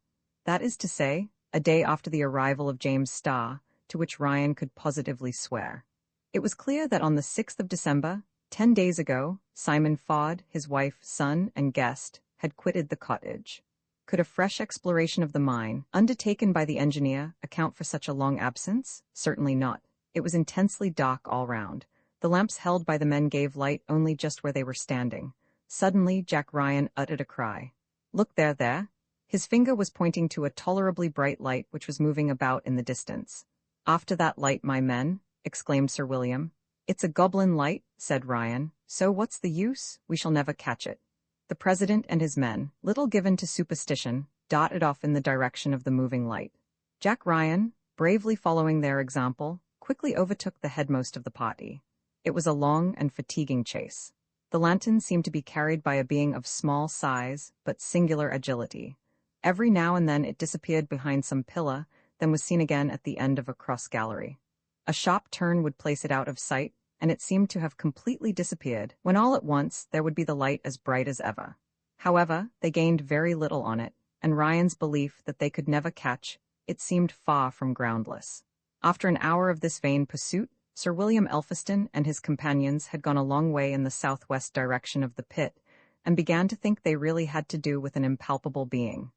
That is to say, a day after the arrival of James Starr, to which Ryan could positively swear. It was clear that on the 6th of December, 10 days ago, Simon Ford, his wife, son, and guest, had quitted the cottage. Could a fresh exploration of the mine, undertaken by the engineer, account for such a long absence? Certainly not. It was intensely dark all round. The lamps held by the men gave light only just where they were standing. Suddenly, Jack Ryan uttered a cry. "Look there." His finger was pointing to a tolerably bright light which was moving about in the distance. "After that light, my men," exclaimed Sir William. "It's a goblin light," said Ryan. "So what's the use? We shall never catch it." The president and his men, little given to superstition, darted off in the direction of the moving light. Jack Ryan, bravely following their example, quickly overtook the headmost of the party. It was a long and fatiguing chase. The lantern seemed to be carried by a being of small size but singular agility. Every now and then it disappeared behind some pillar, then was seen again at the end of a cross gallery. A sharp turn would place it out of sight, and it seemed to have completely disappeared, when all at once there would be the light as bright as ever. However, they gained very little on it, and Ryan's belief that they could never catch it seemed far from groundless. After an hour of this vain pursuit, Sir William Elphiston and his companions had gone a long way in the southwest direction of the pit, and began to think they really had to do with an impalpable being.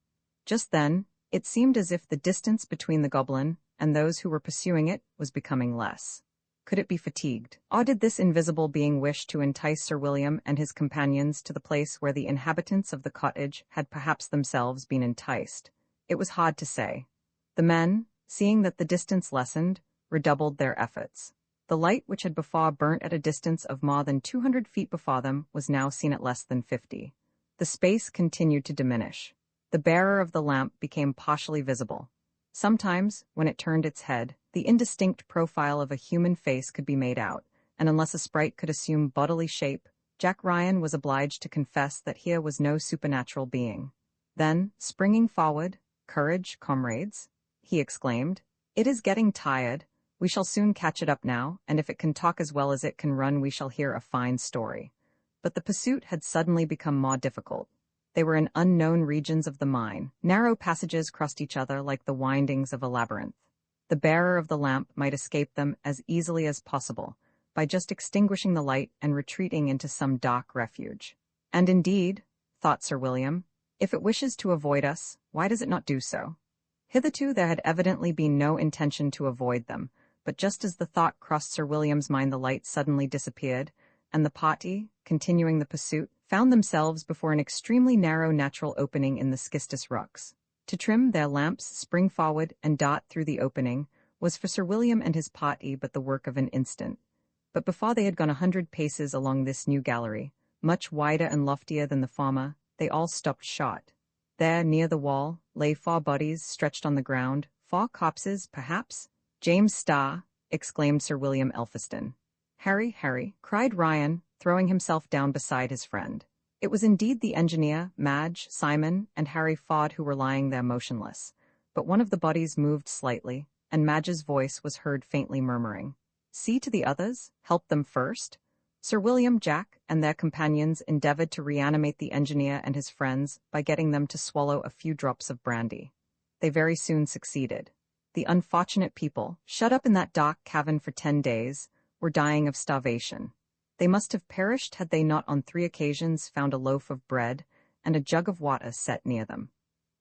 Just then, it seemed as if the distance between the goblin and those who were pursuing it was becoming less. Could it be fatigued? Or did this invisible being wish to entice Sir William and his companions to the place where the inhabitants of the cottage had perhaps themselves been enticed? It was hard to say. The men, seeing that the distance lessened, redoubled their efforts. The light which had before burnt at a distance of more than 200 feet before them was now seen at less than 50. The space continued to diminish. The bearer of the lamp became partially visible. Sometimes, when it turned its head, the indistinct profile of a human face could be made out, and unless a sprite could assume bodily shape, Jack Ryan was obliged to confess that here was no supernatural being. Then, springing forward, "Courage, comrades," he exclaimed. "It is getting tired. We shall soon catch it up now, and if it can talk as well as it can run we shall hear a fine story." But the pursuit had suddenly become more difficult. They were in unknown regions of the mine. Narrow passages crossed each other like the windings of a labyrinth. The bearer of the lamp might escape them as easily as possible, by just extinguishing the light and retreating into some dark refuge. And indeed, thought Sir William, if it wishes to avoid us, why does it not do so? Hitherto there had evidently been no intention to avoid them, but just as the thought crossed Sir William's mind the light suddenly disappeared, and the party, continuing the pursuit, found themselves before an extremely narrow natural opening in the schistous rocks. To trim their lamps, spring forward, and dart through the opening was for Sir William and his party but the work of an instant. But before they had gone 100 paces along this new gallery, much wider and loftier than the former, they all stopped short. There, near the wall, lay 4 bodies stretched on the ground, 4 corpses, perhaps. "James Starr," exclaimed Sir William Elphiston. Harry," cried Ryan, throwing himself down beside his friend. It was indeed the engineer, Madge, Simon, and Harry Ford who were lying there motionless, but one of the bodies moved slightly, and Madge's voice was heard faintly murmuring, "See to the others, help them first." Sir William, Jack, and their companions endeavored to reanimate the engineer and his friends by getting them to swallow a few drops of brandy. They very soon succeeded. The unfortunate people, shut up in that dark cavern for 10 days, were dying of starvation. They must have perished had they not on 3 occasions found a loaf of bread and a jug of water set near them.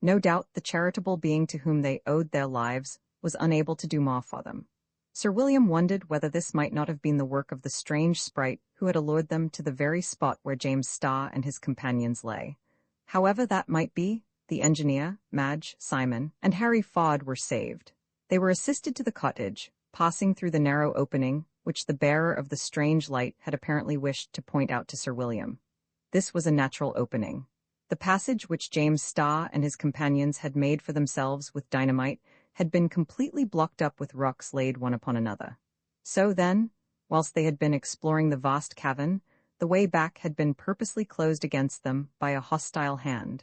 No doubt the charitable being to whom they owed their lives was unable to do more for them. Sir William wondered whether this might not have been the work of the strange sprite who had allured them to the very spot where James Starr and his companions lay. However that might be, the engineer, Madge, Simon, and Harry Ford were saved. They were assisted to the cottage, passing through the narrow opening which the bearer of the strange light had apparently wished to point out to Sir William. This was a natural opening. The passage which James Starr and his companions had made for themselves with dynamite had been completely blocked up with rocks laid one upon another. So then, whilst they had been exploring the vast cavern, the way back had been purposely closed against them by a hostile hand.